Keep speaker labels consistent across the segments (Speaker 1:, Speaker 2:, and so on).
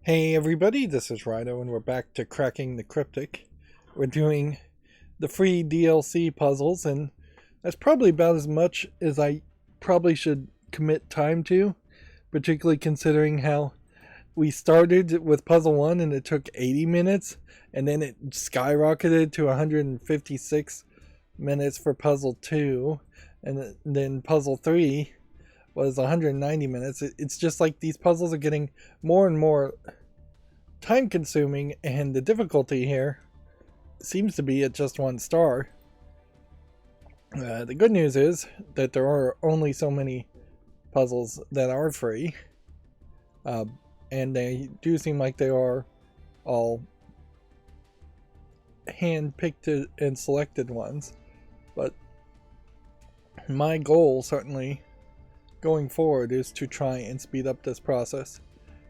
Speaker 1: Hey everybody, this is Rydo and we're back to Cracking the Cryptic. We're doing the free DLC puzzles, and that's probably about as much as I probably should commit time to, particularly considering how we started with puzzle 1 and it took 80 minutes, and then it skyrocketed to 156 minutes for puzzle 2, and then puzzle 3 was 190 minutes. It's just like these puzzles are getting more and more time consuming, and the difficulty here seems to be at just 1 star. The good news is that there are only so many puzzles that are free, and they do seem like they are all hand-picked and selected ones. But my goal, certainly going forward, is to try and speed up this process.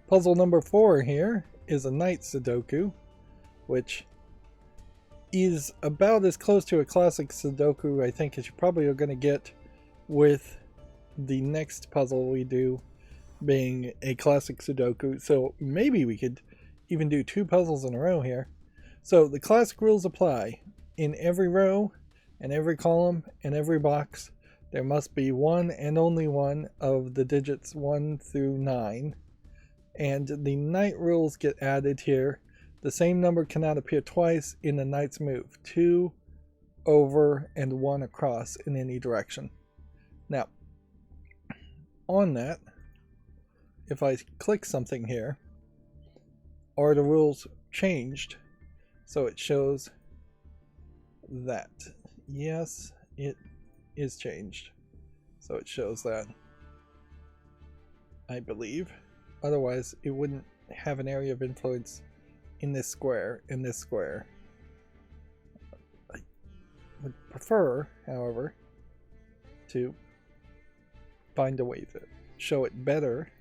Speaker 1: Puzzle number 4 here is a Night Sudoku, which is about as close to a classic Sudoku, I think, as you probably are going to get, with the next puzzle we do being a classic Sudoku. So maybe we could even do 2 puzzles in a row here. So the classic rules apply. In every row and every column and every box, there must be one and only one of the digits 1 through 9. And the night rules get added here. The same number cannot appear twice in the knight's move. 2 over and 1 across in any direction. Now, on that, if I click something here, are the rules changed? So it shows that. Yes, it is changed. So it shows that, I believe. Otherwise, it wouldn't have an area of influence in this square, in this square. I would prefer, however, to find a way to show it better.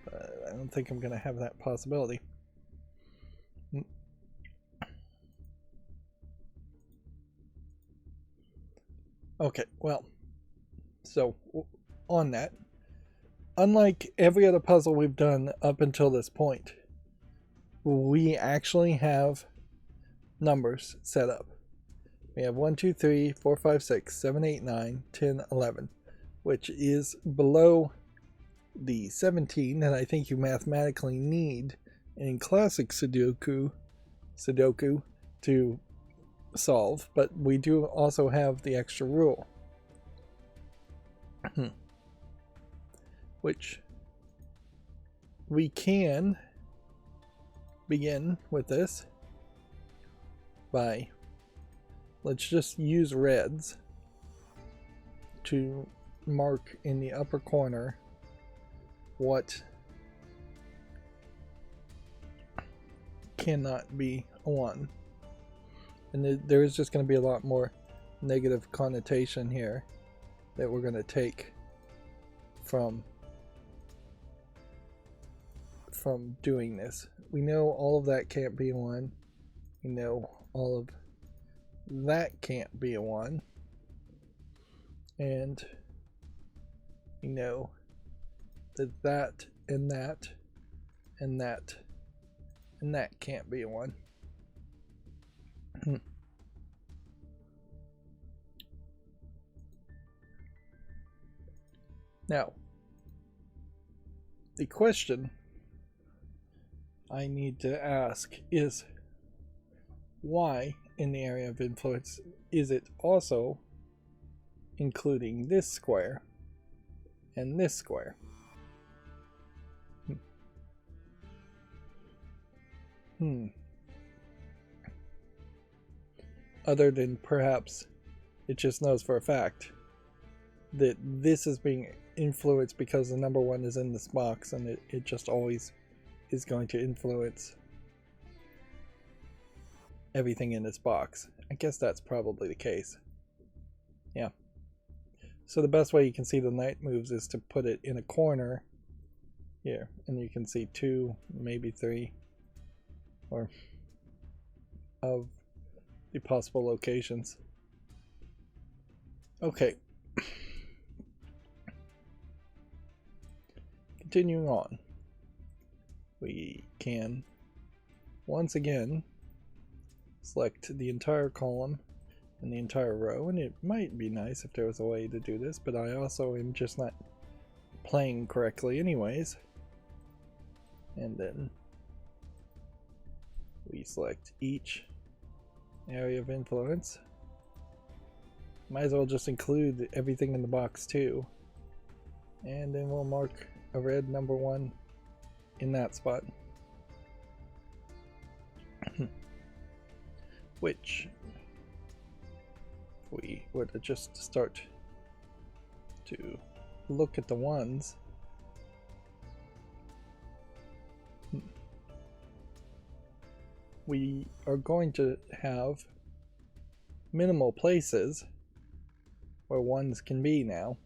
Speaker 1: But I don't think I'm going to have that possibility. Okay, well, so on that, unlike every other puzzle we've done up until this point, we actually have numbers set up. We have 1, 2, 3, 4, 5, 6, 7, 8, 9, 10, 11, which is below the 17 that I think you mathematically need in classic Sudoku to solve, but we do also have the extra rule. Which we can begin with this by, let's just use reds to mark in the upper corner what cannot be a 1. And there is just going to be a lot more negative connotation here that we're going to take from doing this. We know all of that can't be a 1. We know all of that can't be a 1. And we know that that and that and that and that can't be a 1. Now, the question I need to ask is, why in the area of influence is it also including this square and this square? Other than perhaps it just knows for a fact that this is being influenced because the number 1 is in this box, and it just always is going to influence everything in this box. I guess that's probably the case. Yeah. So the best way you can see the knight moves is to put it in a corner here, and you can see 2, maybe 3, or of the possible locations. Okay. continuing on, we can once again select the entire column and the entire row, and it might be nice if there was a way to do this, but I also am just not playing correctly anyways. And then we select each area of influence. Might as well just include everything in the box too. And then we'll mark a red number 1 in that spot. Which, if we were to just start to look at the ones, we are going to have minimal places where ones can be now.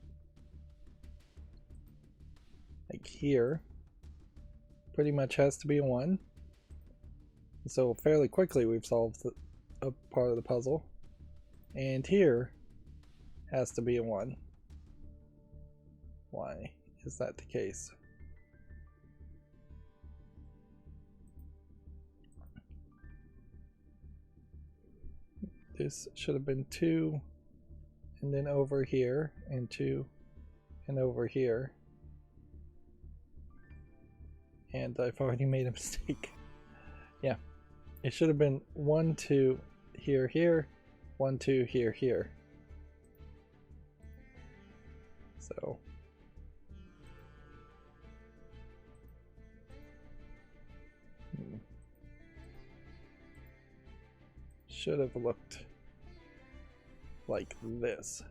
Speaker 1: Like here, pretty much has to be a 1. So fairly quickly we've solved a part of the puzzle. And here has to be a 1. Why is that the case? This should have been 2, and then over here, and 2, and over here. And I've already made a mistake. Yeah, it should have been 1, 2, here, here, 1, 2, here, here. So should have looked like this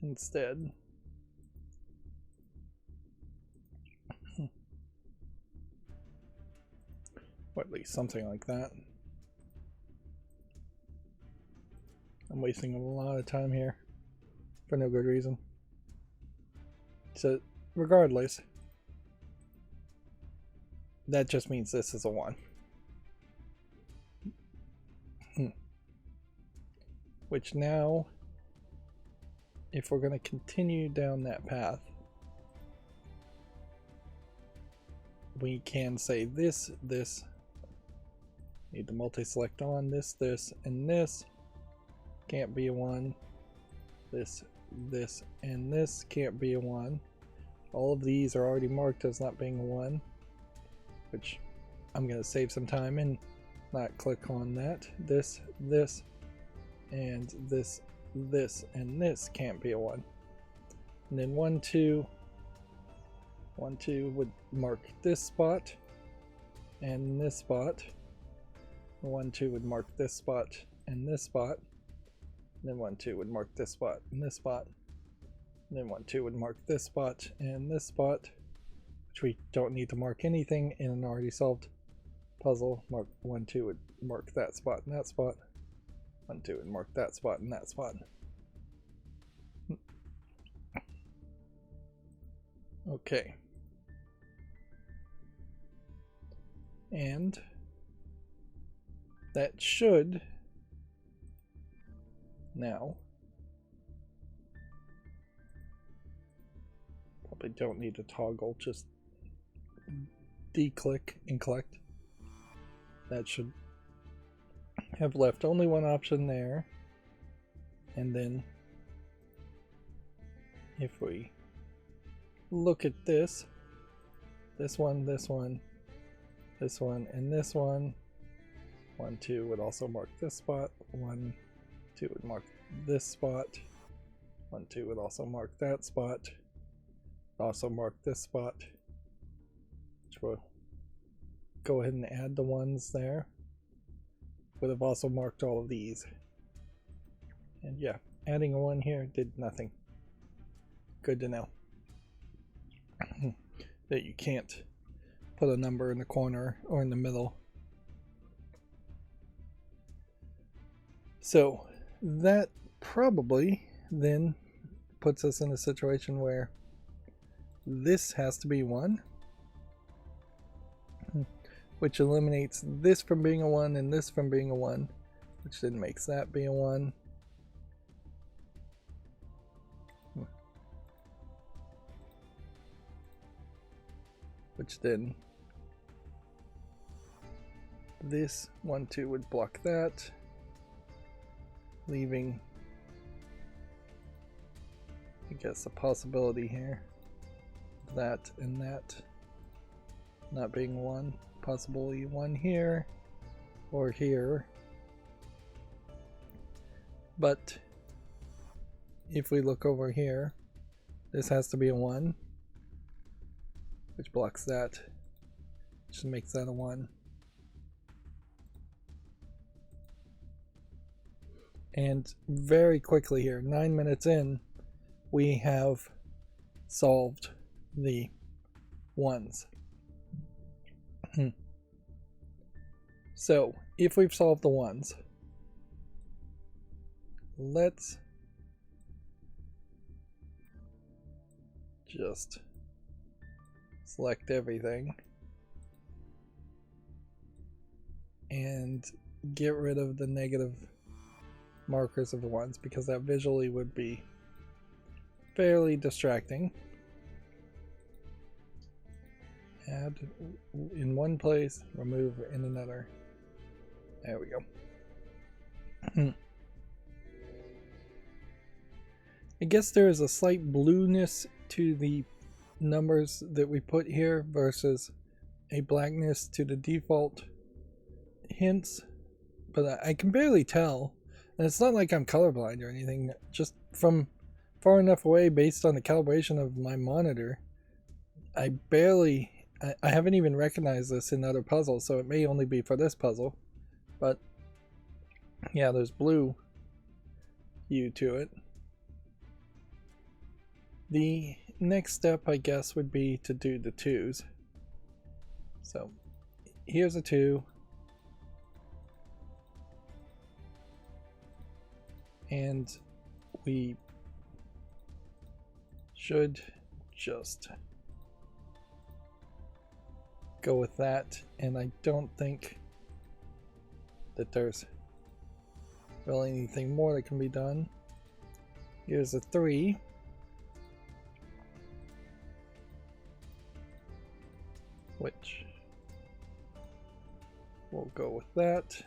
Speaker 1: instead. Or at least something like that. I'm wasting a lot of time here for no good reason. So regardless, that just means this is a 1. Which now, if we're going to continue down that path, we can say this, need to multi-select on this, and this can't be a 1. This, and this can't be a 1. All of these are already marked as not being a 1, which I'm going to save some time and not click on that. This, and this, and this can't be a 1. And then 1, 2 would mark this spot and this spot. 1, 2 would mark this spot and this spot. And then 1, 2 would mark this spot and this spot. And then 1, 2 would mark this spot and this spot, which we don't need to mark anything in an already solved puzzle. 1, 2 would mark that spot and that spot. 1, 2 would mark that spot and that spot. Okay. And that should now, probably don't need to toggle, just declick and collect. That should have left only one option there. And then if we look at this one, and this one, 1, 2 would also mark this spot. 1, 2 would mark this spot. 1, 2 would also mark that spot. Also mark this spot, which will go ahead and add the ones there. Would have also marked all of these. And yeah, adding a 1 here did nothing. Good to know. That you can't put a number in the corner or in the middle. So that probably then puts us in a situation where this has to be 1, which eliminates this from being a 1 and this from being a 1, which then makes that be a 1. which then this 1, 2 would block that, leaving, I guess, a possibility here of that and that not being 1, possibly 1 here or here. But if we look over here, this has to be a 1, which blocks that, which makes that a 1. And very quickly here, 9 minutes in, we have solved the 1s. So, if we've solved the 1s, let's just select everything and get rid of the negative markers of the 1s, because that visually would be fairly distracting. Add in one place, remove in another. There we go. I guess there is a slight blueness to the numbers that we put here versus a blackness to the default hints, but I can barely tell. And it's not like I'm colorblind or anything, just from far enough away based on the calibration of my monitor, I haven't even recognized this in other puzzles, so it may only be for this puzzle. But yeah, there's blue hue to it. The next step, I guess, would be to do the 2s. So here's a 2. And we should just go with that, and I don't think that there's really anything more that can be done. Here's a 3. Which we'll go with that.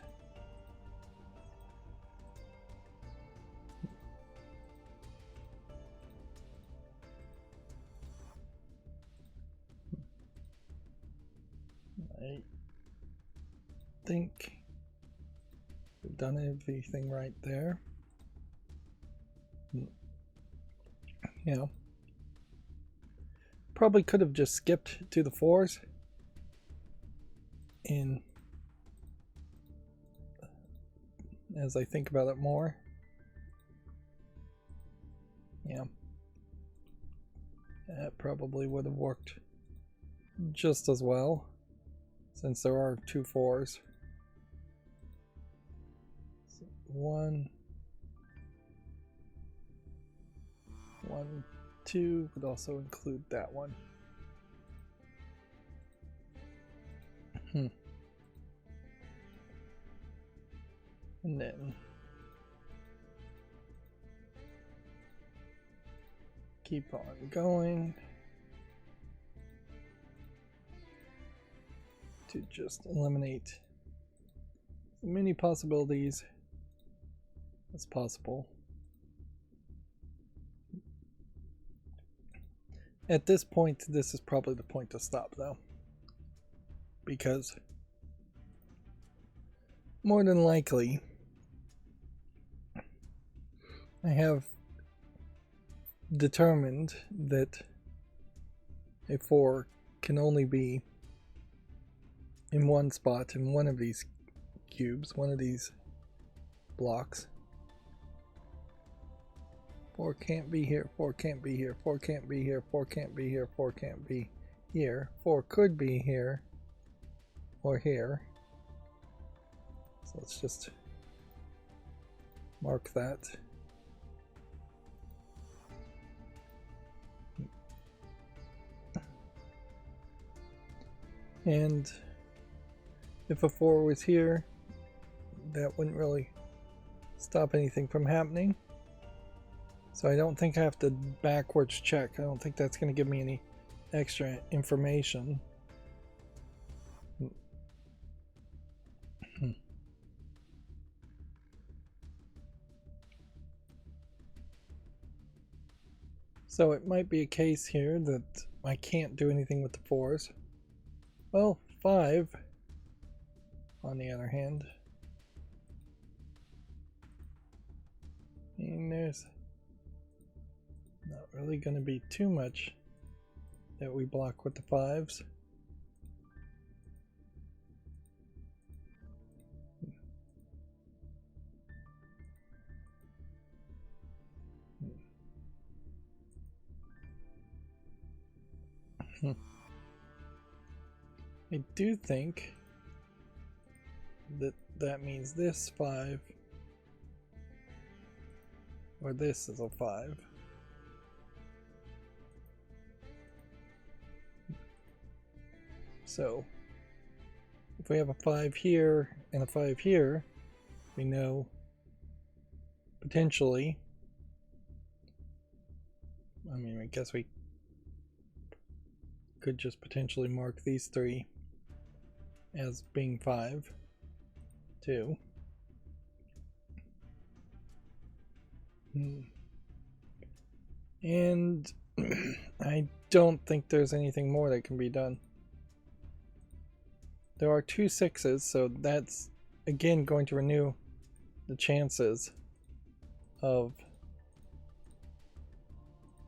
Speaker 1: I think we've done everything right there. Yeah. Probably could have just skipped to the 4s as I think about it more. Yeah. That probably would have worked just as well, since there are 2 4s. So 1, 1, 2 would also include that one. And then keep on going to just eliminate as many possibilities as possible. At this point, this is probably the point to stop, though, because more than likely I have determined that a 4 can only be in one spot in one of these cubes, one of these blocks. 4 can't be here, 4 can't be here, 4 can't be here, 4 can't be here, 4 can't be here. 4 could be here or here. So let's just mark that. And if a 4 was here, that wouldn't really stop anything from happening. So I don't think I have to backwards check. I don't think that's going to give me any extra information. So it might be a case here that I can't do anything with the 4s. Well, 5, on the other hand. And there's not really going to be too much that we block with the 5s. I do think that that means this 5 or this is a 5. So if we have a 5 here and a 5 here, we know potentially, I mean, I guess we could just potentially mark these 3 as being 5 too. And I don't think there's anything more that can be done. There are 2 6s, so that's again going to renew the chances of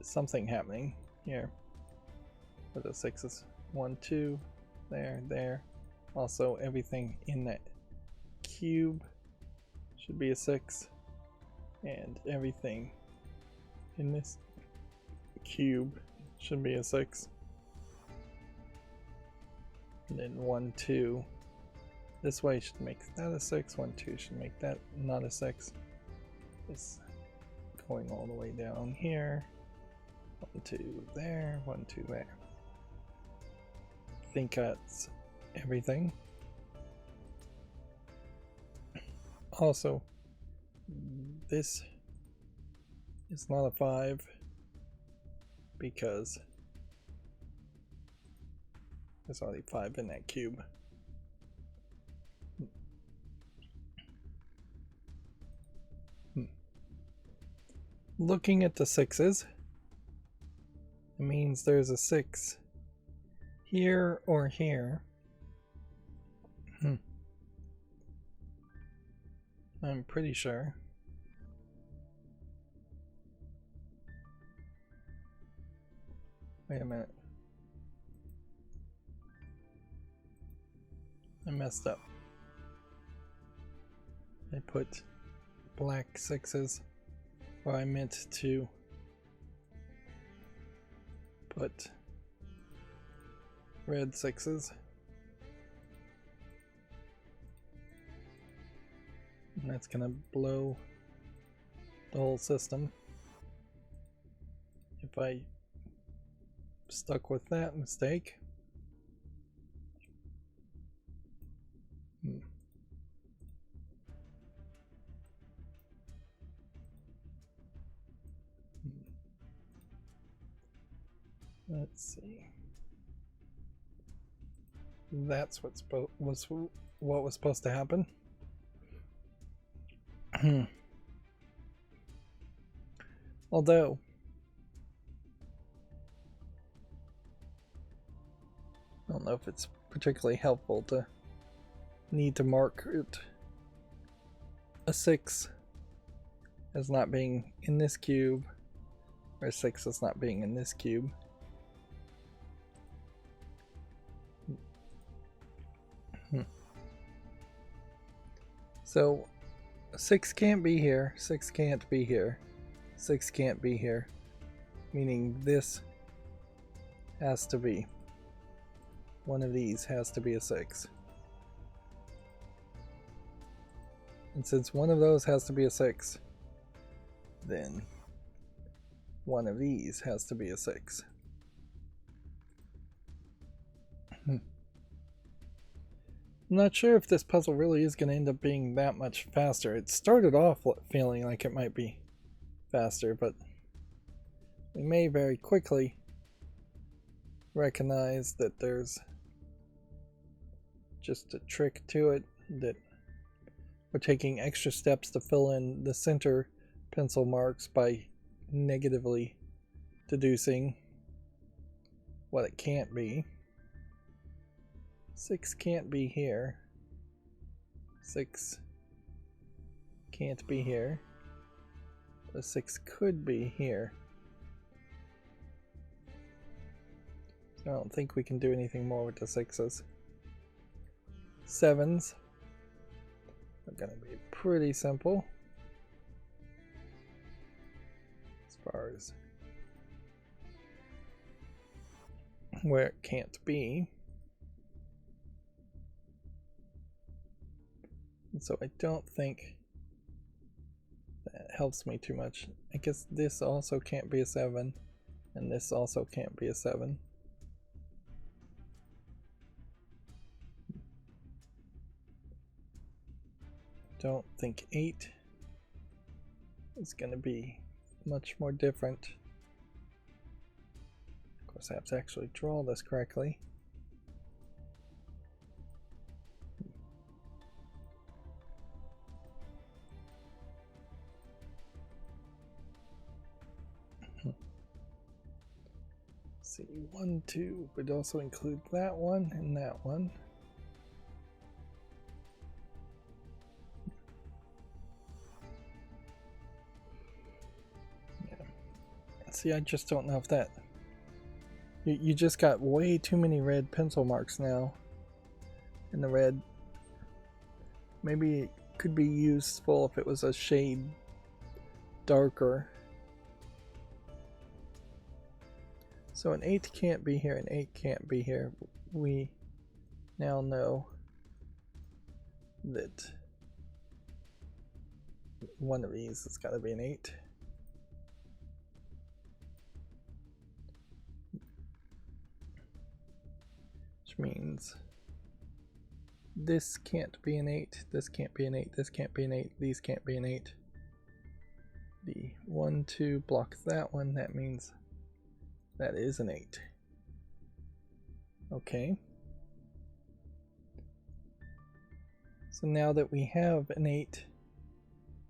Speaker 1: something happening here. For the 6s, 1, 2, there. Also, everything in that cube should be a 6, and everything in this cube should be a 6. And then 1, 2. This way should make that a 6. 1, 2 should make that not a 6. It's going all the way down here. 1, 2 there. 1, 2 there. I think that's everything. Also, this is not a 5 because there's already 5 in that cube. Looking at the 6s, it means there's a 6 here or here. I'm pretty sure. Wait a minute. I messed up. I put black 6s where I meant to put red 6s. And that's gonna blow the whole system if I stuck with that mistake. Let's see. That's what was supposed to happen. Although I don't know if it's particularly helpful to need to mark it a 6 as not being in this cube or a 6 as not being in this cube. So 6 can't be here, 6 can't be here, 6 can't be here, meaning this has to be. One of these has to be a 6. And since one of those has to be a 6, then one of these has to be a 6. I'm not sure if this puzzle really is going to end up being that much faster. It started off feeling like it might be faster, but we may very quickly recognize that there's just a trick to it, that we're taking extra steps to fill in the center pencil marks by negatively deducing what it can't be. 6 can't be here. 6 can't be here. The 6 could be here. So I don't think we can do anything more with the 6s. 7s are going to be pretty simple as far as where it can't be. And so I don't think that helps me too much. I guess this also can't be a 7, and this also can't be a 7. Don't think 8 is going to be much more different. Of course, I have to actually draw this correctly. See, 1, 2 would also include that one and that one. See, I just don't know if that... You just got way too many red pencil marks now. And the red... Maybe it could be useful if it was a shade darker. So an 8 can't be here, an 8 can't be here. We now know that one of these has got to be an 8. Means this can't be an 8, this can't be an 8, this can't be an 8, these can't be an 8. The 1, 2 block that one, that means that is an 8. Okay. So now that we have an 8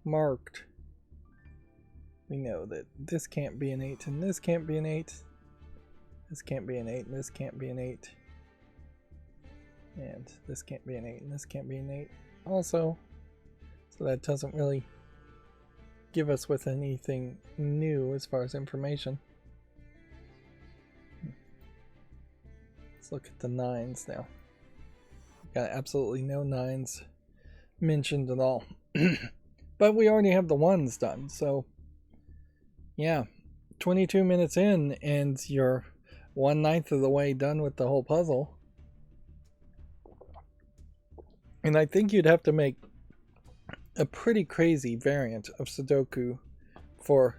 Speaker 1: marked, we know that this can't be an 8 and this can't be an 8. This can't be an 8 and this can't be an 8. And this can't be an 8 and this can't be an 8 also. So that doesn't really give us with anything new as far as information. Let's look at the 9s now. Got absolutely no 9s mentioned at all. But we already have the 1s done, so yeah. 22 minutes in and you're 1/9 of the way done with the whole puzzle. And I think you'd have to make a pretty crazy variant of Sudoku for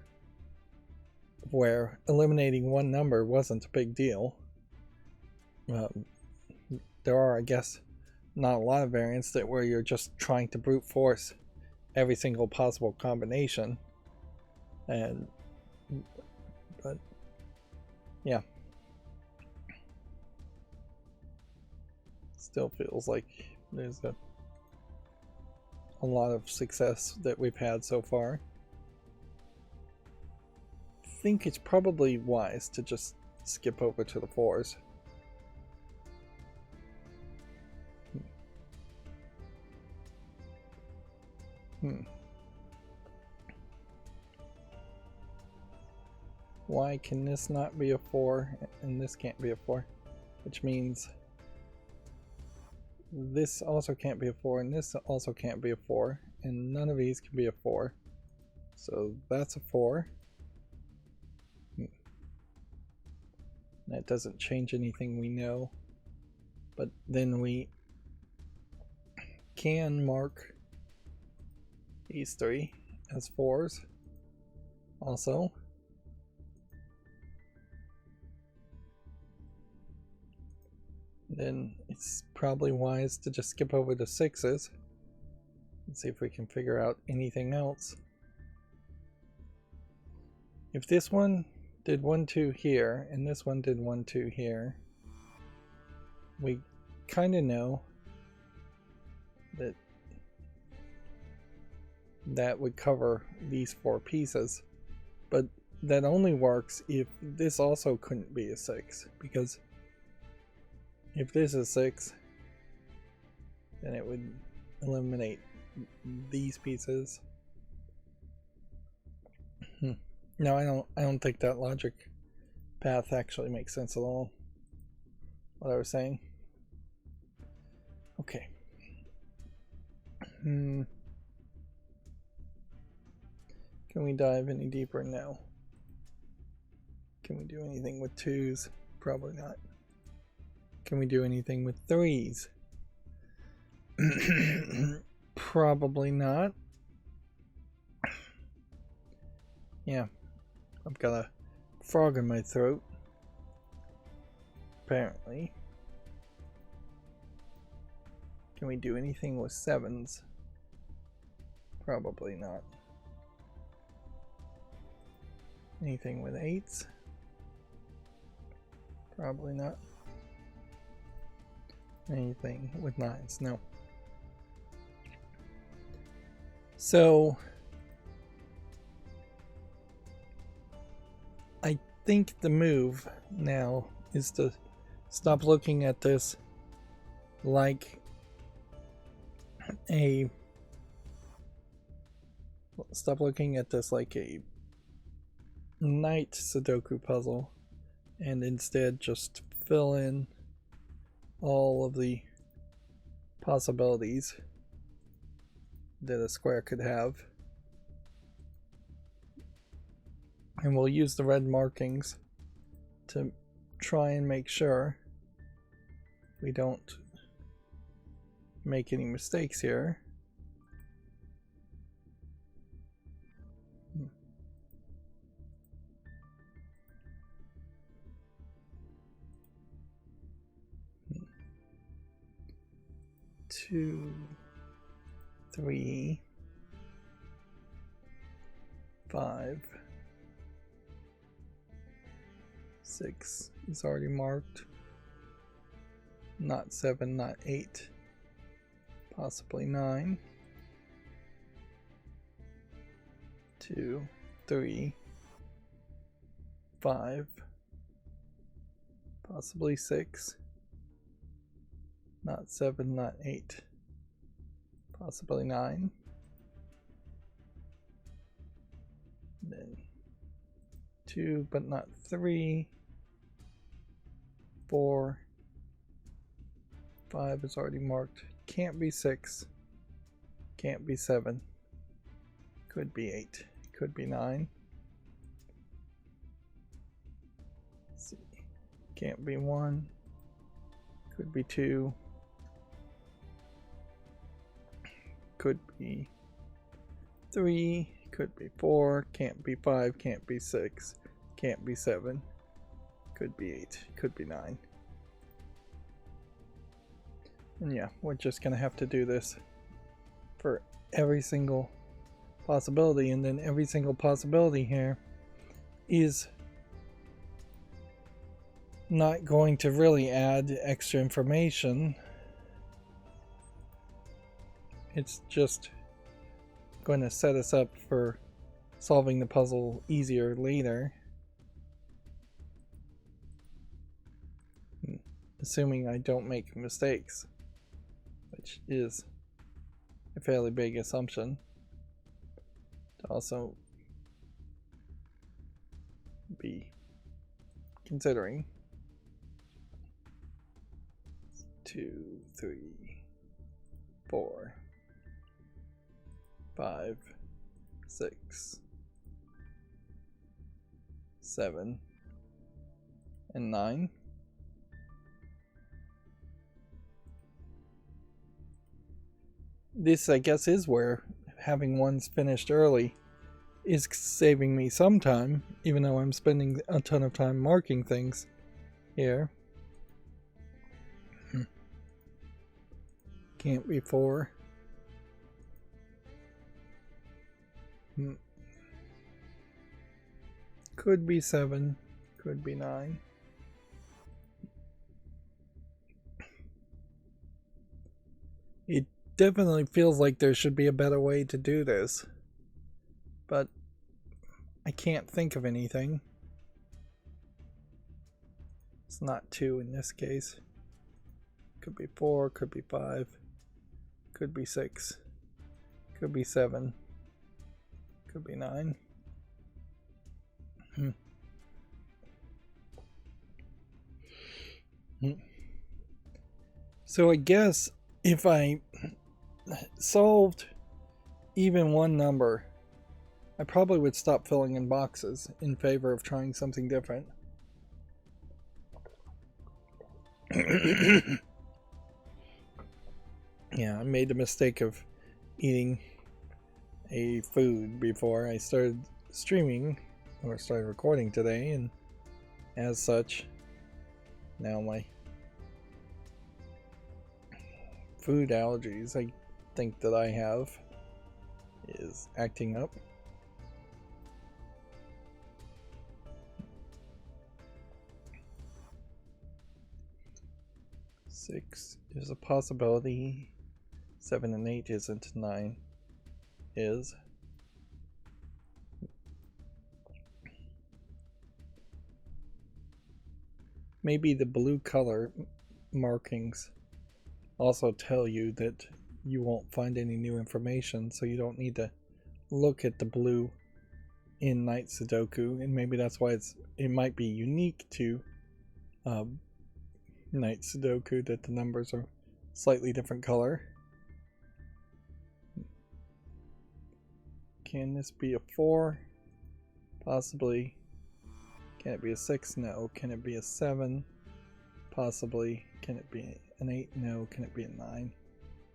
Speaker 1: where eliminating one number wasn't a big deal. There are, I guess, not a lot of variants that where you're just trying to brute force every single possible combination. But yeah. Still feels like there's a lot of success that we've had so far. I think it's probably wise to just skip over to the 4s. Why can this not be a 4 and this can't be a 4? Which means this also can't be a 4 and this also can't be a 4 and none of these can be a 4. So that's a 4. That doesn't change anything we know. But then we can mark these 3 as 4s also. Then it's probably wise to just skip over the 6s and see if we can figure out anything else. If this one did 1, 2 here and this one did 1, 2 here, we kind of know that that would cover these 4 pieces, but that only works if this also couldn't be a 6, because if this is 6, then it would eliminate these pieces. No, I don't think that logic path actually makes sense at all. What I was saying. Okay. Can we dive any deeper? No. Can we do anything with 2s? Probably not. Can we do anything with 3s? Probably not. Yeah, I've got a frog in my throat. Apparently. Can we do anything with 7s? Probably not. Anything with 8s? Probably not. Anything with 9s? No. So I think the move now is to stop looking at this like a night Sudoku puzzle, and instead just fill in all of the possibilities that a square could have. And we'll use the red markings to try and make sure we don't make any mistakes here. Two, 3, 5, 6 is already marked. Not 7, not 8. Possibly 9. 2, 3, 5. Possibly 6. Not 7, not 8. Possibly 9. Then 2, but not 3. 4. 5 is already marked. Can't be 6. Can't be 7. Could be 8. Could be 9. Let's see. Can't be 1. Could be 2. Could be 3. Could be 4. Can't be 5. Can't be 6. Can't be 7. Could be 8. Could be 9. And yeah, we're just gonna have to do this for every single possibility, and then every single possibility here is not going to really add extra information. It's just going to set us up for solving the puzzle easier later. Assuming I don't make mistakes, which is a fairly big assumption to also be considering. 2, 3, 4, 5, 6, 7, and 9. This, I guess, is where having ones finished early is saving me some time, even though I'm spending a ton of time marking things here. Can't be 4. Could be 7. Could be 9. It definitely feels like there should be a better way to do this, but I can't think of anything. It's not 2 in this case. Could be 4, could be 5, could be 6, could be 7, could be 9. So I guess if I solved even one number, I probably would stop filling in boxes in favor of trying something different. Yeah, I made the mistake of eating a food before I started streaming or started recording today, and as such, now my food allergies I think that I have is acting up. Six is a possibility. 7 and 8 isn't. 9 is. Maybe the blue color markings also tell you that you won't find any new information, so you don't need to look at the blue in Night Sudoku, and maybe that's why it might be unique to Night Sudoku that the numbers are slightly different color. Can this be a 4? Possibly. Can it be a 6? No. Can it be a 7? Possibly. Can it be an 8? No. Can it be a 9?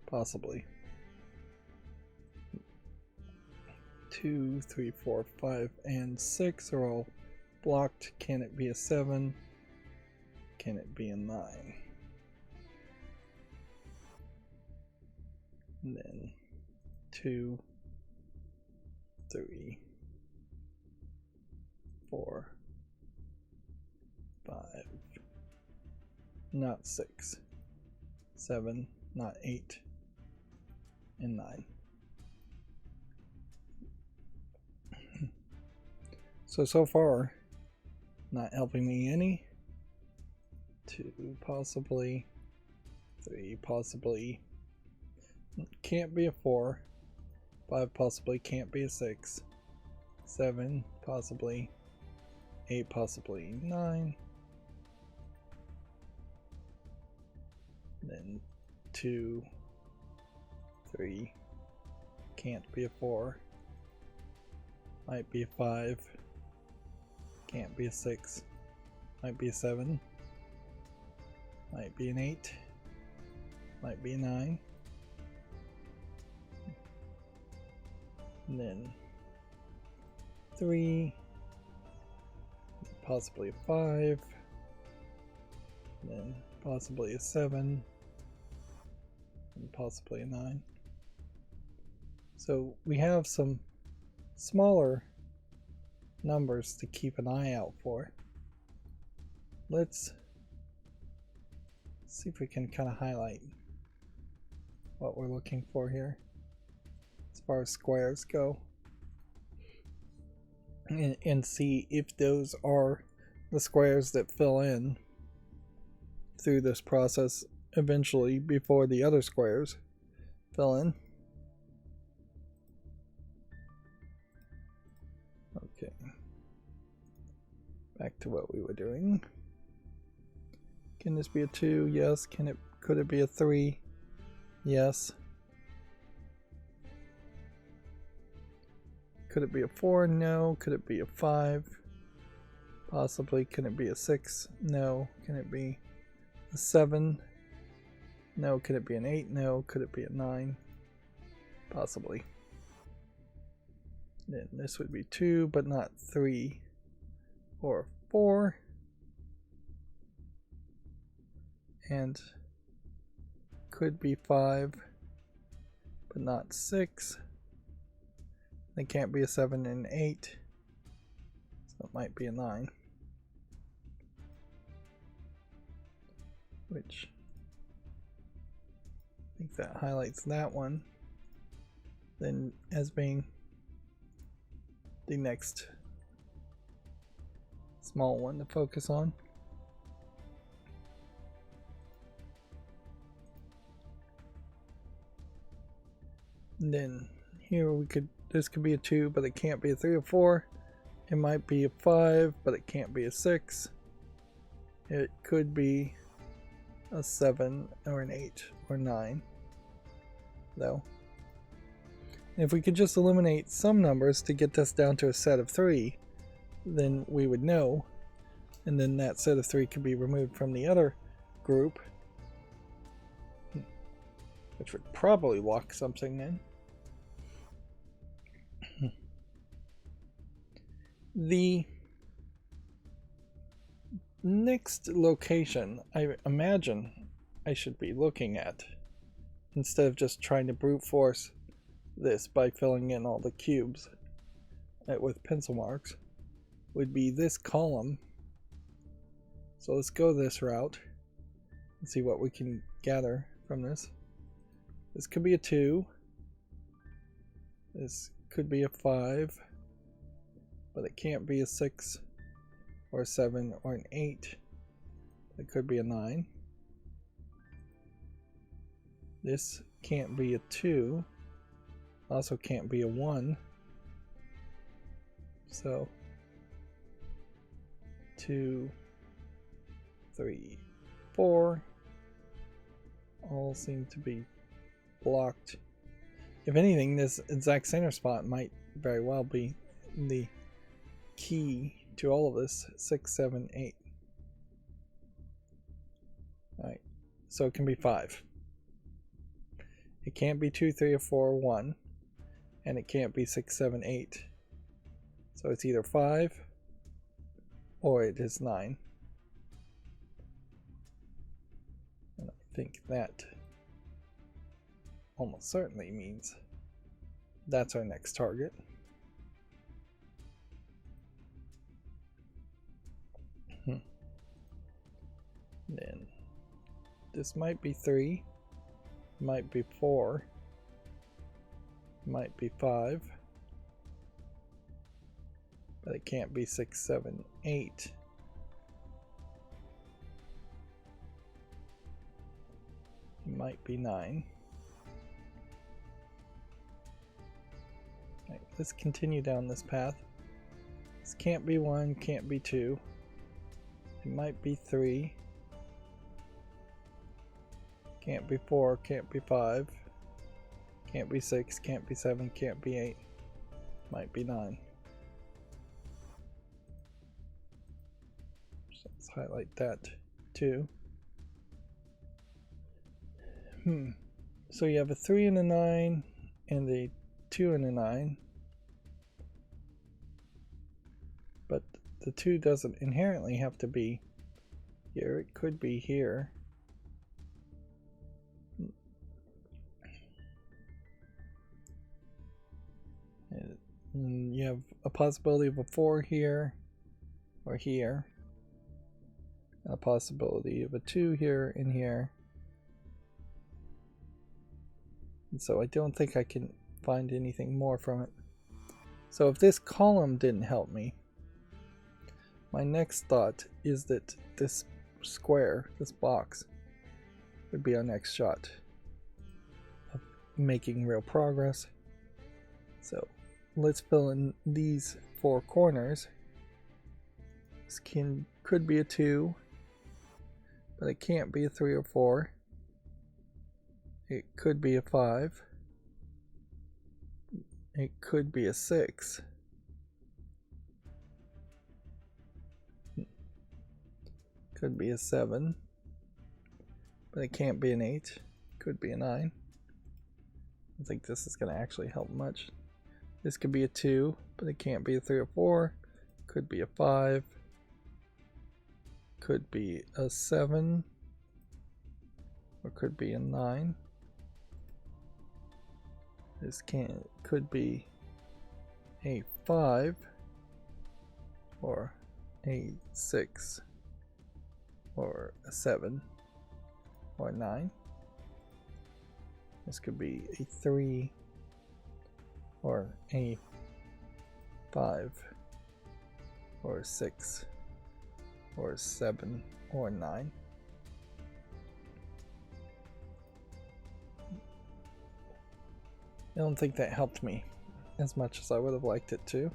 Speaker 1: Possibly. 2, 3, 4, 5, and 6 are all blocked. Can it be a 7? Can it be a 9? And then 2, 3, 4, 5, not 6, 7, not 8, and 9. So far, not helping me any. 2, possibly. 3, possibly. Can't be a 4. 5, possibly. Can't be a 6. 7, possibly. 8, possibly. 9. Then 2, 3. Can't be a 4. Might be a 5. Can't be a 6. Might be a 7. Might be an 8. Might be a 9. And then 3. Possibly a 5. And then possibly a 7. And possibly a 9. So we have some smaller numbers to keep an eye out for. Let's see if we can kind of highlight what we're looking for here as far as squares go, and see if those are the squares that fill in through this process eventually before the other squares fill in. Okay, back to what we were doing. Can this be a 2? Yes. Could it be a 3? Yes. Could it be a 4? No. Could it be a 5? Possibly. Can it be a 6? No. Can it be a 7? No. Could it be an 8? No. Could it be a 9? Possibly. Then this would be 2, but not 3 or 4. And could be 5, but not 6. It can't be a 7 and 8, so it might be a 9. Which, I think that highlights that one. Then as being the next small one to focus on. And then here this could be a 2, but it can't be a 3 or 4. It might be a 5, but it can't be a 6. It could be a 7 or an 8 or 9, though. If we could just eliminate some numbers to get this down to a set of 3, then we would know, and then that set of 3 could be removed from the other group, which would probably lock something in. The next location I imagine I should be looking at, instead of just trying to brute force this by filling in all the cubes with pencil marks, would be this column. So let's go this route and see what we can gather from this. This could be a 2. This could be a 5. But it can't be a 6 or a 7 or an 8. It could be a 9. This can't be a 2. Also can't be a 1. So 2, 3, 4 all seem to be blocked. If anything, this exact center spot might very well be the key to all of this. 6, 7, 8. Alright, so it can be 5. It can't be 2, 3, or 4, or 1. And it can't be 6, 7, 8. So it's either 5 or it is 9. And I think that almost certainly means that's our next target. Then this might be 3, might be 4, might be 5, but it can't be 6, 7, 8. It might be 9. Right, let's continue down this path. This can't be 1, can't be 2. It might be 3. Can't be 4, can't be 5. Can't be 6, can't be 7, can't be 8. Might be 9. So let's highlight that too. So you have a 3 and a 9 and a 2 and a 9. But the 2 doesn't inherently have to be here. It could be here. And you have a possibility of a 4 here or here. A possibility of a 2 here and here. And so I don't think I can find anything more from it. So if this column didn't help me, my next thought is that this square, this box, would be our next shot of making real progress. So let's fill in these 4 corners. This could be a 2, but it can't be a 3 or 4. It could be a 5. It could be a 6. Could be a 7. But it can't be an 8. Could be a 9. I don't think this is going to actually help much. This could be a 2, but it can't be a 3 or 4. Could be a 5. Could be a 7. Or could be a 9. This could be a 5 or a 6 or a 7 or a 9. This could be a 3 or a 5 or a 6 or 7 or 9. I don't think that helped me as much as I would have liked it to.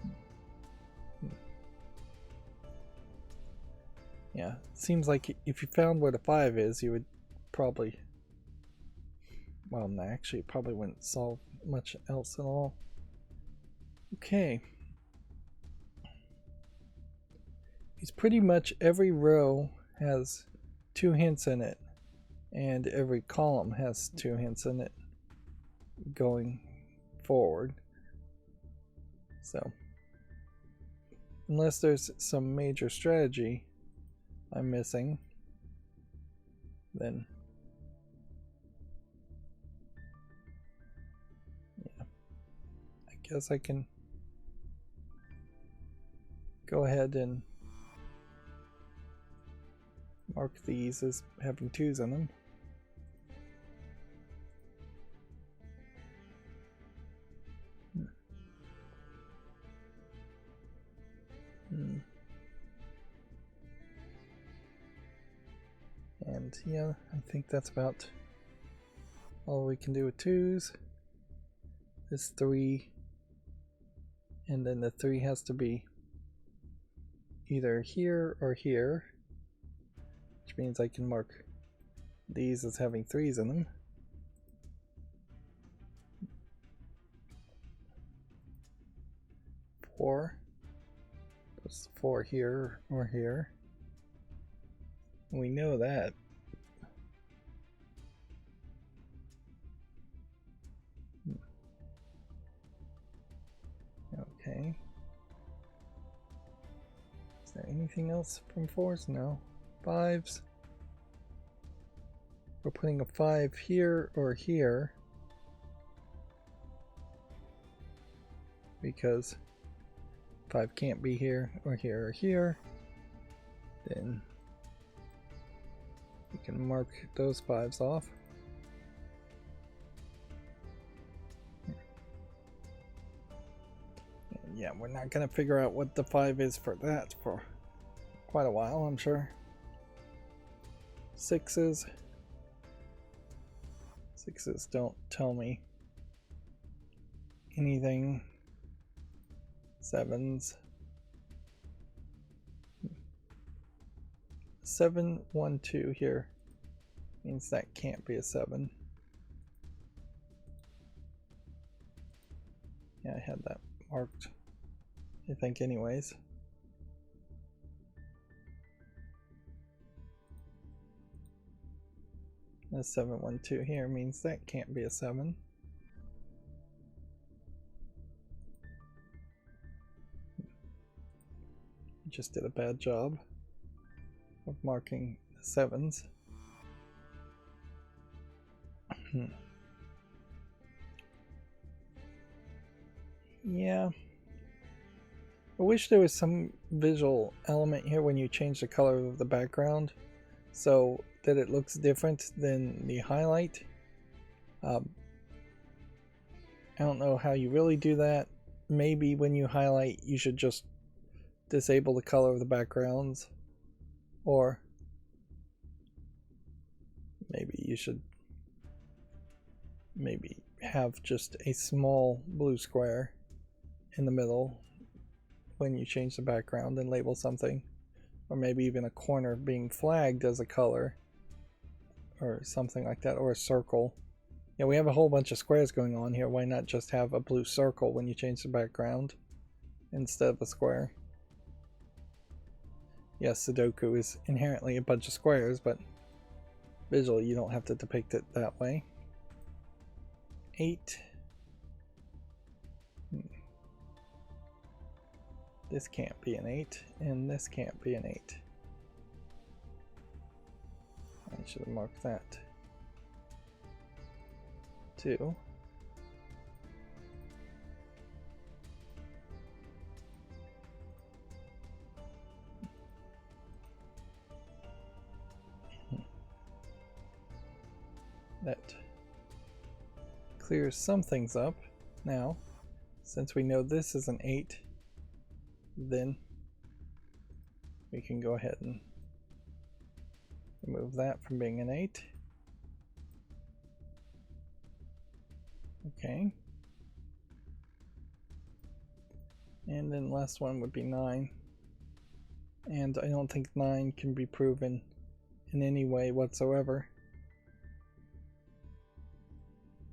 Speaker 1: Yeah, it seems like if you found where the 5 is, you would probably... Well, no, actually, it probably wouldn't solve much else at all. Okay. It's pretty much every row has 2 hints in it, and every column has 2 hints in it going forward. So, unless there's some major strategy I'm missing, then yeah, I guess I can go ahead and mark these as having 2s in them. And yeah, I think that's about all we can do with 2s. This 3, and then the 3 has to be either here or here, which means I can mark these as having 3s in them. Four. There's 4 here or here. We know that. Okay. Is there anything else from 4s? No. 5s. We're putting a 5 here or here, because 5 can't be here or here or here. Then we can mark those 5s off. And yeah, we're not going to figure out what the 5 is for that for quite a while, I'm sure. 6s. 6s don't tell me anything. 7s. 7, 1, 2 here means that can't be a 7. Yeah, I had that marked, I think, anyways. The 7, 1, 2 here means that can't be a 7. Just did a bad job of marking the 7s. Yeah. I wish there was some visual element here when you change the color of the background so that it looks different than the highlight. I don't know how you really do that. Maybe when you highlight you should just disable the color of the backgrounds, or maybe you should have just a small blue square in the middle when you change the background and label something, or maybe even a corner being flagged as a color or something like that, or a circle. Yeah, we have a whole bunch of squares going on here. Why not just have a blue circle when you change the background instead of a square? Yes, Sudoku is inherently a bunch of squares, but visually you don't have to depict it that way. 8. This can't be an 8, and this can't be an 8. I should have marked that. 2. That clears some things up. Now, since we know this is an 8, then we can go ahead and remove that from being an 8. Okay. And then last one would be 9. And I don't think 9 can be proven in any way whatsoever.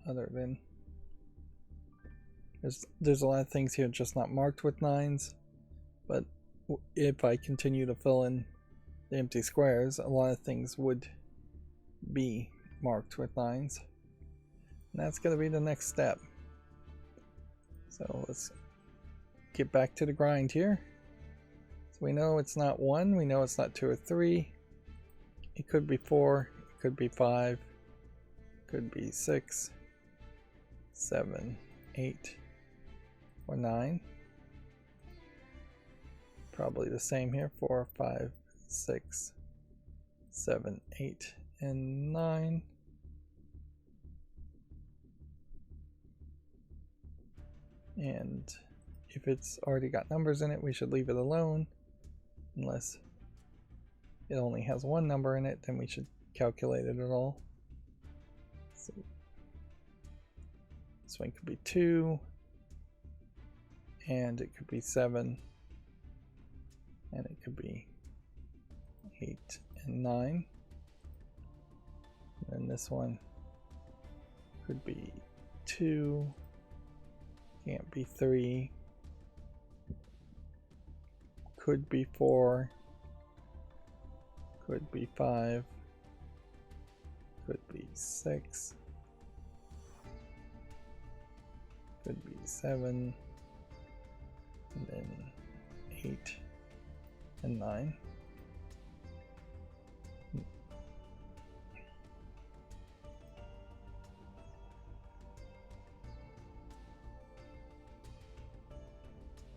Speaker 1: Other than there's a lot of things here just not marked with 9s, but if I continue to fill in the empty squares, a lot of things would be marked with 9s. And that's going to be the next step. So let's get back to the grind here. So we know it's not 1, we know it's not 2 or 3. It could be 4, it could be 5, it could be 6, 7, 8, or 9. Probably the same here, 4, 5, 6, 7, 8, and 9. And if it's already got numbers in it, we should leave it alone. Unless it only has one number in it, then we should calculate it at all. So this one could be 2, and it could be 7, and it could be 8 and 9. And then this one could be 2, can't be 3, could be 4, could be 5, could be 6, could be 7, and then 8 and 9.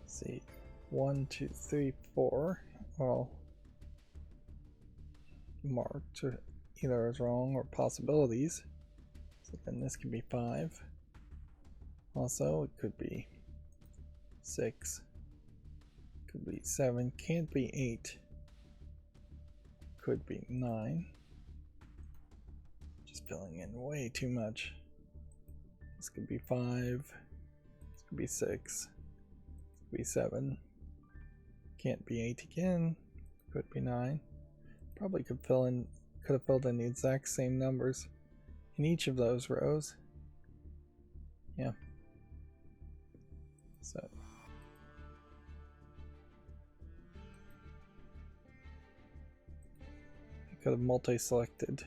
Speaker 1: See, 1, 2, 3, 4 all marked either as wrong or possibilities. So then this could be 5. Also, it could be 6, could be 7, can't be 8, could be 9. Just filling in way too much. This could be 5, this could be 6, be 7, can't be 8 again, could be 9. Probably could have filled in the exact same numbers in each of those rows. Yeah. So I could have multi-selected,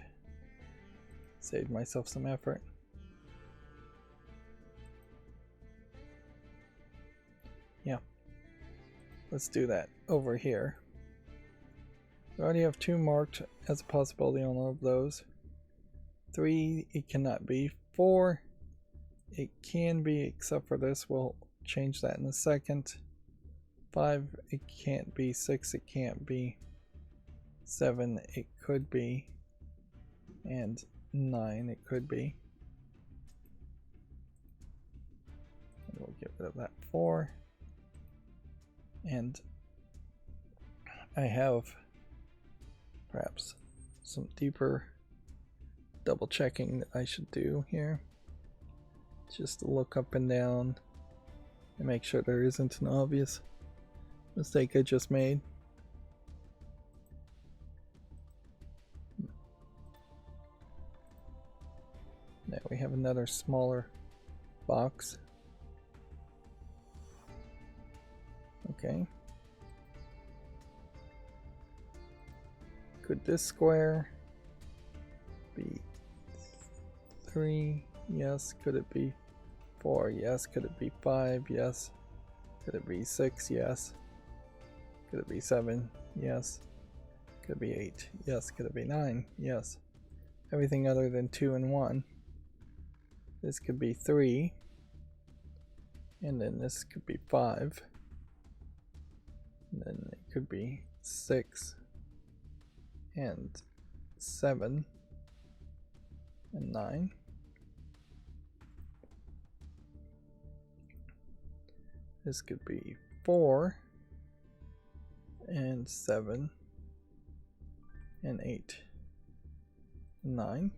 Speaker 1: saved myself some effort. Yeah, let's do that over here. We already have 2 marked as a possibility on all of those. 3, it cannot be. 4, it can be, except for this. We'll change that in a second. 5, it can't be. 6, it can't be. 7, it could be. And 9, it could be. And we'll get rid of that 4. And I have perhaps some deeper double checking that I should do here. Just to look up and down and make sure there isn't an obvious mistake I just made. Now we have another smaller box. Okay. Could this square be 3? Yes. Could it be 4? Yes. Could it be 5? Yes. Could it be 6? Yes. Could it be 7? Yes. Could it be 8? Yes. Could it be 9? Yes. Everything other than 2 and 1. This could be 3. And then this could be 5. And then it could be 6. And 7. And 9. This could be 4. and 7 and 8 and 9.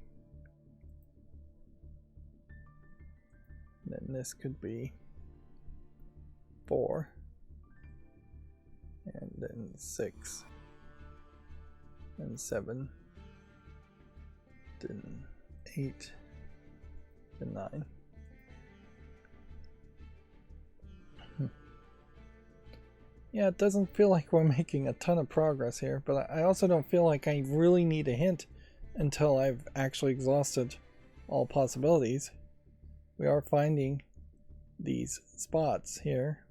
Speaker 1: And then this could be 4 and then 6 and 7, then 8 and 9. Yeah, it doesn't feel like we're making a ton of progress here, but I also don't feel like I really need a hint until I've actually exhausted all possibilities. We are finding these spots here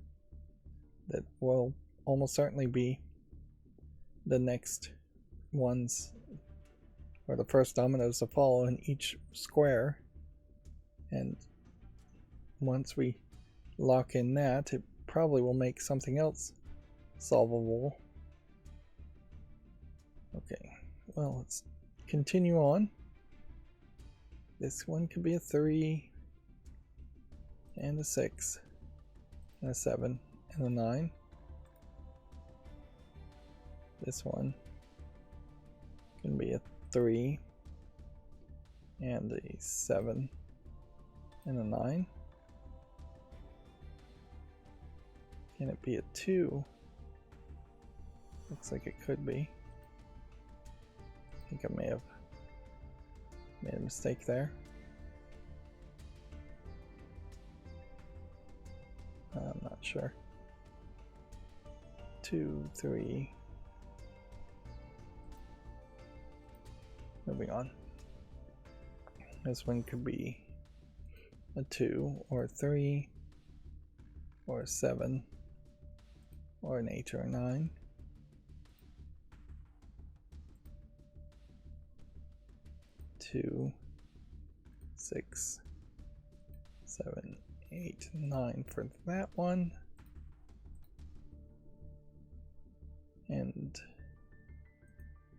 Speaker 1: that will almost certainly be the next ones, or the first dominoes to fall in each square. And once we lock in that, it probably will make something else solvable. Okay, well, let's continue on. This one could be a 3 and a 6 and a 7 and a 9. This one can be a 3 and a 7 and a 9. Can it be a 2? Looks like it could be. I think I may have made a mistake there. I'm not sure. 2, 3. Moving on. This one could be a 2 or a 3 or a 7 or an 8 or a 9. 2, 6, 7, 8, 9 for that one. And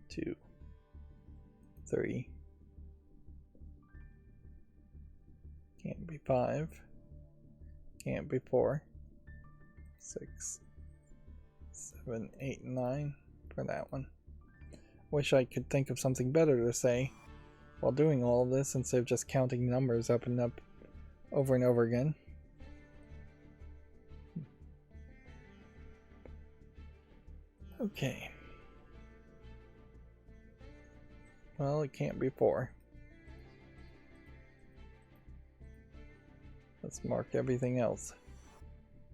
Speaker 1: 2, 3. Can't be 5. Can't be 4. 6, 7, 8, 9 for that one. Wish I could think of something better to say while doing all of this instead of just counting numbers up and up over and over again. Okay. Well, it can't be 4. Let's mark everything else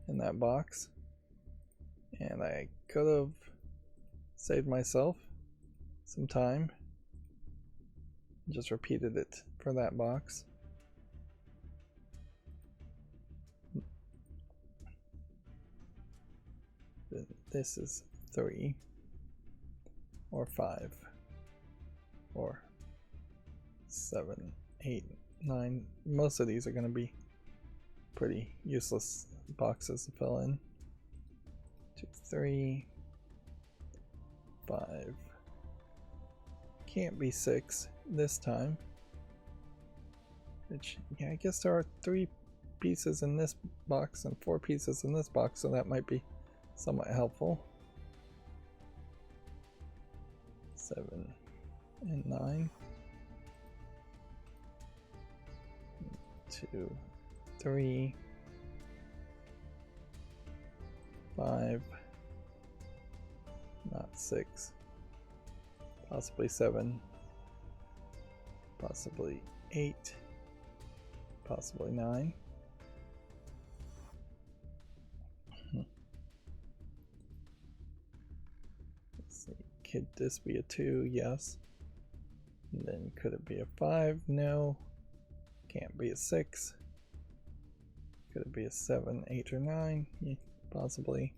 Speaker 1: in that box. And I could have saved myself some time. Just repeated it for that box. This is 3 or 5 or 7, 8, 9. Most of these are going to be pretty useless boxes to fill in. 2, 3, 5. Can't be 6 this time. Which, yeah, I guess there are 3 pieces in this box and 4 pieces in this box, so that might be somewhat helpful. 7 and 9. 2, 3, 5, not 6, possibly 7, possibly 8, possibly 9. Let's see, could this be a 2? Yes. And then could it be a 5? No. Can't be a 6. Could it be a 7, 8, or 9? Yeah, possibly.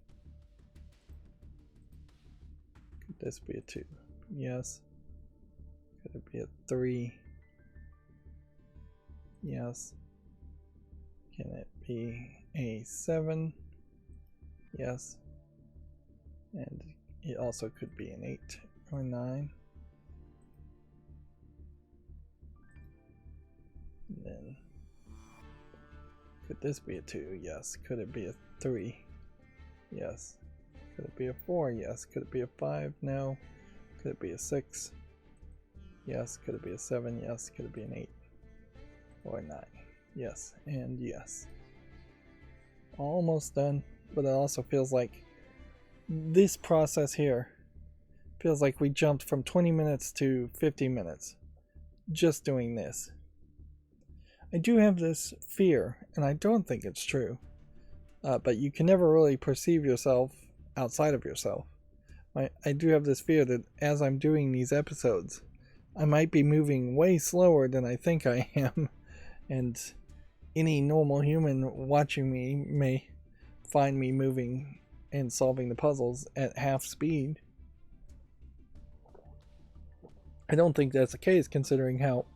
Speaker 1: Could this be a 2? Yes. Could it be a 3? Yes. Can it be a 7? Yes. And it also could be an 8 or 9. And then could this be a 2? Yes. Could it be a 3? Yes. Could it be a 4? Yes. Could it be a 5? No. Could it be a 6? Yes. Could it be a 7? Yes. Could it be an 8? Or a 9? Yes. And yes. Almost done, but it also feels like this process here feels like we jumped from 20 minutes to 50 minutes just doing this. I do have this fear, and I don't think it's true, but you can never really perceive yourself outside of yourself. I do have this fear that as I'm doing these episodes, I might be moving way slower than I think I am, and any normal human watching me may find me moving and solving the puzzles at half speed. I don't think that's the case, considering how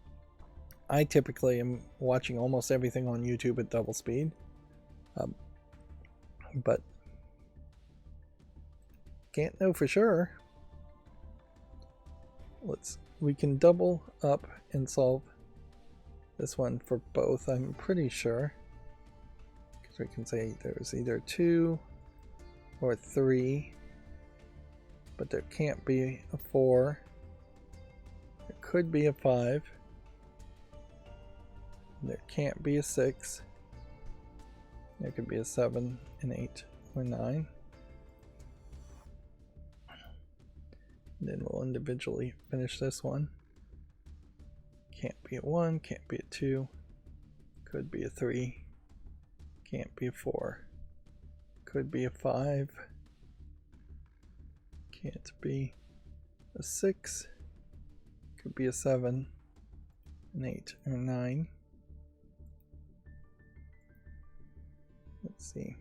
Speaker 1: I typically am watching almost everything on YouTube at double speed. But can't know for sure. We can double up and solve this one for both, I'm pretty sure. Because we can say there's either 2 or 3, but there can't be a 4. There could be a 5. There can't be a 6. There could be a 7, an 8, or 9. And then we'll individually finish this one. Can't be a 1, can't be a 2. Could be a 3. Can't be a 4. Could be a 5. Can't be a 6. Could be a 7, an 8, or 9. Let's see.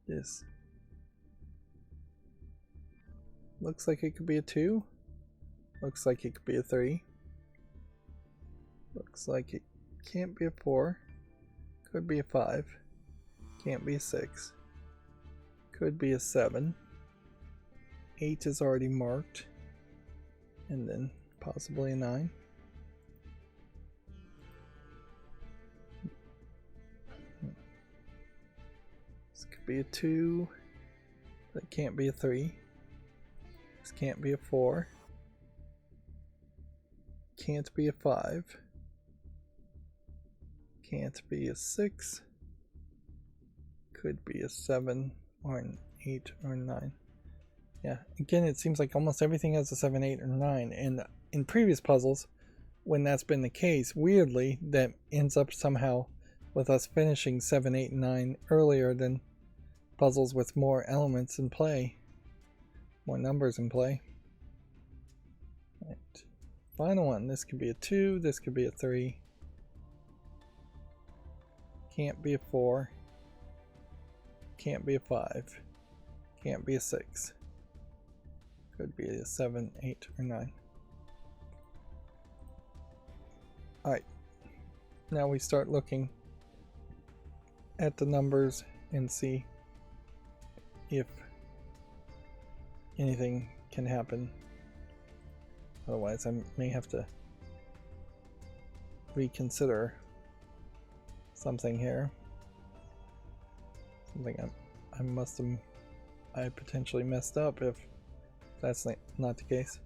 Speaker 1: This looks like it could be a 2. Looks like it could be a 3. Looks like it can't be a 4. Could be a 5. Can't be a 6. Could be a 7. 8 is already marked. And then possibly a 9. This could be a 2. But it can't be a 3. This can't be a 4. Can't be a 5. Can't be a 6. Could be a 7 or an 8 or a 9. Yeah, again, it seems like almost everything has a 7, 8, or 9. And in previous puzzles, when that's been the case, weirdly, that ends up somehow with us finishing 7, 8, and 9 earlier than puzzles with more elements in play. More numbers in play. Right. Final one. This could be a 2. This could be a 3. Can't be a 4. Can't be a 5. Can't be a 6. Could be a 7, 8, or 9. Alright. Now we start looking at the numbers and see if anything can happen. Otherwise, I may have to reconsider something here. Something I potentially messed up if that's not the case.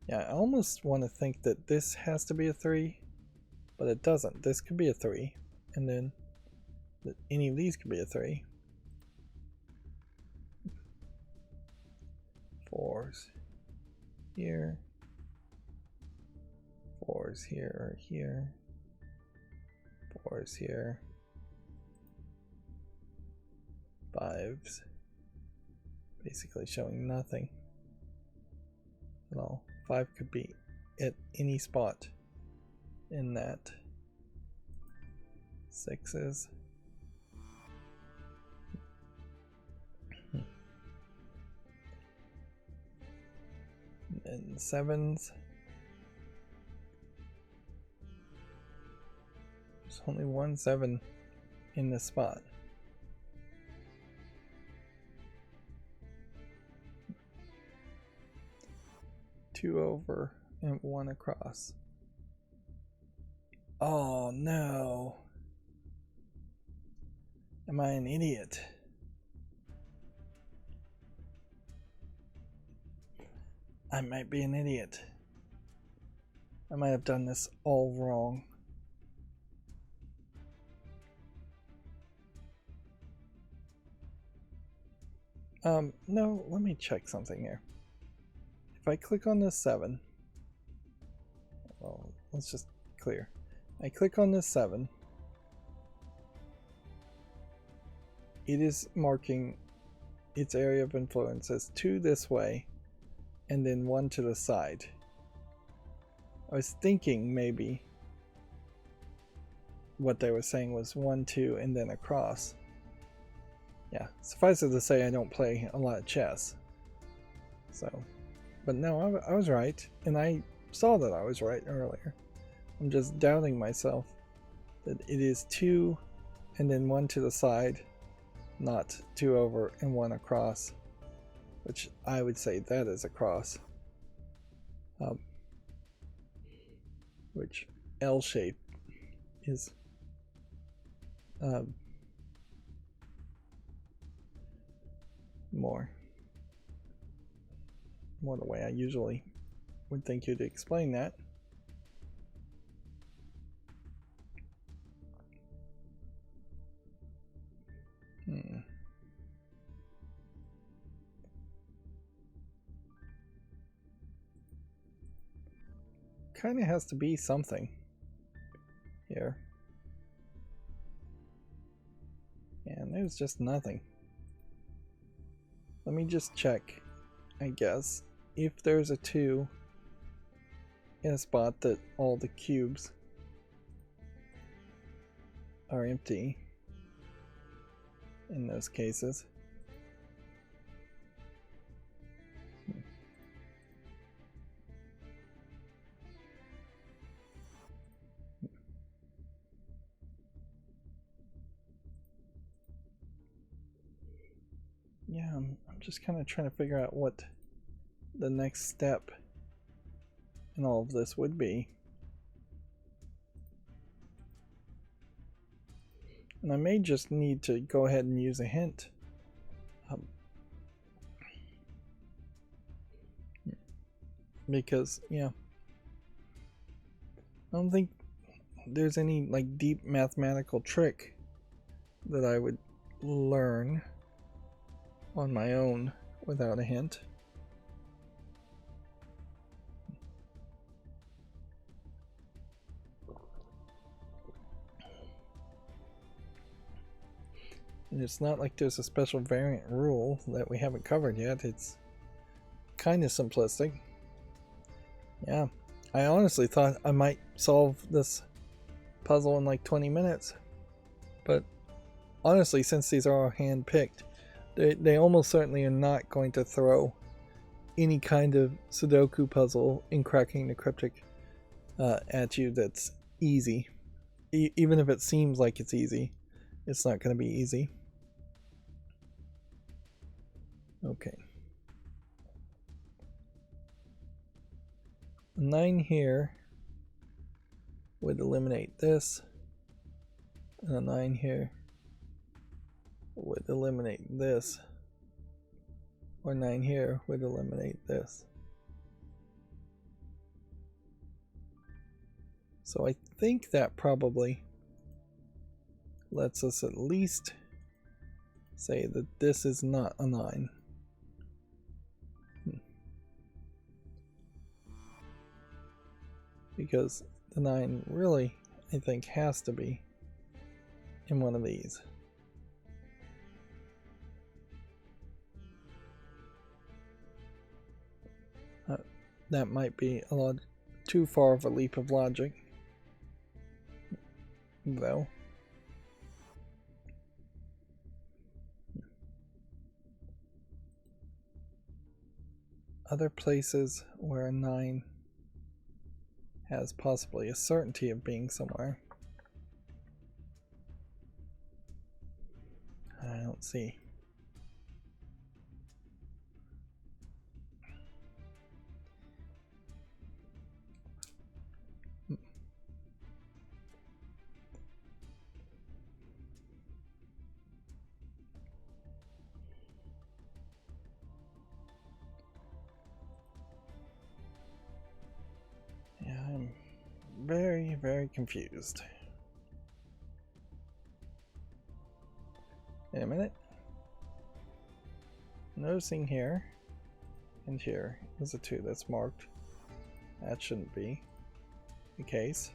Speaker 1: Yeah, I almost want to think that this has to be a 3, but it doesn't. This could be a 3, and then any of these could be a 3. 4s here. 4s here or here. 4s here. 5s. Basically showing nothing at all. 5 could be at any spot in that. 6s. And 7s. There's only one 7 in this spot. Two over and one across. Oh no. Am I an idiot? I might be an idiot. I might have done this all wrong. No, let me check something here. If I click on this 7, well, let's just clear. I click on this 7. It is marking its area of influence as 2 this way, and then 1 to the side. I was thinking maybe what they were saying was 1, 2, and then across. Yeah, suffice it to say I don't play a lot of chess. So, but no, I was right, and I saw that I was right earlier. I'm just doubting myself that it is 2 and then 1 to the side, not 2 over and 1 across, which I would say that is across. Which L shape is more the way I usually would think you'd explain that. Kind of has to be something here. And there's just nothing. Let me just check, I guess, if there's a 2 in a spot that all the cubes are empty in those cases. Yeah, I'm just kind of trying to figure out what the next step in all of this would be. And I may just need to go ahead and use a hint. Because, yeah, I don't think there's any like deep mathematical trick that I would learn on my own without a hint. And it's not like there's a special variant rule that we haven't covered yet. It's kind of simplistic. Yeah, I honestly thought I might solve this puzzle in like 20 minutes. But honestly, since these are all hand-picked, they almost certainly are not going to throw any kind of Sudoku puzzle in Cracking the Cryptic at you that's easy. Even if it seems like it's easy, it's not going to be easy. Okay. 9 here would eliminate this, and a 9 here would eliminate this, or 9 here would eliminate this. So I think that probably lets us at least say that this is not a 9. Because the 9 really, I think, has to be in one of these. That might be a lot too far of a leap of logic, though. Other places where a 9 has possibly a certainty of being somewhere, I don't see. very, very confused. Wait a minute. Noticing here and here is a 2 that's marked. That shouldn't be the case.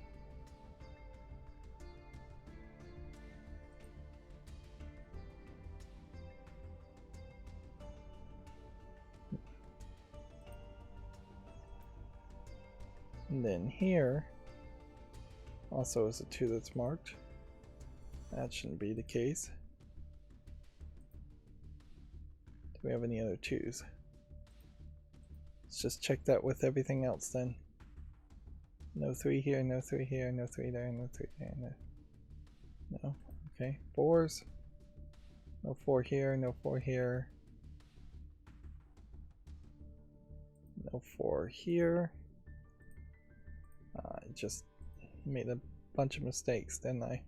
Speaker 1: And then here also is a 2 that's marked. That shouldn't be the case. Do we have any other 2s? Let's just check that with everything else then. No 3 here, no 3 here, no 3 there, no 3 there, no. Okay, 4s. No 4 here, no 4 here. No 4 here. I just made a bunch of mistakes, didn't I?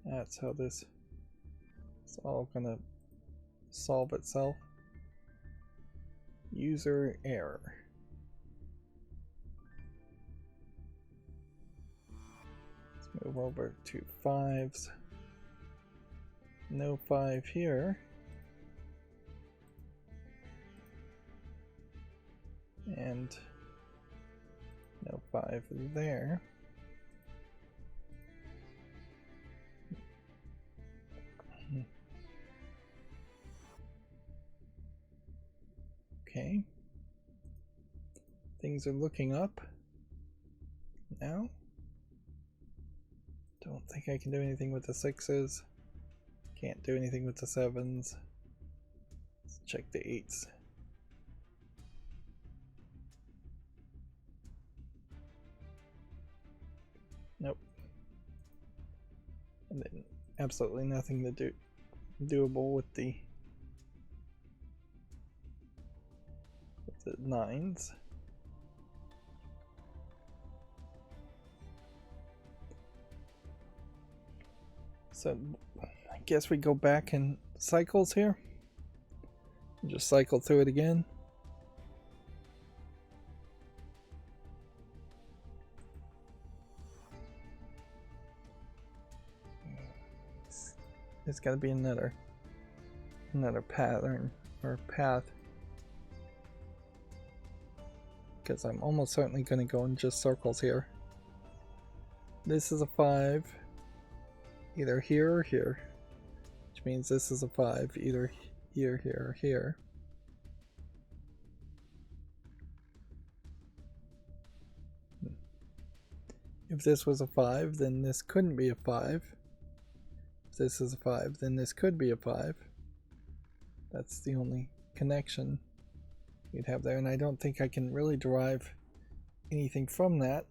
Speaker 1: That's how this is all gonna solve itself. User error. Let's move over to 5s. No 5 here. And no 5 there. Okay. Things are looking up now. Don't think I can do anything with the 6s. Can't do anything with the 7s. Let's check the 8s. Nope. And then absolutely nothing to doable with the 9s. So I guess we go back in cycles here. Just cycle through it again. There's got to be another pattern or path, because I'm almost certainly going to go in just circles here. This is a 5, either here or here, which means this is a 5 either here, here, or here. If this was a 5, then this couldn't be a 5. If this is a 5, then this could be a 5. That's the only connection you'd have there, and I don't think I can really derive anything from that,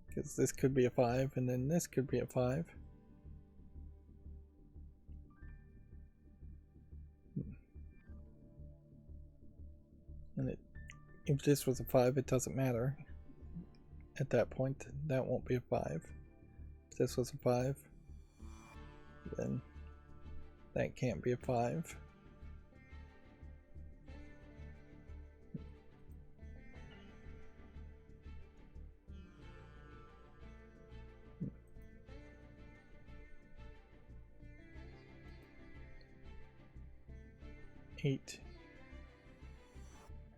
Speaker 1: because this could be a 5 and then this could be a 5. And if this was a 5, it doesn't matter. At that point, that won't be a 5. If this was a 5, then that can't be a 5. Eight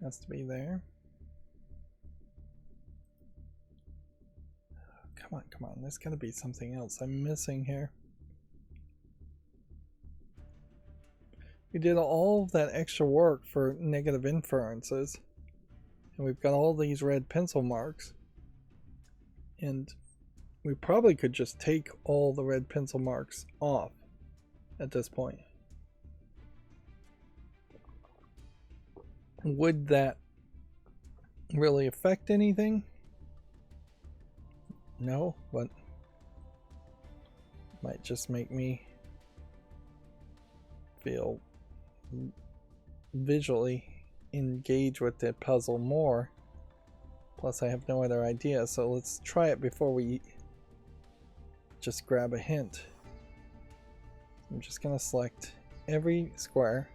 Speaker 1: has to be there. Come on, there's gotta be something else I'm missing here. We did all of that extra work for negative inferences, and we've got all these red pencil marks, and we probably could just take all the red pencil marks off at this point. Would that really affect anything? No, but might just make me feel visually engaged with the puzzle more. Plus I have no other idea, so let's try it before we just grab a hint. I'm just gonna select every square,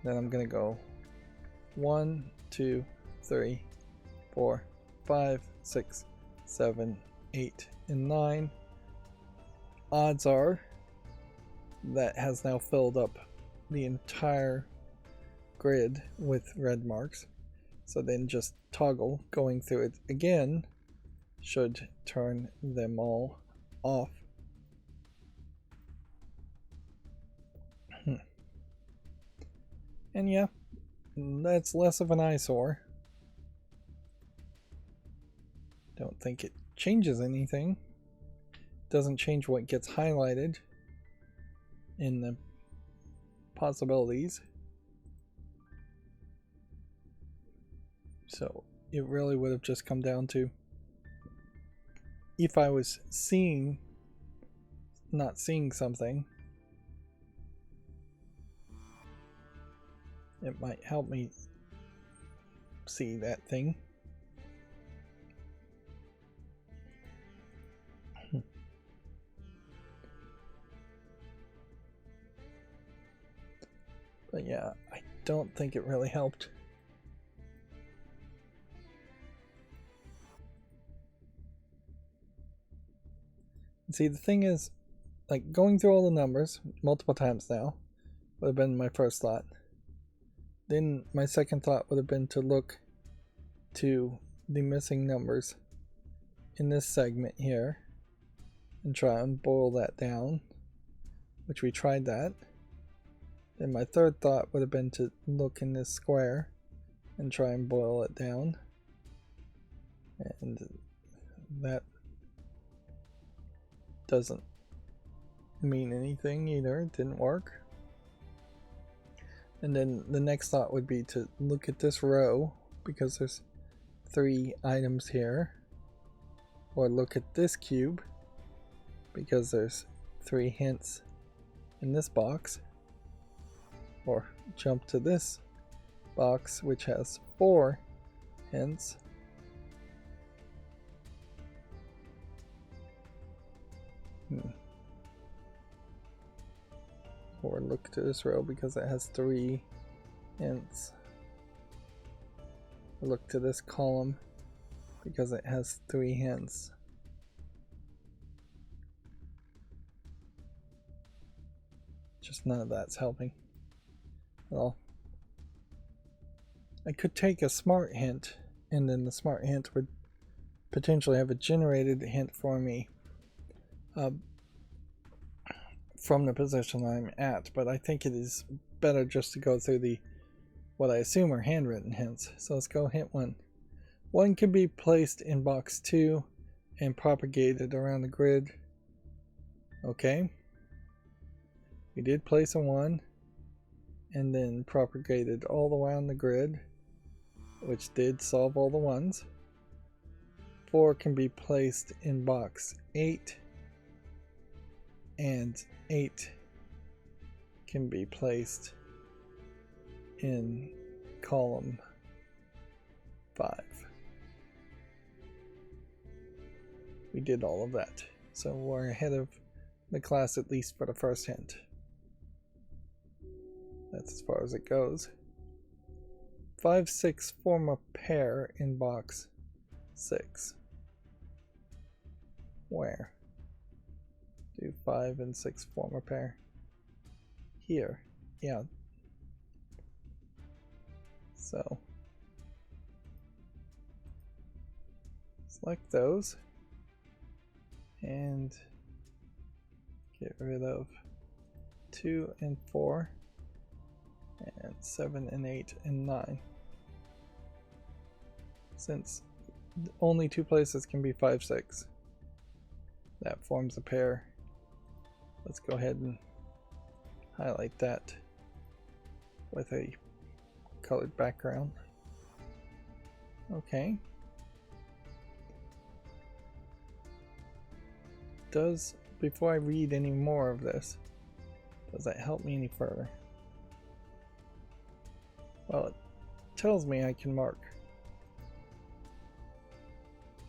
Speaker 1: then I'm gonna go 1, 2, 3, 4, 5, 6, 7, 8, and 9. Odds are that has now filled up the entire grid with red marks. So then just toggle going through it again should turn them all off. And yeah, that's less of an eyesore. Don't think it changes anything. Doesn't change what gets highlighted in the possibilities. So it really would have just come down to if I was not seeing something, it might help me see that thing. But yeah, I don't think it really helped. See, the thing is, like, going through all the numbers multiple times now would have been my first thought. Then my second thought would have been to look to the missing numbers in this segment here and try and boil that down, which we tried that. Then my third thought would have been to look in this square and try and boil it down, and that doesn't mean anything either. It didn't work. And then the next thought would be to look at this row because there's 3 items here, or look at this cube because there's 3 hints in this box, or jump to this box which has 4 hints. Or look to this row because it has 3 hints. Or look to this column because it has 3 hints. Just none of that's helping at all. I could take a smart hint, and then the smart hint would potentially have a generated hint for me from the position I'm at, but I think it is better just to go through the what I assume are handwritten hints. So let's go hint 1. 1 can be placed in box 2 and propagated around the grid. Okay. We did place a 1 and then propagated all around the grid, which did solve all the 1s. 4 can be placed in box 8, and 8 can be placed in column 5. We did all of that, so we're ahead of the class at least for the first hint. That's as far as it goes. 5, 6 form a pair in box 6. Where? Do 5 and 6 form a pair? Here. Yeah. So select those and get rid of 2 and 4 and 7 and 8 and 9. Since only 2 places can be 5, 6, that forms a pair. Let's go ahead and highlight that with a colored background. Okay. Before I read any more of this, does that help me any further? Well, it tells me I can mark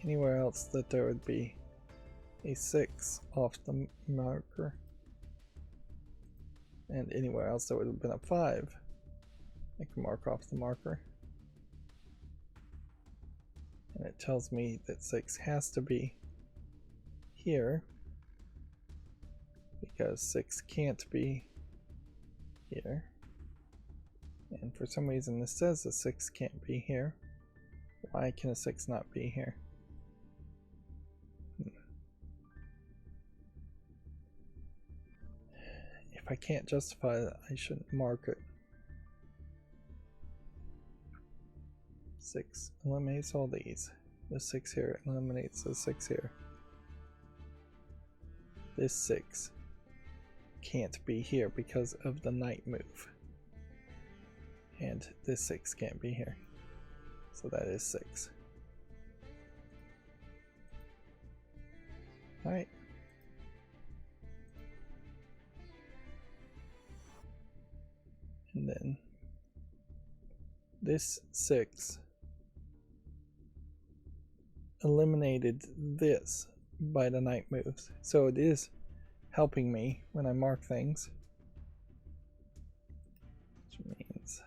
Speaker 1: anywhere else that there would be a 6 off the marker, and anywhere else there would have been a 5 I can mark off the marker, And it tells me that 6 has to be here because 6 can't be here. And for some reason this says a 6 can't be here. Why can a 6 not be here? If I can't justify it, I shouldn't mark it. 6 eliminates all these. The 6 here eliminates the 6 here. This 6 can't be here because of the knight move. And this 6 can't be here. So that is 6. Alright. And then this 6 eliminated this by the knight moves. So it is helping me when I mark things. Which means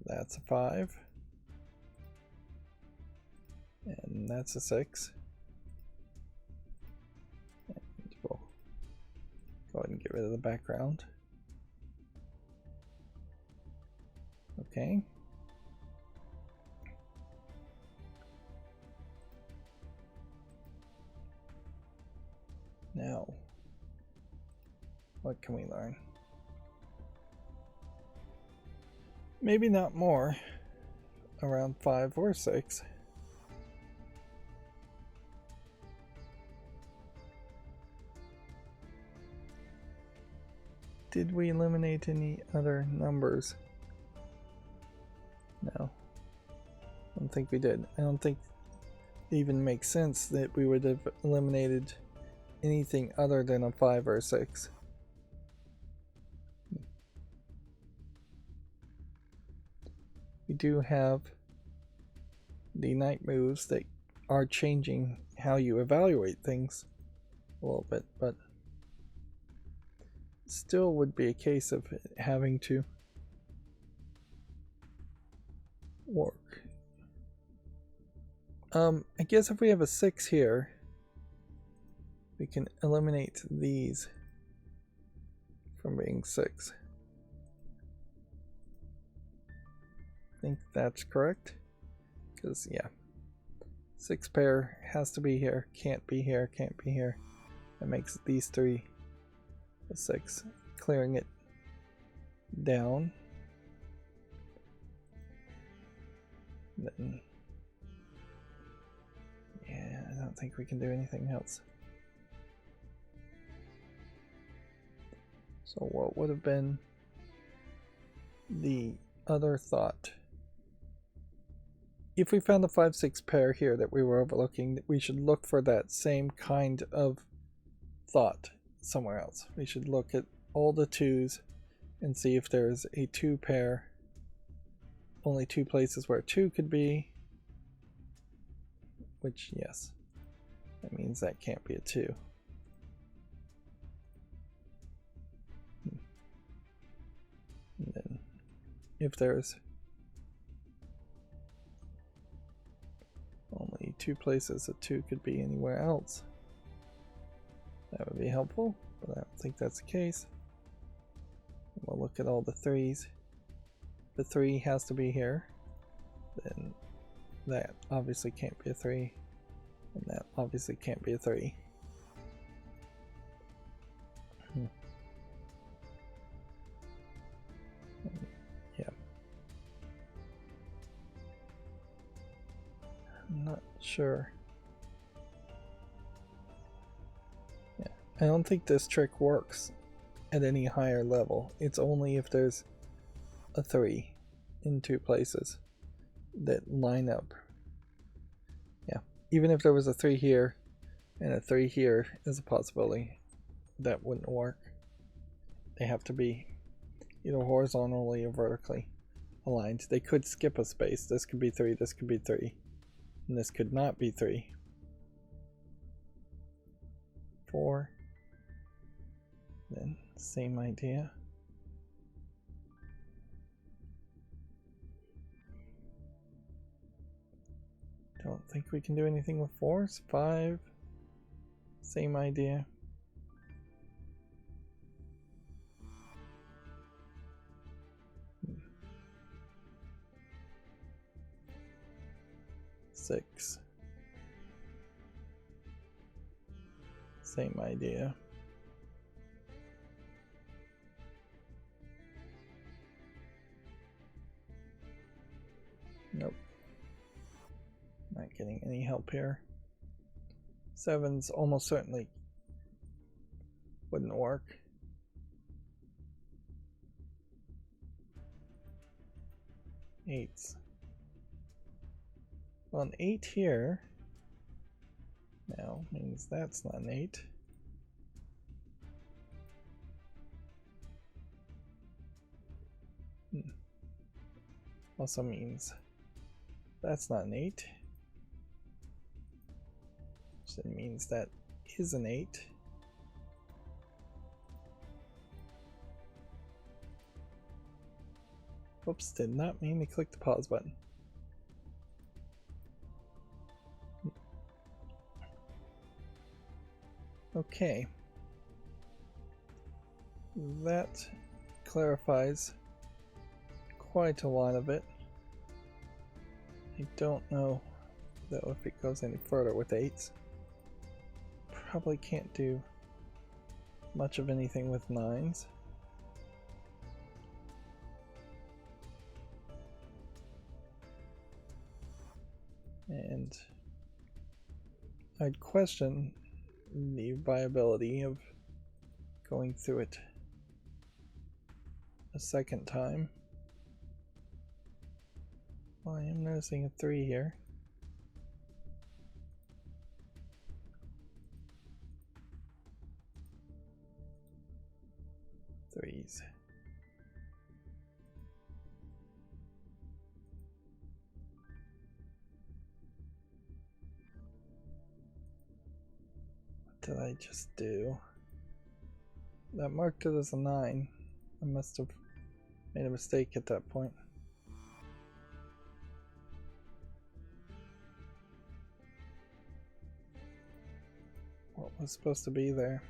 Speaker 1: that's a 5. And that's a 6. And we'll go ahead and get rid of the background. Okay. Now, what can we learn? Maybe not more, around 5 or 6. Did we eliminate any other numbers? No. I don't think we did. I don't think it even makes sense that we would have eliminated anything other than a 5 or a 6. We do have the knight moves that are changing how you evaluate things a little bit, but still would be a case of having to work. I guess if we have a 6 here, we can eliminate these from being 6. I think that's correct. Because, yeah, 6 pair has to be here, can't be here, can't be here. That makes these 3 a 6. Clearing it down. Then, yeah, I don't think we can do anything else. So what would have been the other thought? If we found the 5-6 pair here that we were overlooking, we should look for that same kind of thought somewhere else. We should look at all the 2s and see if there's a 2 pair. Only 2 places where 2 could be. Which, yes, that means that can't be a 2. And then if there's only 2 places a 2 could be anywhere else, that would be helpful, but I don't think that's the case. We'll look at all the 3s. The 3 has to be here. Then that obviously can't be a 3. And that obviously can't be a 3. Yeah. I'm not sure. Yeah. I don't think this trick works at any higher level. It's only if there's a 3 in 2 places that line up. Yeah, even if there was a 3 here and a 3 here as a possibility, that wouldn't work. They have to be either horizontally or vertically aligned. They could skip a space. This could be 3, this could be 3, and this could not be 3. 4. Then same idea. Don't think we can do anything with 4s. 5. Same idea. Six. Same idea. Nope. Not getting any help here. 7s almost certainly wouldn't work. 8s. Well, an 8 here now means that's not an 8. Also means that's not an 8. Which then means that is an 8. Oops, did not mean to click the pause button. Okay. That clarifies quite a lot of it. I don't know though if it goes any further with 8s. Probably can't do much of anything with 9s. And I'd question the viability of going through it a second time. Well, I am noticing a 3 here. Threes. What did I just do? That marked it as a 9. I must have made a mistake at that point. What was supposed to be there?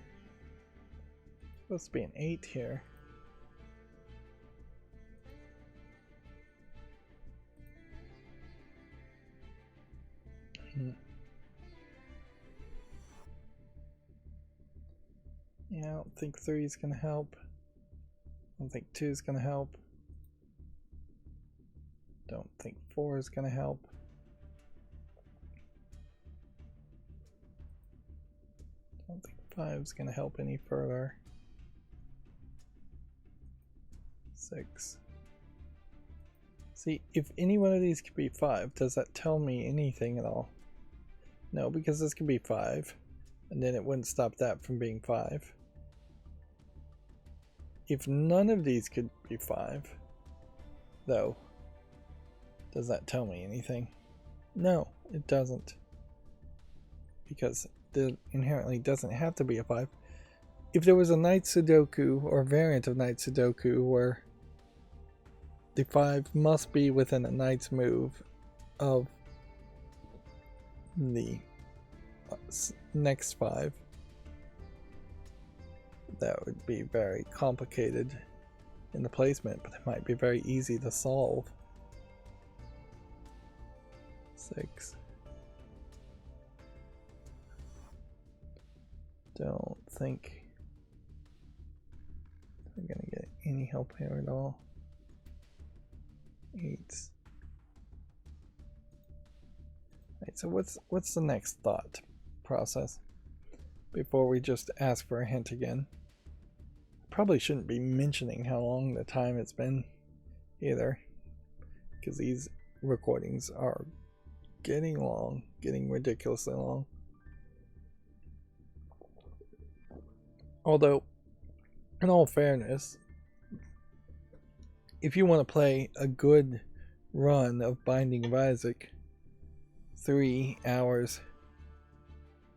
Speaker 1: Supposed to be an 8 here. Yeah, I don't think 3 is going to help. I don't think 2 is going to help. Don't think 4 is going to help. Don't think 5 is going to help any further. 6. See, if any one of these could be 5, does that tell me anything at all? No, because this could be 5, and then it wouldn't stop that from being 5. If none of these could be 5, though, does that tell me anything? No, it doesn't. Because it inherently doesn't have to be a 5. If there was a Knight Sudoku or variant of Knight Sudoku where the 5 must be within a knight's move of the next 5, that would be very complicated in the placement, but it might be very easy to solve. 6. Don't think I'm gonna get any help here at all. 8. Right, so what's the next thought process before we just ask for a hint again? Probably shouldn't be mentioning how long the time it's been either, because these recordings are getting long, getting ridiculously long. Although, in all fairness, if you want to play a good run of Binding of Isaac, 3 hours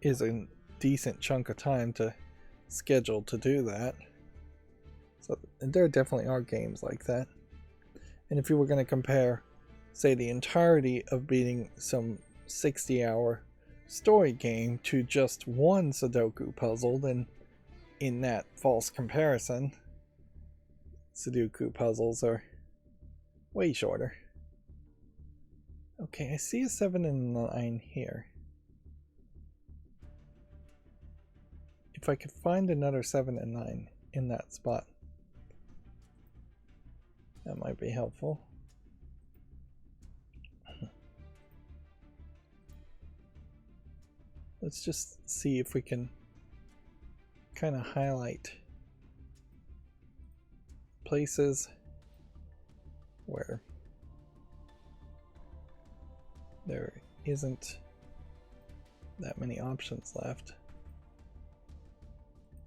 Speaker 1: is a decent chunk of time to schedule to do that. So there definitely are games like that. And if you were going to compare, say, the entirety of beating some 60-hour story game to just one Sudoku puzzle, then in that false comparison, Sudoku puzzles are way shorter. Okay, I see a 7 and a 9 here. If I could find another 7 and 9 in that spot, that might be helpful. Let's just see if we can kind of highlight places where there isn't that many options left.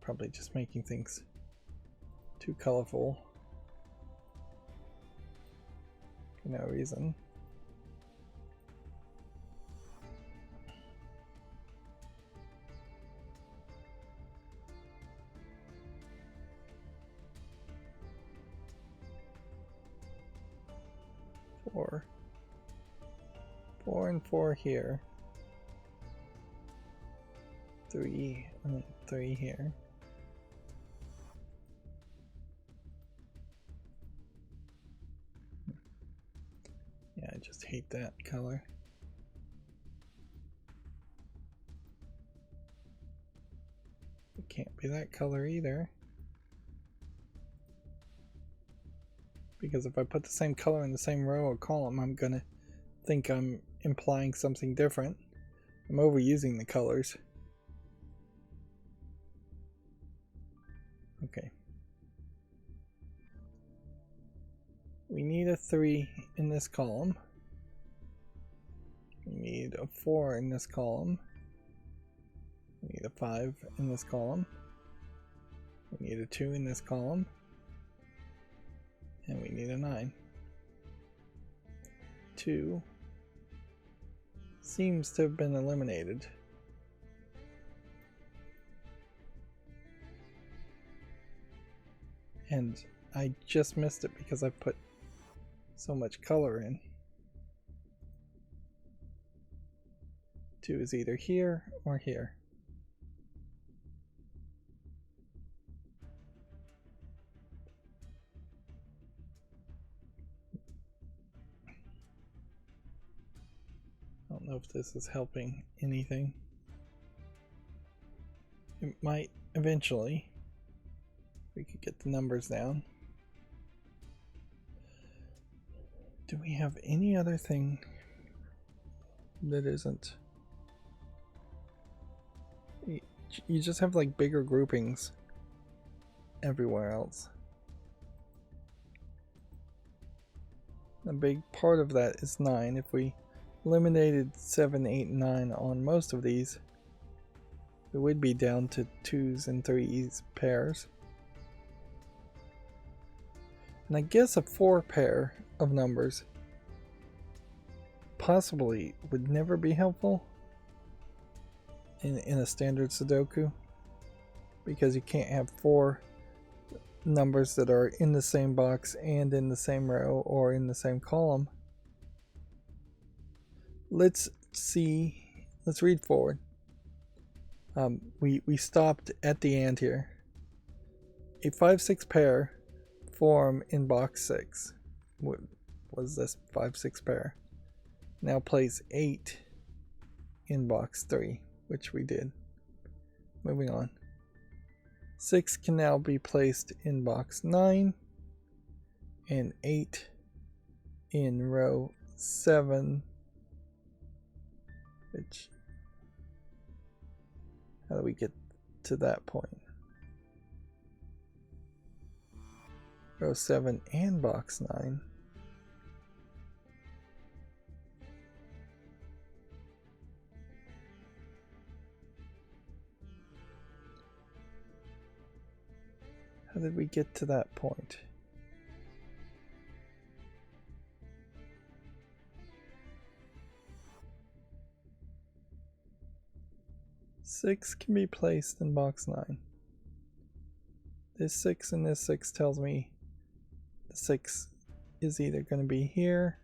Speaker 1: Probably just making things too colorful for no reason. Four and 4 here. 3 and 3 here. Yeah, I just hate that color. It can't be that color either. Because if I put the same color in the same row or column, I'm gonna think I'm implying something different. I'm overusing the colors. Okay. We need a 3 in this column. We need a 4 in this column. We need a 5 in this column. We need a 2 in this column. And we need a 9. 2 seems to have been eliminated. And I just missed it because I put so much color in. 2 is either here or here. I don't know if this is helping anything. It might eventually. We could get the numbers down. Do we have any other thing that isn't? You just have like bigger groupings everywhere else. A big part of that is 9. If we eliminated 7, 8, and 9 on most of these, it would be down to 2s and 3s pairs. And I guess a 4 pair of numbers possibly would never be helpful in a standard Sudoku, because you can't have 4 numbers that are in the same box and in the same row or in the same column. Let's see, let's read forward. We stopped at the end here. A 5-6 pair form in box 6. What was this 5-6 pair? Now place 8 in box 3, which we did. Moving on. 6 can now be placed in box 9, and 8 in row 7, which, how do we get to that point? Row 7 and box 9. How did we get to that point? Six can be placed in box 9. This 6 and this 6 tells me the 6 is either going to be here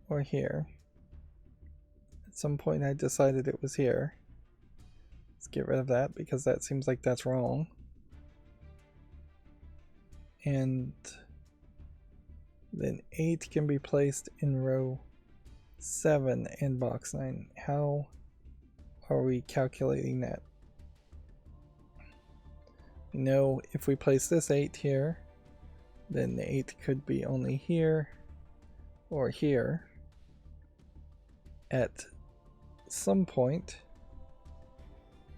Speaker 1: or here. At some point I decided it was here. Let's get rid of that because that seems like that's wrong. And then 8 can be placed in row 7 in box 9. How are we calculating that? We know if we place this 8 here, then the 8 could be only here or here. At some point,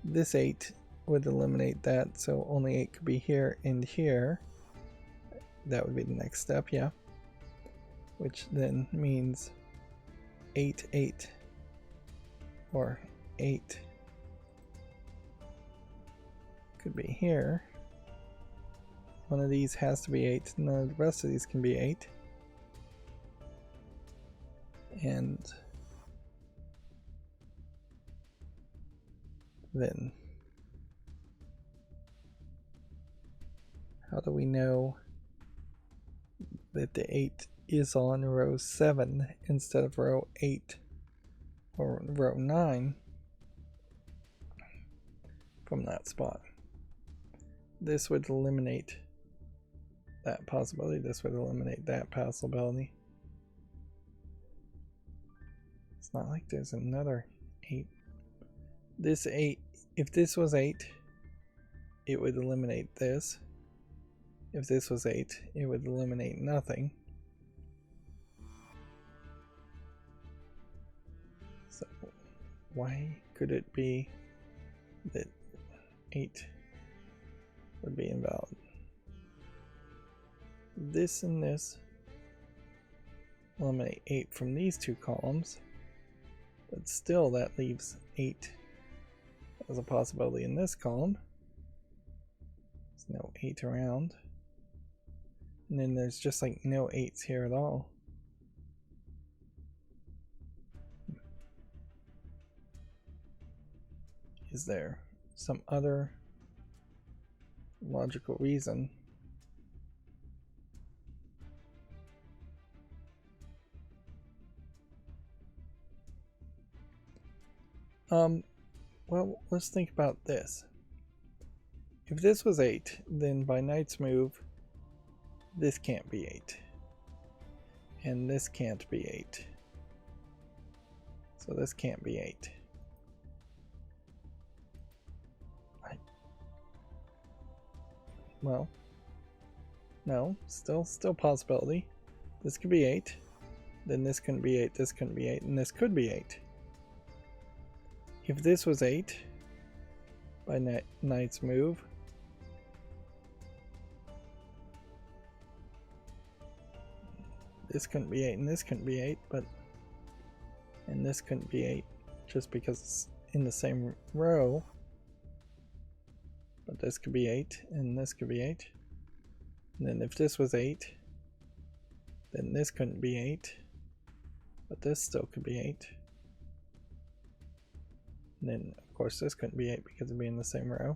Speaker 1: this 8 would eliminate that, so only 8 could be here and here. That would be the next step, yeah. Which then means 8, 8, or 8 could be here. One of these has to be 8, none of the rest of these can be 8. And then how do we know that the 8 is on row 7 instead of row 8 or row 9 from that spot? This would eliminate that possibility. This would eliminate that possibility. It's not like there's another 8. This 8, if this was 8, it would eliminate this. If this was 8, it would eliminate nothing. So why could it be that 8 would be invalid? This and this eliminate 8 from these two columns, but still that leaves 8 as a possibility in this column. There's no 8 around. And then there's just like no 8s here at all. Is there some other logical reason? Well, let's think about this. If this was 8, then by knight's move, this can't be 8. And this can't be 8. So this can't be 8. Well, no, still possibility. This could be 8. Then this couldn't be 8, this couldn't be 8, and this could be 8. If this was 8 by knight's move, this couldn't be 8 and this couldn't be 8, and this couldn't be 8 just because it's in the same row. But this could be 8 and this could be 8. And then if this was 8, then this couldn't be 8, but this still could be 8. And then of course this couldn't be 8 because it'd be in the same row.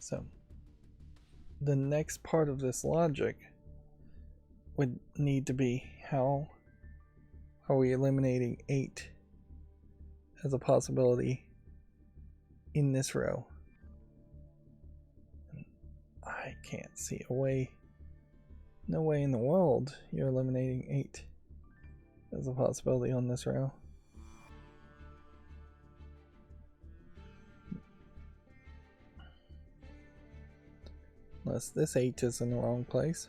Speaker 1: So the next part of this logic would need to be, how are we eliminating 8 as a possibility in this row? I can't see a way, no way in the world you're eliminating 8 as a possibility on this row. Unless this 8 is in the wrong place.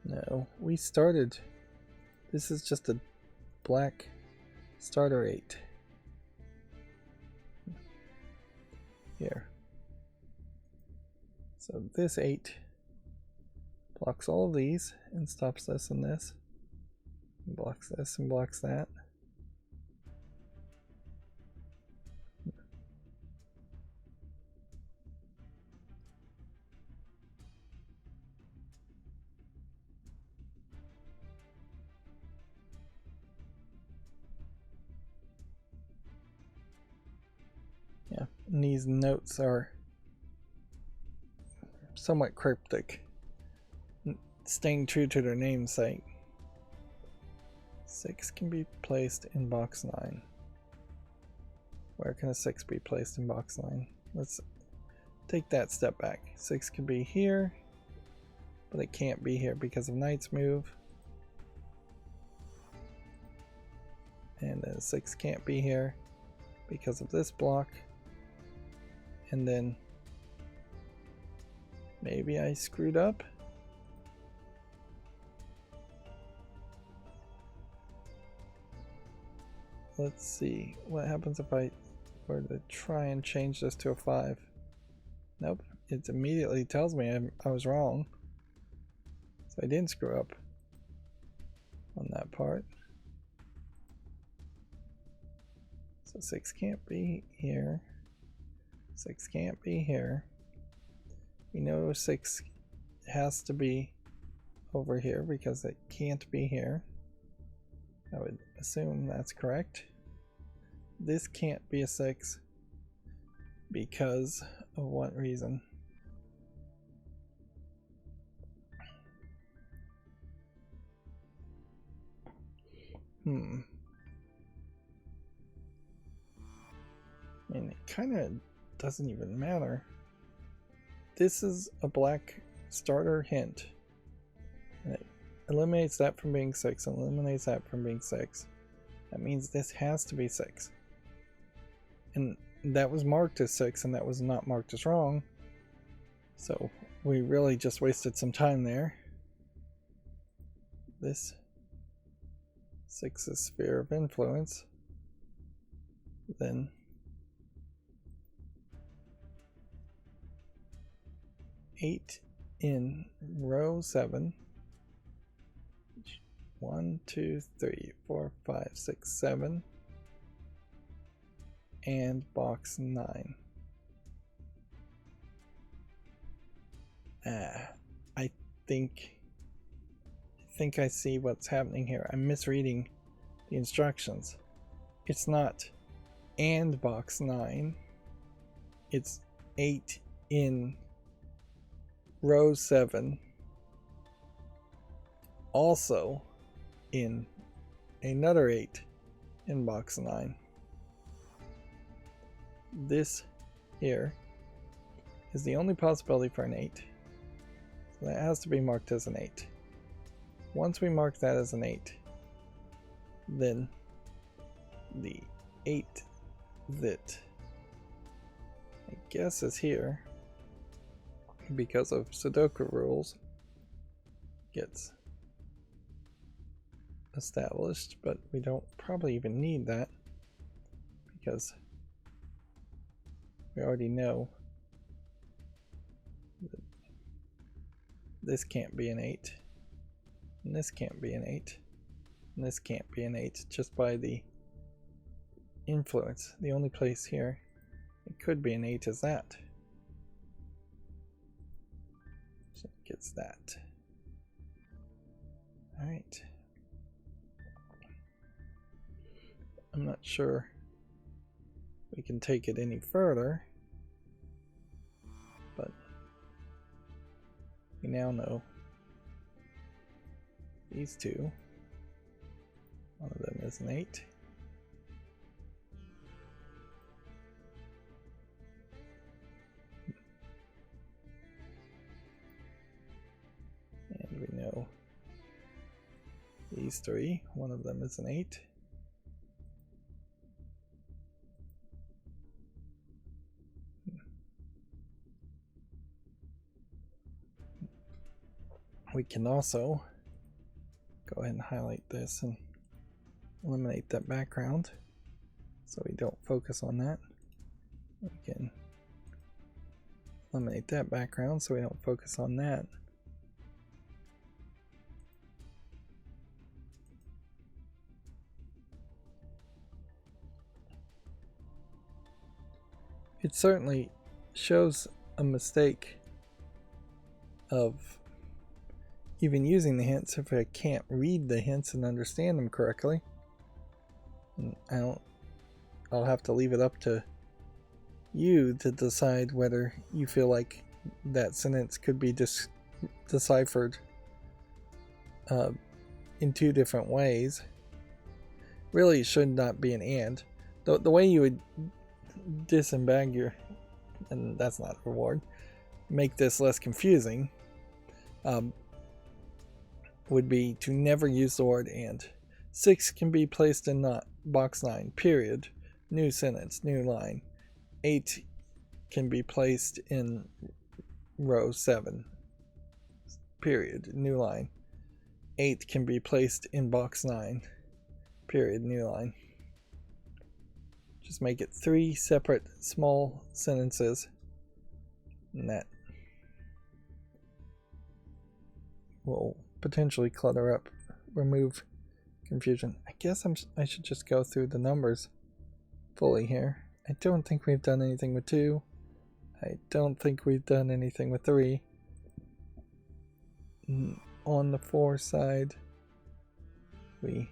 Speaker 1: No, we started. This is just a black starter 8. Here. So this 8 blocks all of these and stops this and this. And blocks this and blocks that. Yeah, and these notes are somewhat cryptic, staying true to their namesake. 6 can be placed in box 9. Where can a 6 be placed in box 9? Let's take that step back. 6 could be here, but it can't be here because of Knight's move. And then 6 can't be here because of this block. And then maybe I screwed up. Let's see what happens if I were to try and change this to a 5. Nope, it immediately tells me I was wrong. So I didn't screw up on that part. So 6 can't be here. 6 can't be here. We know 6 has to be over here because it can't be here. I would assume that's correct. This can't be a 6 because of what reason? And it kind of doesn't even matter. This is a black starter hint. And it eliminates that from being 6, and eliminates that from being 6. That means this has to be 6. And that was marked as 6, and that was not marked as wrong. So we really just wasted some time there. This 6 is sphere of influence. Then eight in row 7. 1, 2, 3, 4, 5, 6, 7. And box 9. I think I see what's happening here. I'm misreading the instructions. It's not and box 9. It's 8 in row 7. Also in another 8 in box 9. This here is the only possibility for an 8. So that has to be marked as an 8. Once we mark that as an 8, then the 8 that I guess is here because of Sudoku rules gets established, but we don't probably even need that because we already know that this can't be an 8, and this can't be an 8, and this can't be an 8 just by the influence. The only place here it could be an 8 is that. So it gets that. Alright. I'm not sure we can take it any further, but we now know these two. One of them is an 8. And we know these 3. One of them is an 8. We can also go ahead and highlight this and eliminate that background so we don't focus on that. We can eliminate that background so we don't focus on that. It certainly shows a mistake of even using the hints if I can't read the hints and understand them correctly. And I'll have to leave it up to you to decide whether you feel like that sentence could be deciphered in 2 different ways. really it should not be an and. The way you would disembag your, and that's not a reward, make this less confusing, would be to never use the word and. 6 can be placed in box 9, period, new sentence, new line. 8 can be placed in row 7, period, new line. 8 can be placed in box 9, period, new line. Just make it 3 separate small sentences, and that will potentially clutter up, remove confusion. I guess I should just go through the numbers fully here. I don't think we've done anything with 2. I don't think we've done anything with 3. On the 4 side, we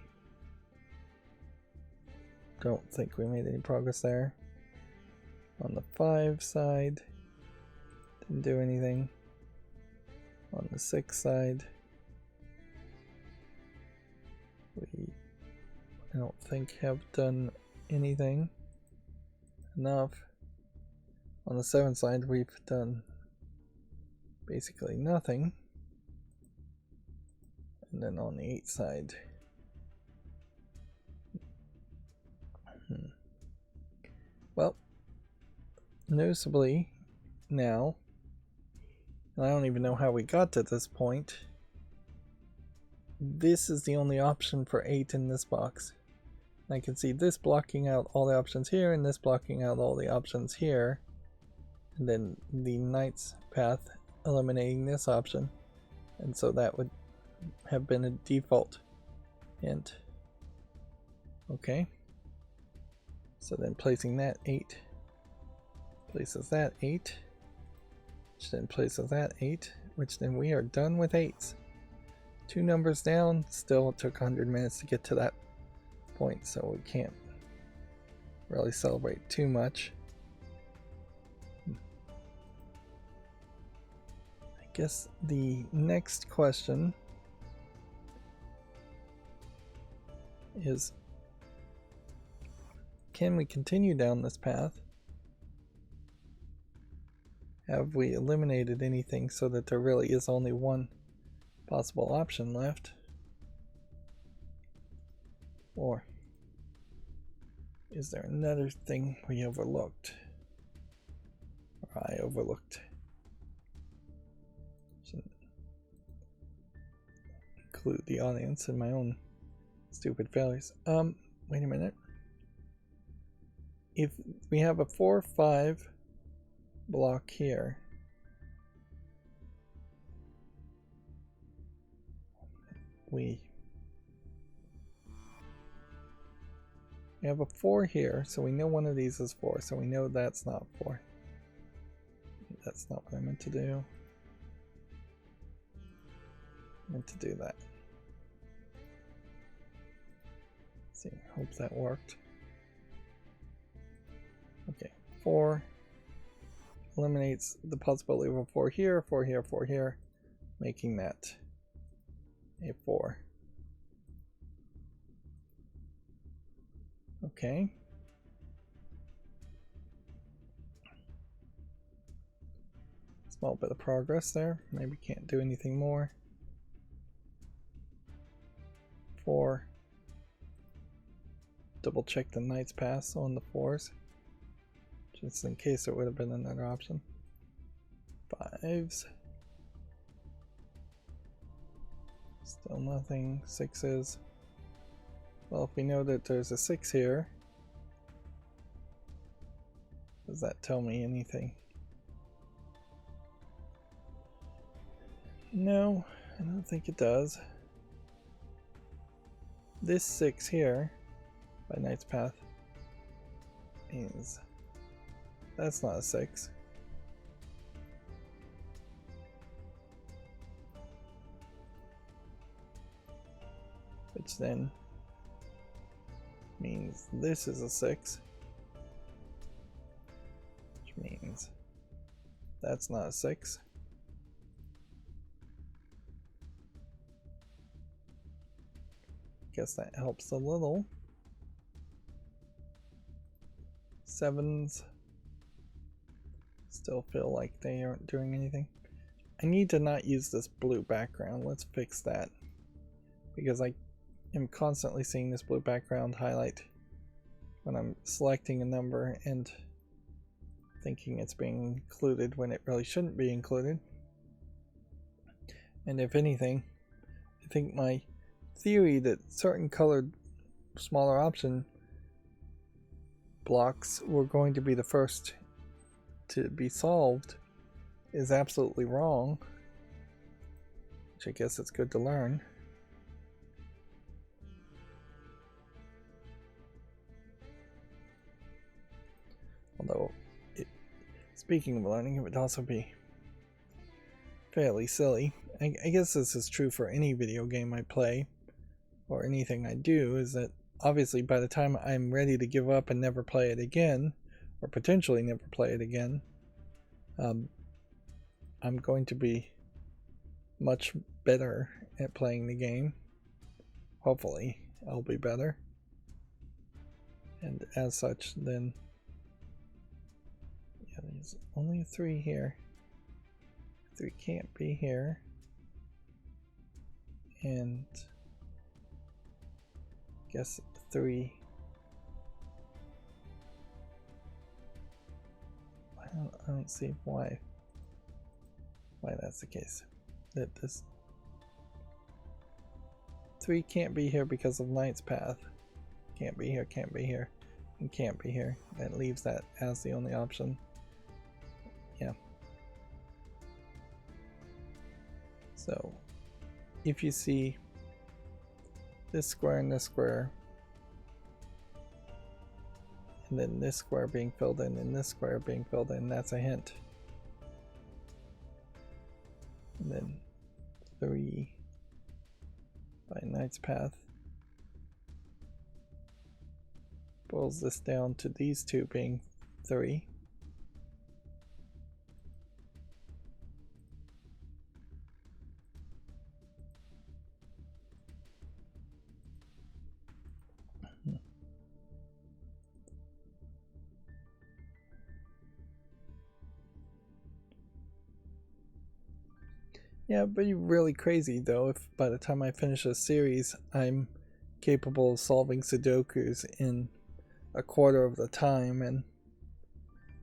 Speaker 1: don't think we made any progress there. On the 5 side, didn't do anything. On the 6 side, I don't think have done anything enough. On the 7 side, we've done basically nothing. And then on the 8 side, well, noticeably now, and I don't even know how we got to this point, this is the only option for 8 in this box. I can see this blocking out all the options here, and this blocking out all the options here, and then the knight's path eliminating this option, and so that would have been a default hint. Okay, so then placing that 8 places that 8, which then places that 8, which then we are done with 8s. 2 numbers down, still it took 100 minutes to get to that point, so we can't really celebrate too much. I guess the next question is, can we continue down this path? Have we eliminated anything so that there really is only one possible option left? Or is there another thing we overlooked? Or I overlooked? Shouldn't include the audience in my own stupid failures. Wait a minute. If we have a 4-5 block here, we have a 4 here, so we know one of these is 4, so we know that's not 4. That's not what I meant to do. I meant to do that. Let's see, hope that worked. Okay, 4 eliminates the possibility of a 4 here, 4 here, 4 here, making that a 4. Okay. Small bit of progress there. Maybe can't do anything more. 4. Double check the knight's pass on the 4s, just in case it would have been another option. 5s. Still nothing. 6s. Well, if we know that there's a 6 here, does that tell me anything? No, I don't think it does. This 6 here, by knight's path, means that's not a 6. Which then means this is a 6. Which means that's not a 6. Guess that helps a little. 7s still feel like they aren't doing anything. I need to not use this blue background. Let's fix that, because I am constantly seeing this blue background highlight when I'm selecting a number and thinking it's being included when it really shouldn't be included. And if anything, I think my theory that certain colored smaller option blocks were going to be the first to be solved is absolutely wrong, which I guess it's good to learn. Although, speaking of learning, it would also be fairly silly. I guess this is true for any video game I play, or anything I do, is that obviously by the time I'm ready to give up and never play it again, or potentially never play it again, I'm going to be much better at playing the game. Hopefully I'll be better. And as such, then, yeah, there's only 3 here. 3 can't be here. And I guess 3. I don't see why that's the case. That this 3 can't be here because of Knight's Path. Can't be here, can't be here, and can't be here. That leaves that as the only option. Yeah. So, if you see this square and this square, and then this square being filled in and this square being filled in, that's a hint. And then 3 by Knight's Path boils this down to these 2 being 3. Yeah, it'd be really crazy though if by the time I finish this series I'm capable of solving Sudokus in a quarter of the time, and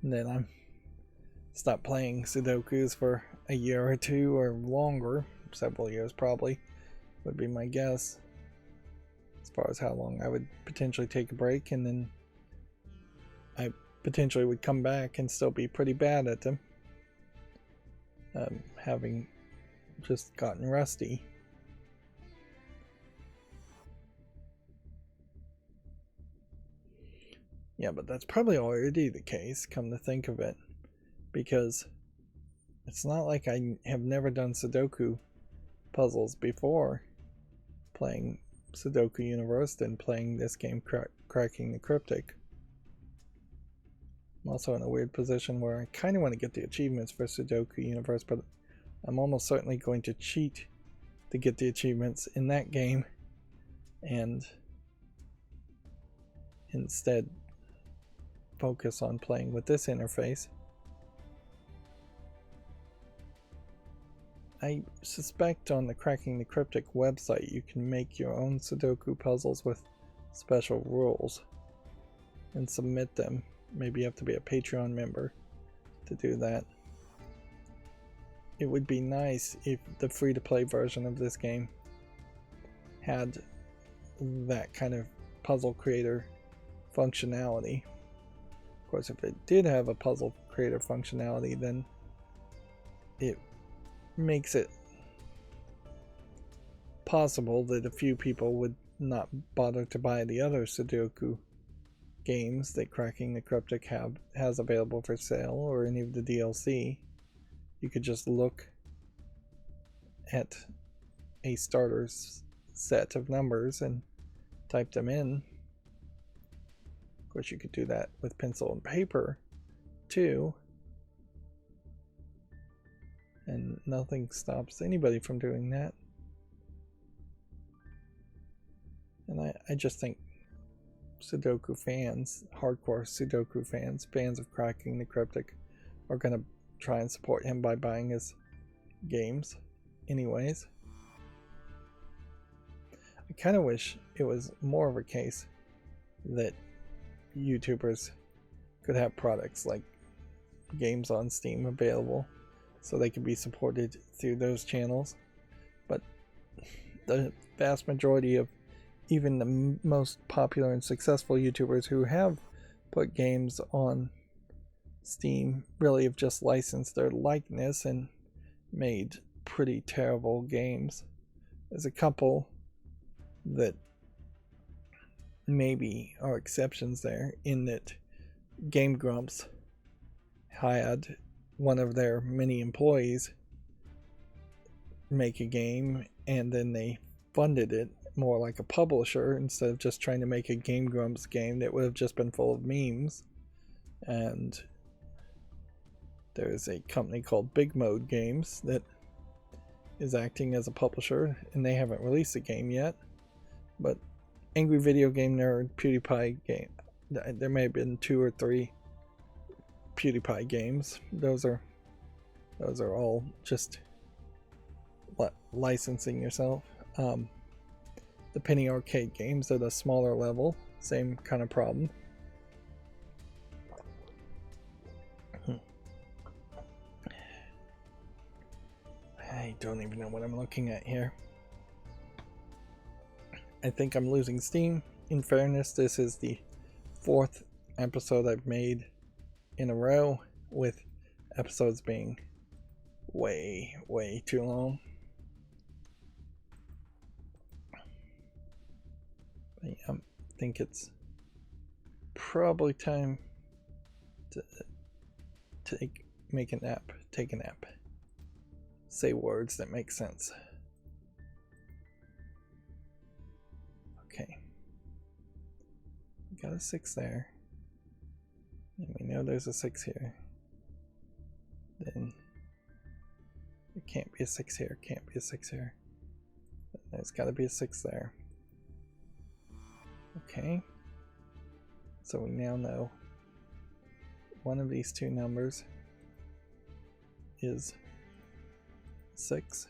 Speaker 1: then I'm stop playing Sudokus for a year or 2 or longer. Several years probably would be my guess, as far as how long I would potentially take a break, and then I potentially would come back and still be pretty bad at them, having just gotten rusty. Yeah, but that's probably already the case, come to think of it, because it's not like I have never done Sudoku puzzles before playing Sudoku Universe and playing this game, Cracking the Cryptic. I'm also in a weird position where I kind of want to get the achievements for Sudoku Universe, but I'm almost certainly going to cheat to get the achievements in that game and instead focus on playing with this interface. I suspect on the Cracking the Cryptic website you can make your own Sudoku puzzles with special rules and submit them. Maybe you have to be a Patreon member to do that. It would be nice if the free-to-play version of this game had that kind of puzzle creator functionality. Of course, if it did have a puzzle creator functionality, then it makes it possible that a few people would not bother to buy the other Sudoku games that Cracking the Cryptic has available for sale, or any of the DLC. You could just look at a starter set of numbers and type them in. Of course, you could do that with pencil and paper too, and nothing stops anybody from doing that. And I just think Sudoku fans, hardcore Sudoku fans, fans of Cracking the Cryptic, are going to try and support him by buying his games anyways. I kind of wish it was more of a case that YouTubers could have products like games on Steam available so they could be supported through those channels, but the vast majority of even the most popular and successful YouTubers who have put games on Steam really have just licensed their likeness and made pretty terrible games. There's a couple that maybe are exceptions there, in that Game Grumps had one of their many employees make a game, and then they funded it more like a publisher instead of just trying to make a Game Grumps game that would have just been full of memes. And there's a company called Big Mode Games that is acting as a publisher, and they haven't released a game yet. But Angry Video Game Nerd, PewDiePie game, there may have been 2 or 3 PewDiePie games. Those are all just licensing yourself. The Penny Arcade games at a smaller level, same kind of problem. I don't even know what I'm looking at here. I think I'm losing steam. In fairness, this is the 4th episode I've made in a row, with episodes being way too long. But yeah, I think it's probably time to take a nap. Say words that make sense. Okay. We got a 6 there. And we know there's a 6 here. Then it can't be a 6 here, can't be a 6 here. There's gotta be a 6 there. Okay. So we now know one of these 2 numbers is 6.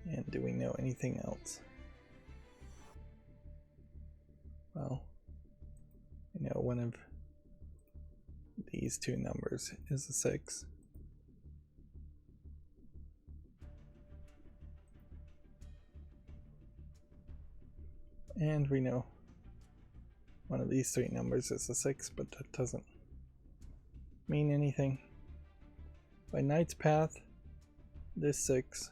Speaker 1: And do we know anything else? Well, we know one of these 2 numbers is a 6. And we know one of these 3 numbers is a 6, but that doesn't mean anything. By Knight's Path, this 6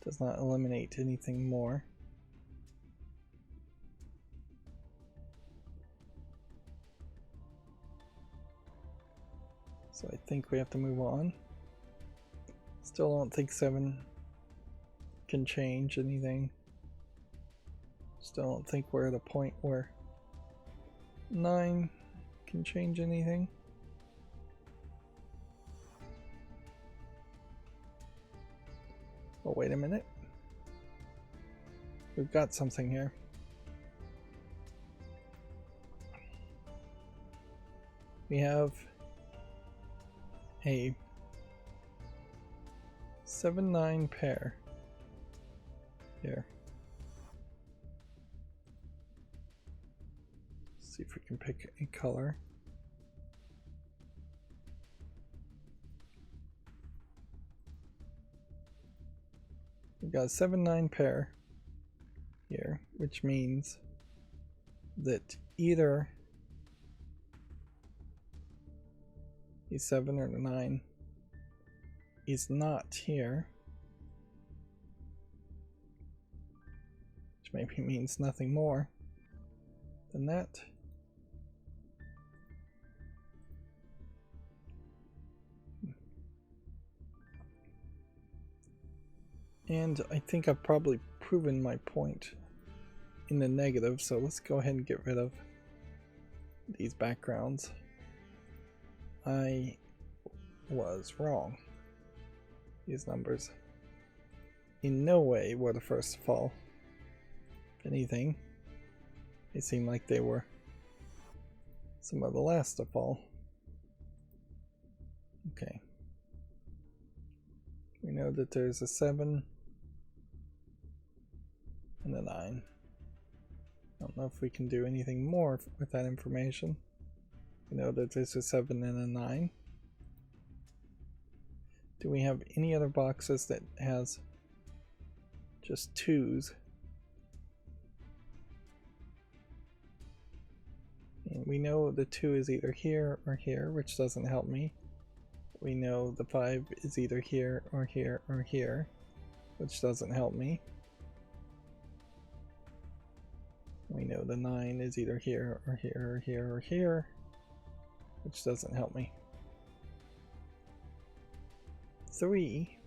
Speaker 1: does not eliminate anything more. So I think we have to move on. Still don't think 7 can change anything. Still don't think we're at a point where 9 can change anything. Oh, wait a minute. We've got something here. We have a 7-9 pair here. See if we can pick a color. We've got a 7-9 pair here, which means that either the 7 or the 9 is not here, which maybe means nothing more than that. And I think I've probably proven my point in the negative, so let's go ahead and get rid of these backgrounds. I was wrong. These numbers in no way were the first to fall. If anything, they seem like they were some of the last to fall. Okay. We know that there's a 7 and a 9. I don't know if we can do anything more with that information. We know that there's a 7 and a 9. Do we have any other boxes that has just 2s? And we know the 2 is either here or here, which doesn't help me. We know the 5 is either here or here or here, which doesn't help me. We know the 9 is either here or here or here or here, which doesn't help me. 3,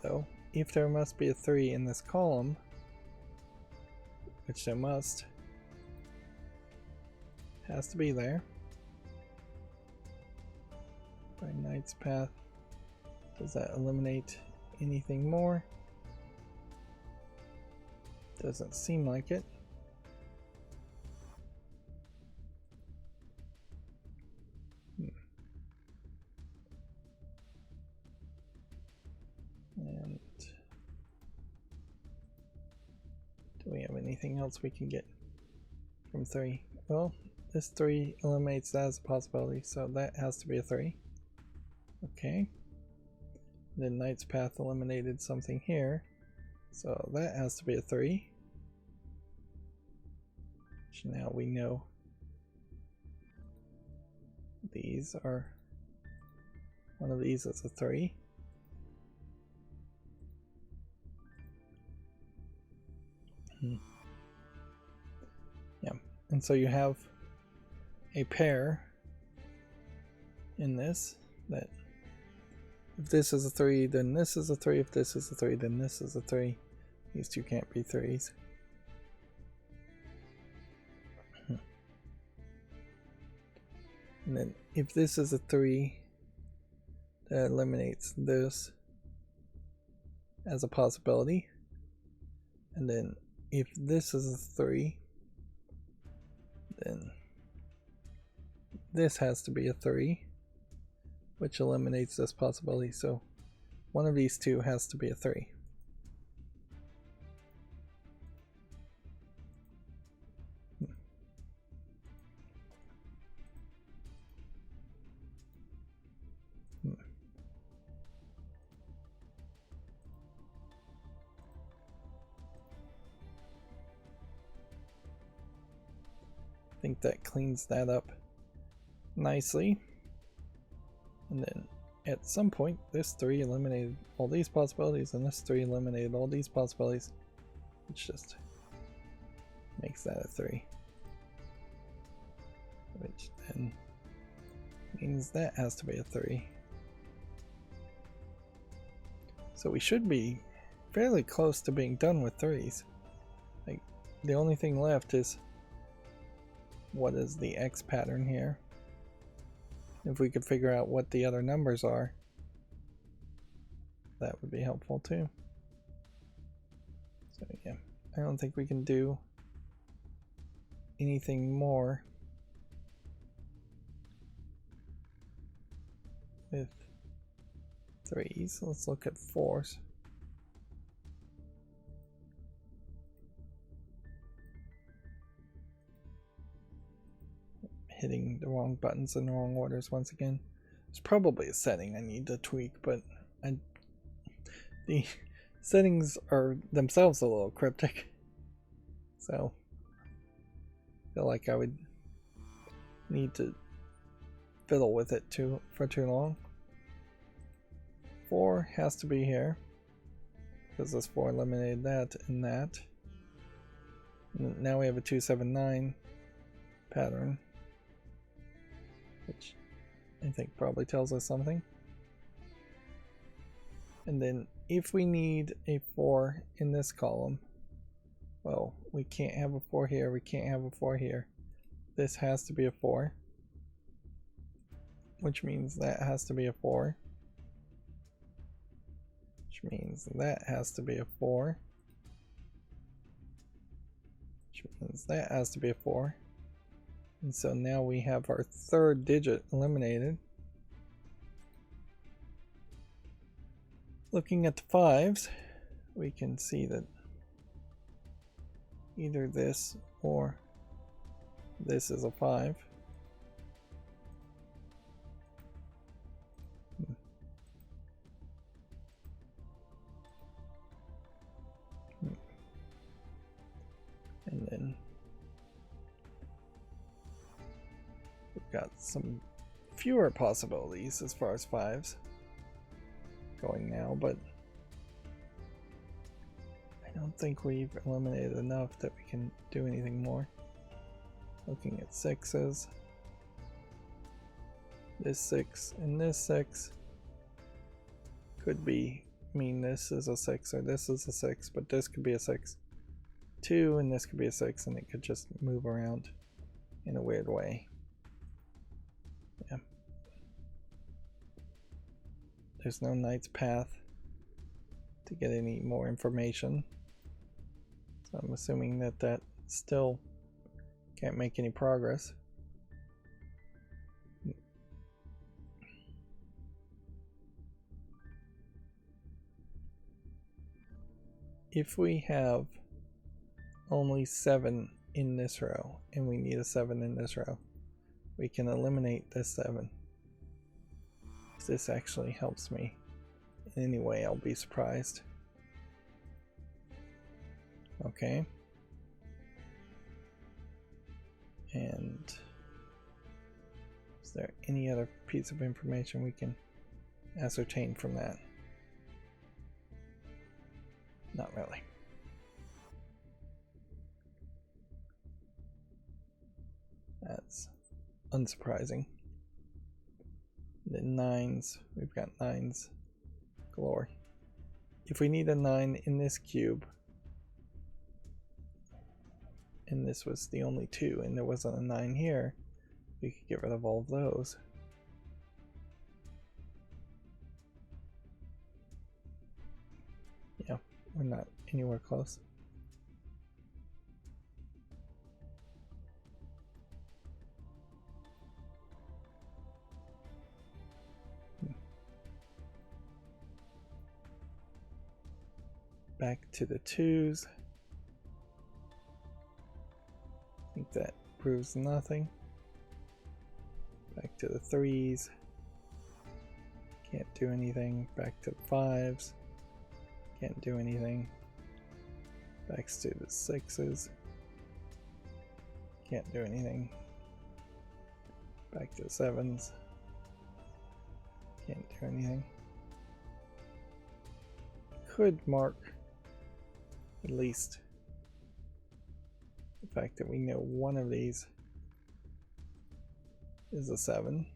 Speaker 1: though, if there must be a 3 in this column, which there must, has to be there. By Knight's Path, does that eliminate anything more? Doesn't seem like it. And do we have anything else we can get from 3? Well, this 3 eliminates that as a possibility, so that has to be a 3. Okay. Then Knight's Path eliminated something here, so that has to be a 3. Which now we know these are, one of these is a 3. Yeah, and so you have a pair in this that if this is a 3, then this is a 3. If this is a 3, then this is a 3. These two can't be 3s. And then if this is a 3, that eliminates this as a possibility. And then if this is a 3, then this has to be a 3, which eliminates this possibility. So one of these two has to be a 3. I think that cleans that up nicely. And then at some point this 3 eliminated all these possibilities and this 3 eliminated all these possibilities, which just makes that a 3, which then means that has to be a 3. So we should be fairly close to being done with 3s. Like, the only thing left is what is the X pattern here. If we could figure out what the other numbers are, that would be helpful too. So yeah, I don't think we can do anything more with 3s. Let's look at 4s. Hitting the wrong buttons in the wrong orders once again. It's probably a setting I need to tweak, but the settings are themselves a little cryptic, so I feel like I would need to fiddle with it for too long. 4 has to be here because this 4 eliminated that and that. And now we have a 279 pattern, which I think probably tells us something. And then if we need a 4 in this column, well, we can't have a 4 here, we can't have a 4 here. This has to be a 4, which means that has to be a 4. means that has to be a 4. Which means that has to be a 4. And so now we have our third digit eliminated. Looking at the 5s, we can see that either this or this is a 5. And then we've got some fewer possibilities as far as 5s going now, but I don't think we've eliminated enough that we can do anything more. Looking at 6s, this 6 and this 6 could mean this is a 6 or this is a 6, but this could be a 6 too, and this could be a 6, and it could just move around in a weird way. Yeah. There's no knight's path to get any more information, so I'm assuming that that still can't make any progress. If we have only 7 in this row and we need a 7 in this row, we can eliminate this 7. If this actually helps me in any way, I'll be surprised. Okay. And is there any other piece of information we can ascertain from that? Not really. That's unsurprising. The 9s, we've got 9s galore. If we need a 9 in this cube, and this was the only 2, and there wasn't a 9 here, we could get rid of all of those. Yeah, we're not anywhere close. Back to the 2s. I think that proves nothing. Back to the 3s. Can't do anything. Back to the 5s. Can't do anything. Back to the 6s. Can't do anything. Back to the 7s. Can't do anything. Could mark at least the fact that we know one of these is a 7.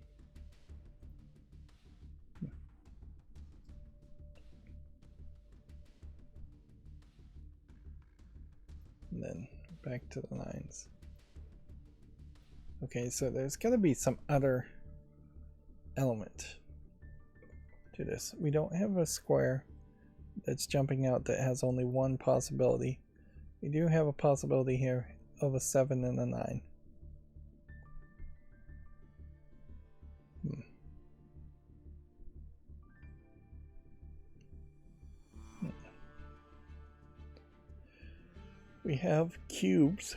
Speaker 1: And then back to the 9s. Okay, so there's got to be some other element to this. We don't have a square that's jumping out that has only one possibility. We do have a possibility here of a 7 and a 9. We have cubes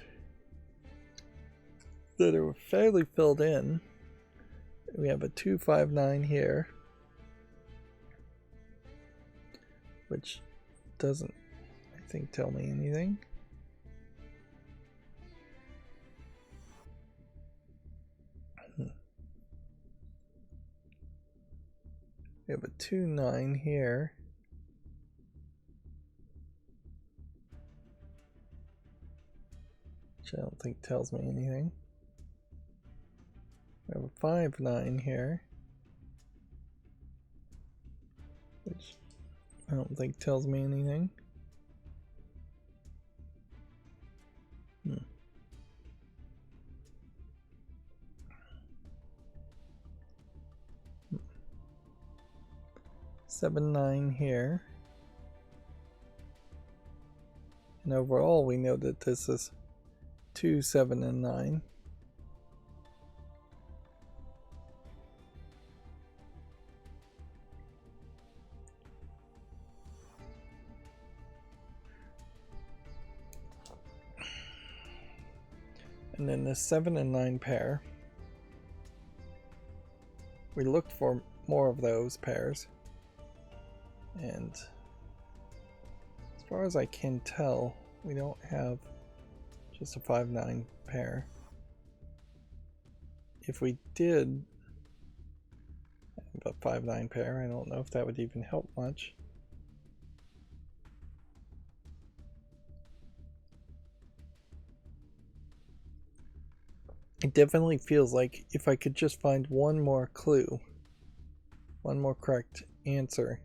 Speaker 1: that are fairly filled in. We have a 2, 5, 9 here, which doesn't, I think, tell me anything. We have a 2, 9 here. Which I don't think tells me anything. We have a 5, 9 here. Which I don't think tells me anything. 7, 9 here. And overall, we know that this is 2, 7, and 9. And then the 7 and 9 pair, we looked for more of those pairs, and as far as I can tell, we don't have just a 5-9 pair. If we did have a 5-9 pair, I don't know if that would even help much. It definitely feels like if I could just find one more clue, one more correct answer,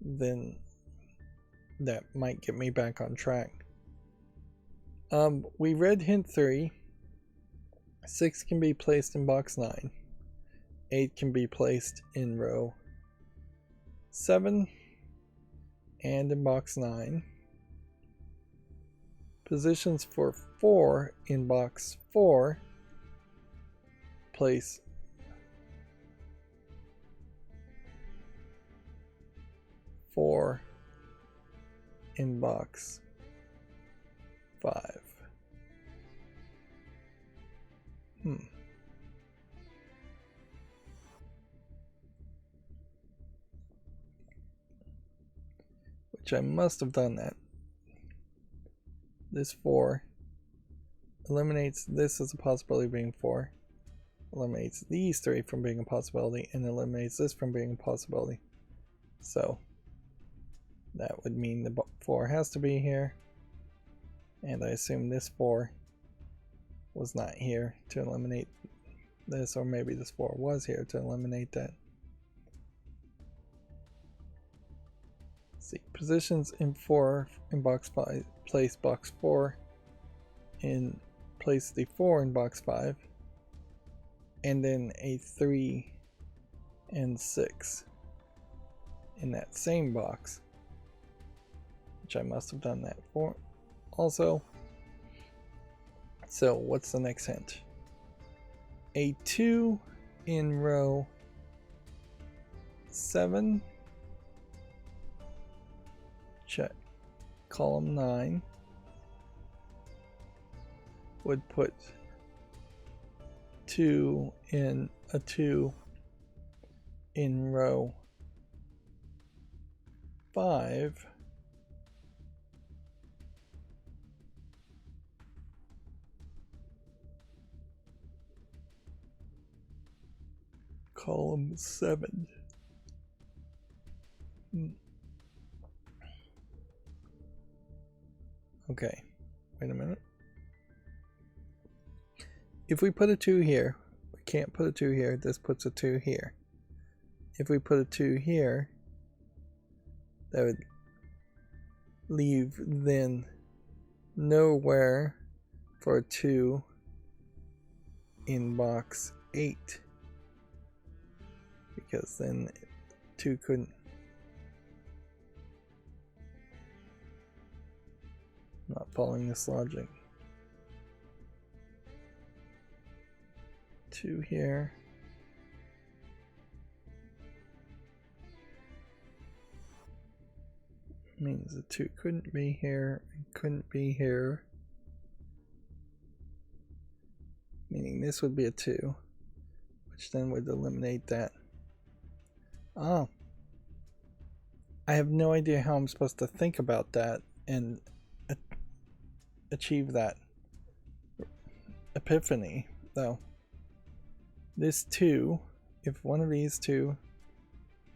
Speaker 1: then that might get me back on track. We read hint 3. 6 can be placed in box 9. 8 can be placed in row 7 and in box 9. Positions for 4 in box 4. Place 4 in box 5. Which I must have done that. This 4 eliminates this as a possibility of being 4. Eliminates these 3 from being a possibility, and eliminates this from being a possibility. So that would mean the 4 has to be here, and I assume this 4 was not here to eliminate this, or maybe this 4 was here to eliminate that. Let's see, positions in 4 in box 5, place box 4 in, place the 4 in box 5, and then a 3 and 6 in that same box, which I must have done that for also. So what's the next hint? A 2 in row 7, check, column 9, would put 2 in a 2 in row 5, column 7. Okay, wait a minute. If we put a 2 here, we can't put a 2 here, this puts a 2 here. If we put a 2 here, that would leave then nowhere for a 2 in box 8. Because then 2 couldn't. I'm not following this logic. 2 here. Means the 2 couldn't be here and couldn't be here. Meaning this would be a 2, which then would eliminate that. Oh. I have no idea how I'm supposed to think about that and achieve that epiphany, though. This 2, if one of these 2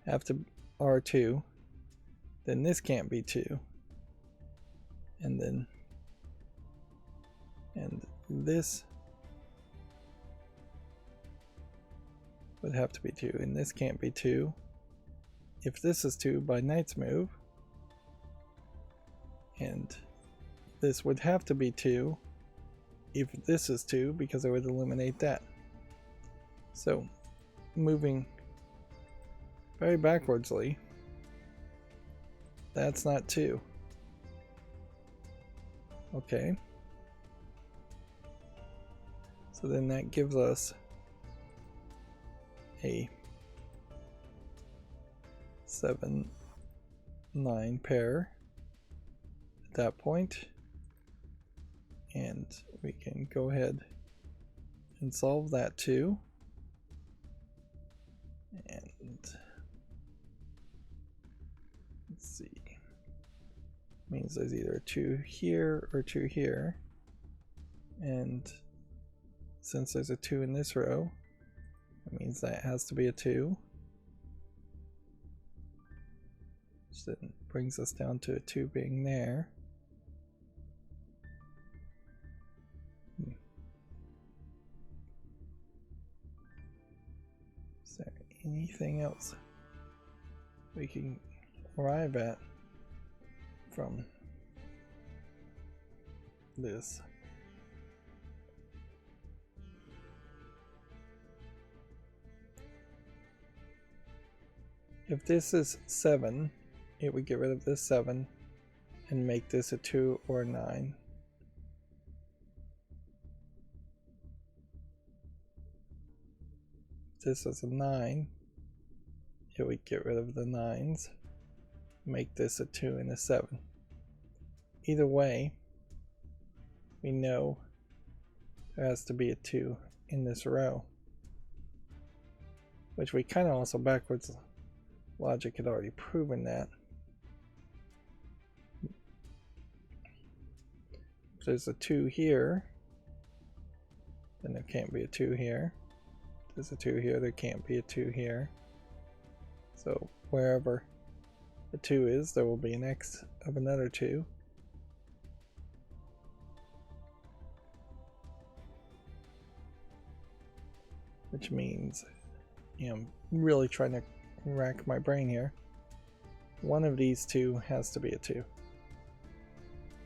Speaker 1: have to are 2, then this can't be 2. And then this would have to be 2, and this can't be 2. If this is 2 by knight's move, and this would have to be 2 if this is 2, because I would eliminate that. So, moving very backwardsly, that's not 2. Okay. So then that gives us a 7, 9 pair at that point. And we can go ahead and solve that too. And let's see. Means there's either a 2 here or 2 here. And since there's a 2 in this row, that means that has to be a 2. Which then brings us down to a 2 being there. Is there anything else we can arrive at from this? If this is 7, it would get rid of this 7 and make this a 2 or a 9. If this is a 9, it would get rid of the 9s, make this a 2 and a 7. Either way, we know there has to be a 2 in this row, which we kind of also backwards logic had already proven that. If there's a 2 here, then there can't be a 2 here. If there's a 2 here, there can't be a 2 here. So wherever the 2 is, there will be an X of another 2. Which means, I'm really trying to rack my brain here. One of these two has to be a 2.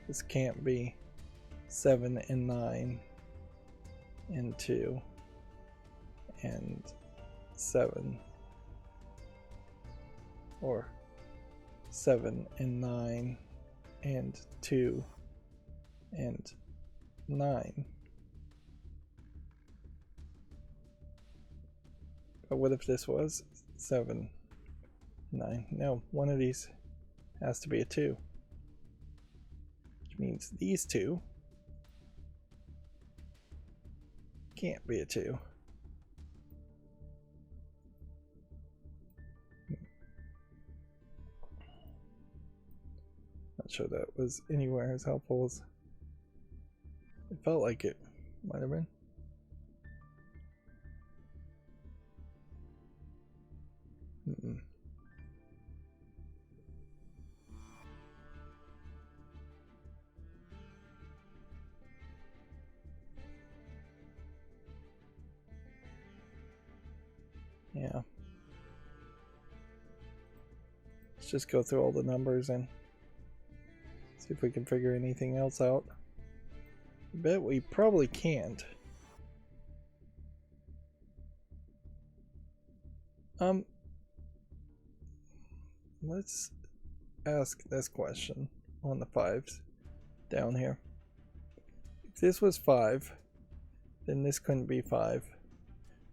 Speaker 1: This can't be 7 and 9 and 2 and 7, or 7 and 9 and 2 and 9. But what if this was 7, 9? No, one of these has to be a 2. Which means these two can't be a 2. Not sure that was anywhere as helpful as it felt like it might have been. Yeah. Let's just go through all the numbers and see if we can figure anything else out. I bet we probably can't. Let's ask this question on the 5s down here. If this was 5, then this couldn't be 5,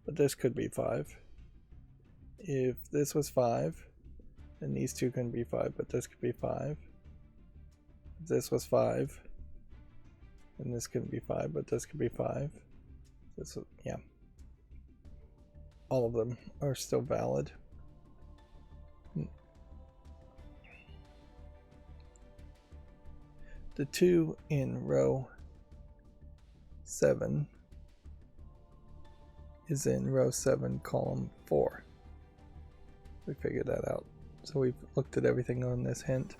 Speaker 1: but this could be 5. If this was 5, then these two couldn't be 5, but this could be 5. If this was 5, then this couldn't be 5, but this could be 5. This was, yeah. All of them are still valid. The 2 in row 7 is in row 7, column 4. We figured that out. So we've looked at everything on this hint.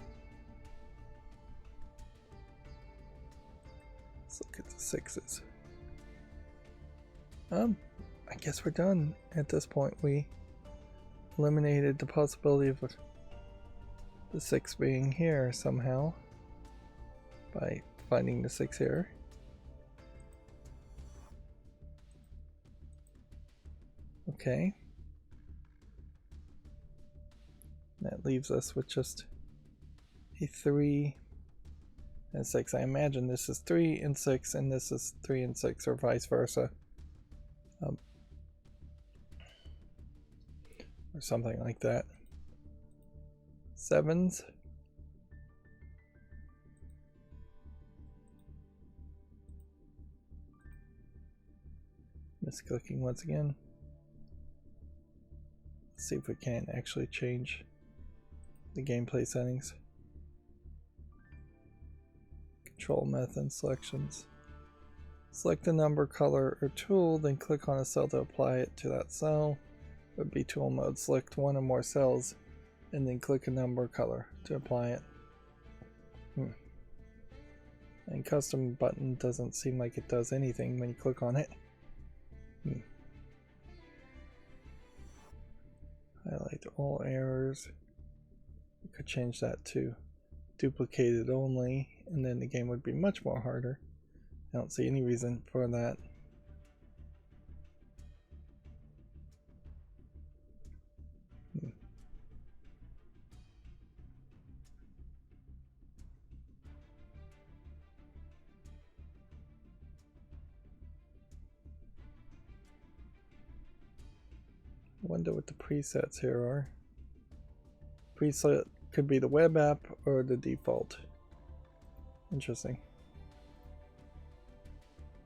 Speaker 1: Let's look at the 6s. I guess we're done at this point. We eliminated the possibility of the 6 being here somehow by finding the 6 here. Okay. That leaves us with just a 3 and 6. I imagine this is 3 and 6, and this is 3 and 6, or vice versa. Or something like that. 7s. Misclicking once again. Let's see if we can actually change the gameplay settings. Control method selections. Select a number, color, or tool, then click on a cell to apply it to that cell. Would be tool mode. Select one or more cells, and then click a number, color to apply it. And custom button doesn't seem like it does anything when you click on it. Highlight all errors. You could change that to duplicated only, and then the game would be much more harder. I don't see any reason for that. I wonder what the presets here are. Preset could be the web app or the default. Interesting.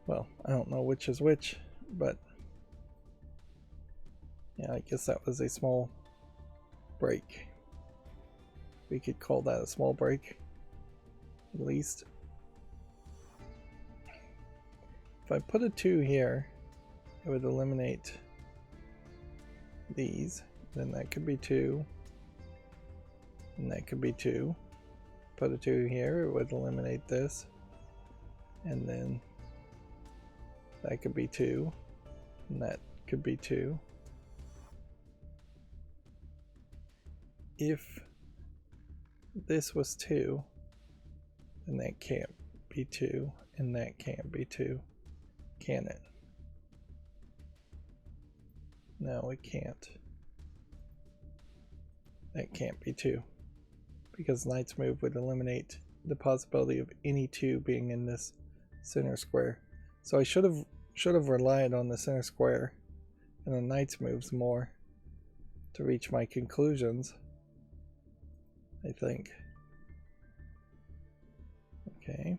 Speaker 1: Well, I don't know which is which, but yeah, I guess that was a small break. We could call that a small break, at least. If I put a 2 here, it would eliminate these. Then that could be 2. And that could be 2. Put a 2 here, it would eliminate this. And then that could be 2. And that could be 2. If this was 2, then that can't be 2, and that can't be 2, can it? No, it can't. That can't be 2, because Knight's Move would eliminate the possibility of any 2 being in this center square. So I should have relied on the center square and the Knight's Moves more to reach my conclusions, I think. Okay.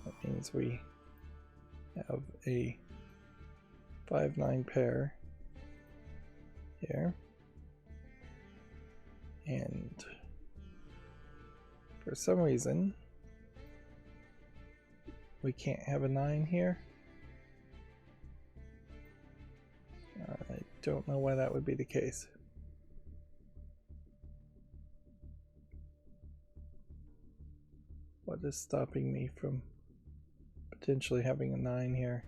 Speaker 1: That means we have a 5-9 pair here. And for some reason, we can't have a 9 here. I don't know why that would be the case. What is stopping me from potentially having a 9 here?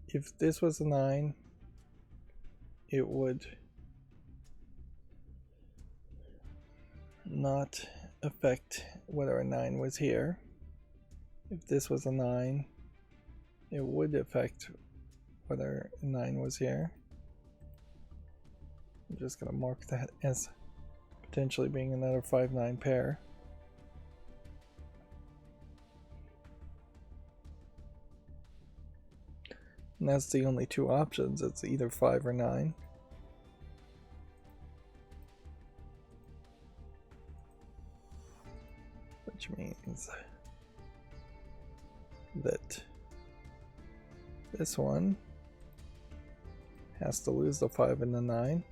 Speaker 1: If this was a 9, it would not affect whether a 9 was here. If this was a 9, it would affect whether a 9 was here. I'm just going to mark that as potentially being another 5-9 pair. And that's the only 2 options. It's either 5 or 9. Which means that this one has to lose the 5 and the 9.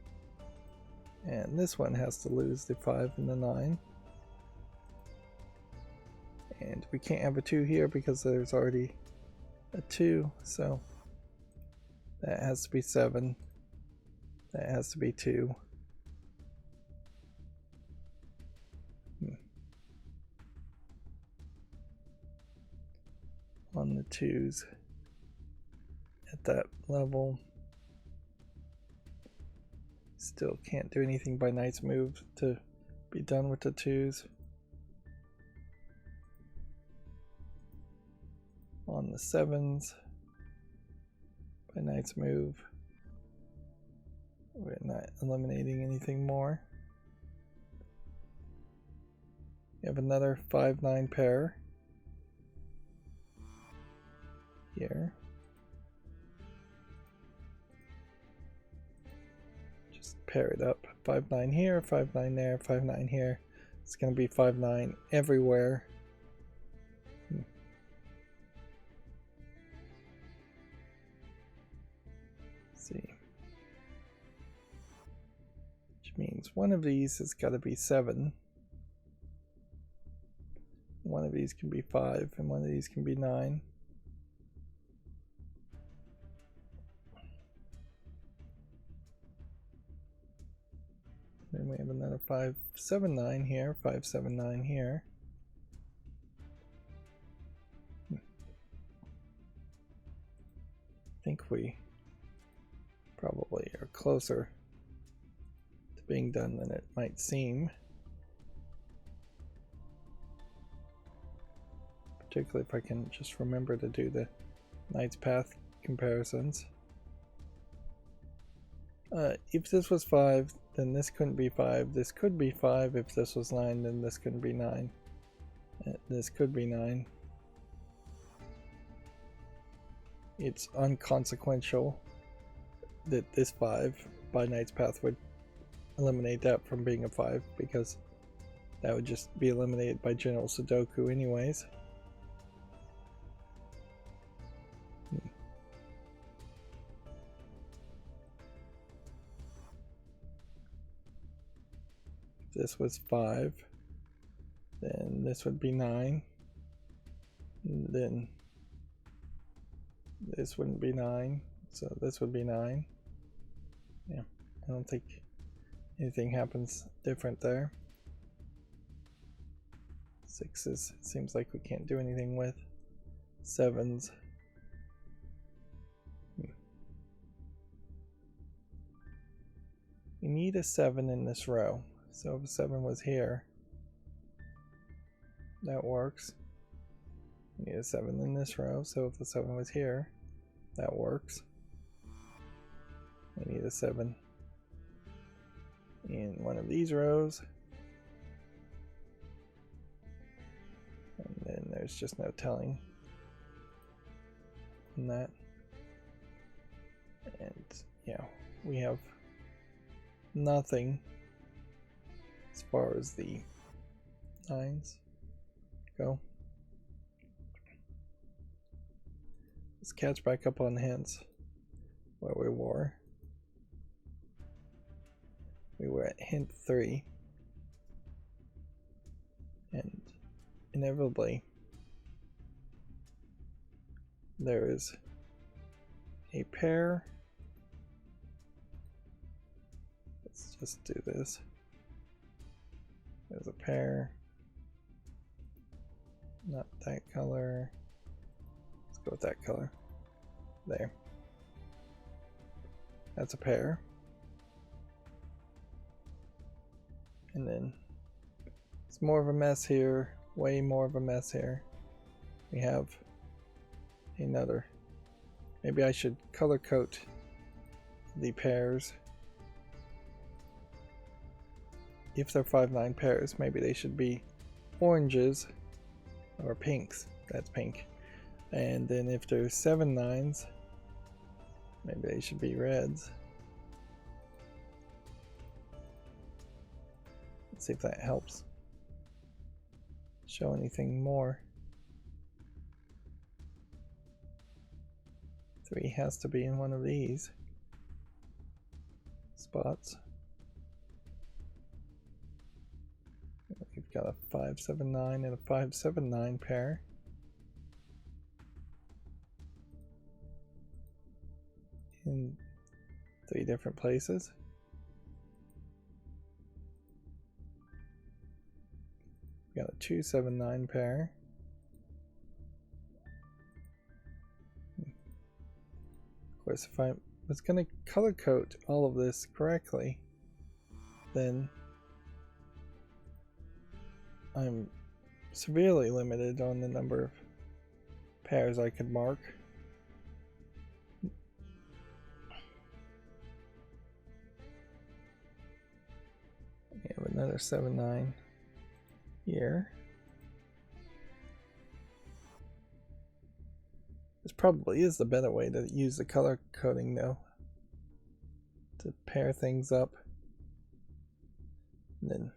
Speaker 1: And this one has to lose the 5 and the 9. And we can't have a 2 here because there's already a 2, so that has to be 7. That has to be 2. On the 2s at that level. Still can't do anything by Knight's Move to be done with the 2s. On the 7s by Knight's Move. We're not eliminating anything more. We have another 5-9 pair here. Just pair it up. 5-9 here, 5-9 there, 5-9 here. It's going to be 5-9 everywhere. Let's see. Which means one of these has got to be 7. One of these can be 5, and one of these can be 9. Then we have another 5-7-9 here, 5-7-9 here. I think we probably are closer to being done than it might seem. Particularly if I can just remember to do the Knight's Path comparisons. If this was 5, then this couldn't be 5. This could be 5. If this was 9, then this couldn't be 9. This could be 9. It's unconsequential that this 5 by Knight's Path would eliminate that from being a 5, because that would just be eliminated by General Sudoku anyways. If this was 5, then this would be 9. Then this wouldn't be 9, so this would be 9. Yeah, I don't think anything happens different there. 6s, it seems like we can't do anything with. 7s. We need a 7 in this row. So if a 7 was here, that works. We need a 7 in this row, so if the 7 was here, that works. We need a 7 in one of these rows. And then there's just no telling on that. And yeah, we have nothing as far as the 9s go. Let's catch back up on hints where we were. We were at hint 3, and inevitably there is a pair. Let's just do this. There's a pair, not that color. Let's go with that color. There. That's a pair. And then it's more of a mess here, way more of a mess here. We have another. Maybe I should color code the pairs. If they're 5-9 pairs, maybe they should be oranges or pinks. That's pink. And then if there's 7-9s, maybe they should be reds. Let's see if that helps show anything more. 3 has to be in one of these spots. We've got a 5-7-9 and a 5-7-9 pair. In 3 different places. We got a 2-7-9 pair. Of course, if I was going to color code all of this correctly, then I'm severely limited on the number of pairs I could mark. another 7, 9 here. This probably is the better way to use the color coding though, to pair things up. And then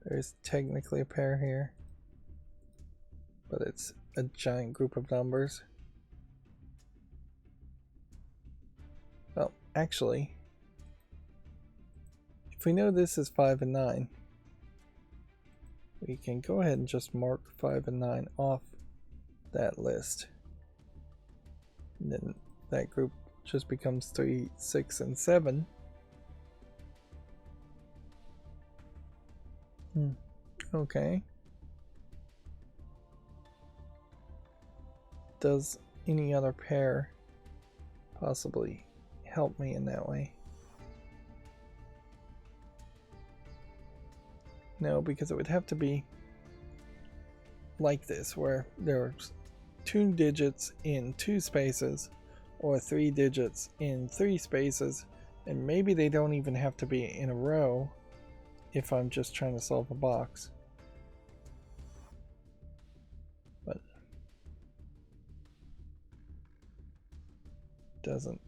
Speaker 1: there's technically a pair here, but it's a giant group of numbers. Well, actually, if we know this is 5 and 9, we can go ahead and just mark 5 and 9 off that list. And then that group just becomes 3, 6, and 7. Okay. Does any other pair possibly help me in that way? No, because it would have to be like this, where there's 2 digits in 2 spaces, or 3 digits in 3 spaces, and maybe they don't even have to be in a row if I'm just trying to solve a box. But doesn't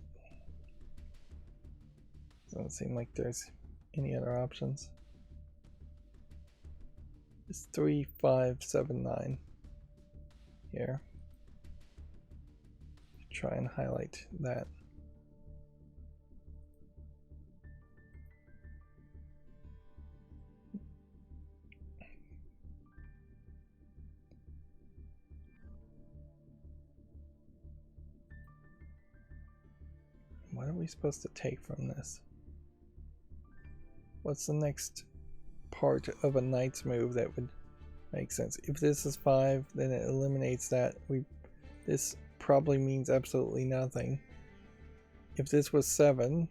Speaker 1: seem like there's any other options. It's 3, 5, 7, 9 here. Try and highlight that. What are we supposed to take from this? What's the next part of a knight's move that would make sense? If this is 5, then it eliminates that. This probably means absolutely nothing. If this was 7,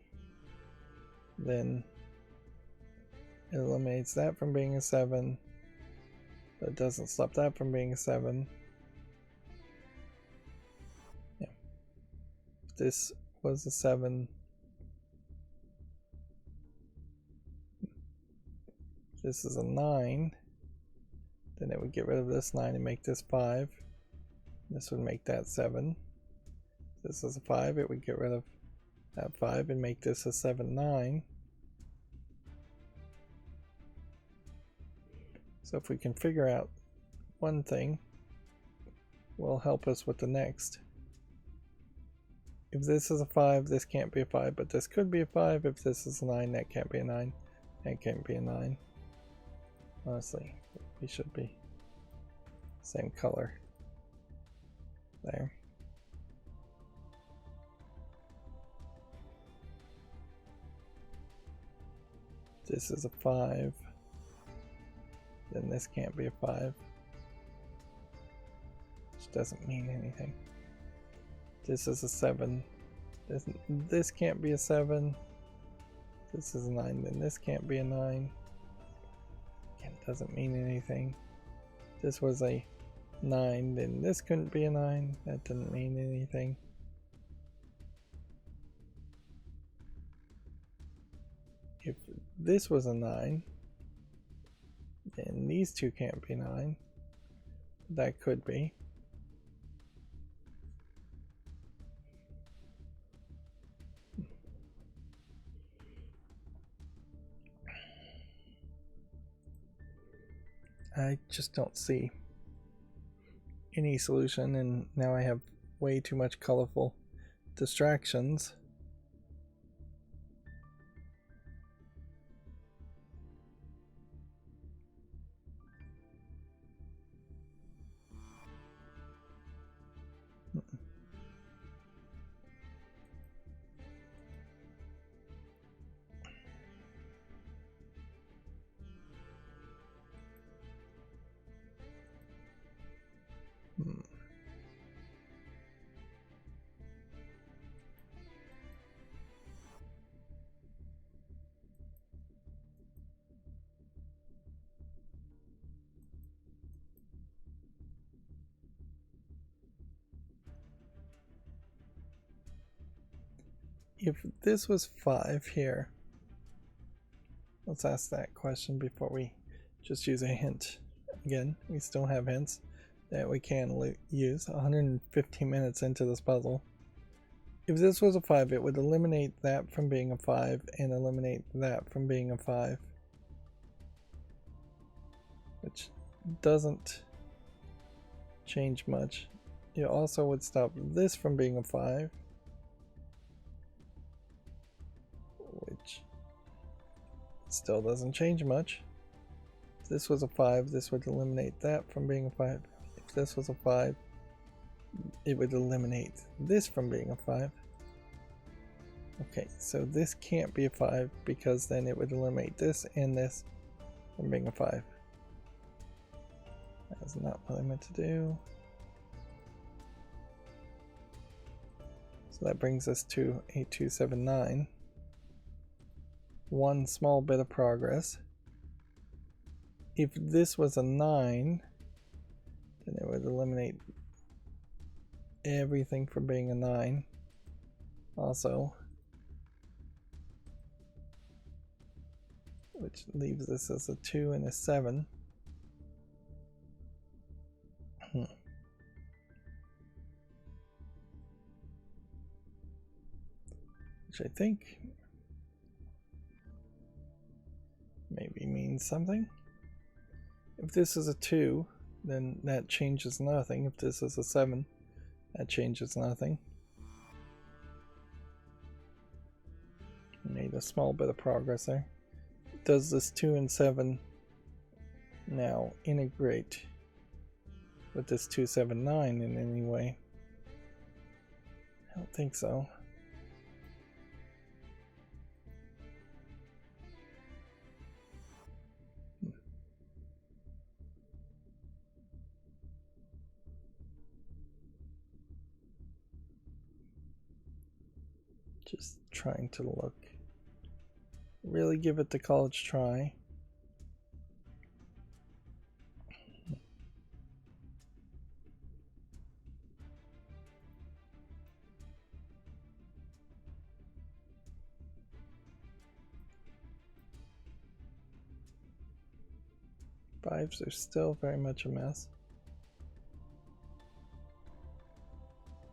Speaker 1: then it eliminates that from being a 7, but it doesn't stop that from being a 7. Yeah. If this was a 7, if this is a 9, then it would get rid of this 9 and make this 5. This would make that 7. If this is a 5, it would get rid of that 5 and make this a 7, 9. So if we can figure out one thing, will help us with the next. If this is a 5, this can't be a 5, but this could be a 5. If this is a 9, that can't be a 9. That can't be a 9. Honestly, we should be same color. There. This is a 5. Then this can't be a 5. Which doesn't mean anything. This is a 7. This can't be a 7. This is a 9. Then this can't be a 9. Again, doesn't mean anything. This was a 9. Then this couldn't be a 9. That doesn't mean anything. If this was a 9, then these two can't be 9. That could be. I just don't see any solution, and now I have way too much colorful distractions. If this was 5 here, let's ask that question before we just use a hint. Again, we still have hints that we can use. 115 minutes into this puzzle. If this was a 5, it would eliminate that from being a 5 and eliminate that from being a 5. Which doesn't change much. It also would stop this from being a 5. Which still doesn't change much. If this was a 5, this would eliminate that from being a 5. If this was a 5, it would eliminate this from being a 5. Okay, so this can't be a 5 because then it would eliminate this and this from being a 5. That's not what I meant to do. So that brings us to 8279. One small bit of progress. If this was a 9, then it would eliminate everything from being a 9 also, which leaves this as a 2 and a 7. Which I think maybe means something. If this is a 2, then that changes nothing. If this is a 7, that changes nothing. Made a small bit of progress there. Does this 2 and 7 now integrate with this 279 in any way? I don't think so. Just trying to look. Really give it the college try. Fives are still very much a mess.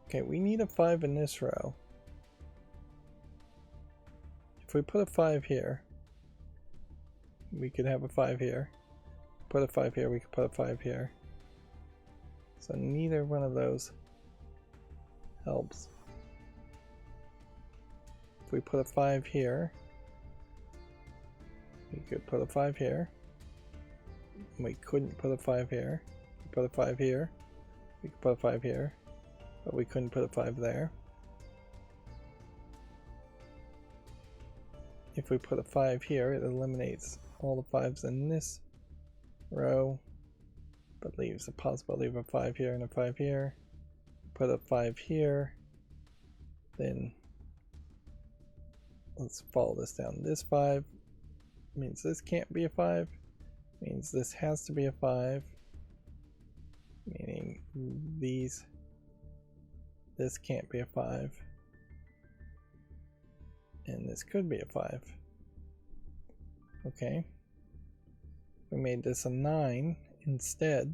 Speaker 1: Okay, we need a 5 in this row. If we put a 5 here, we could have a 5 here. Put a 5 here, we could put a 5 here. So neither one of those helps. If we put a 5 here, we could put a 5 here. We couldn't put a 5 here. We put a 5 here. We could put a 5 here, but we couldn't put a 5 there. If we put a 5 here, it eliminates all the 5s in this row, but leaves a possibility of a 5 here and a 5 here. Put a 5 here, then let's follow this down. This 5 means this can't be a 5, means this has to be a 5, meaning this can't be a 5. And this could be a 5. Okay. If we made this a 9 instead,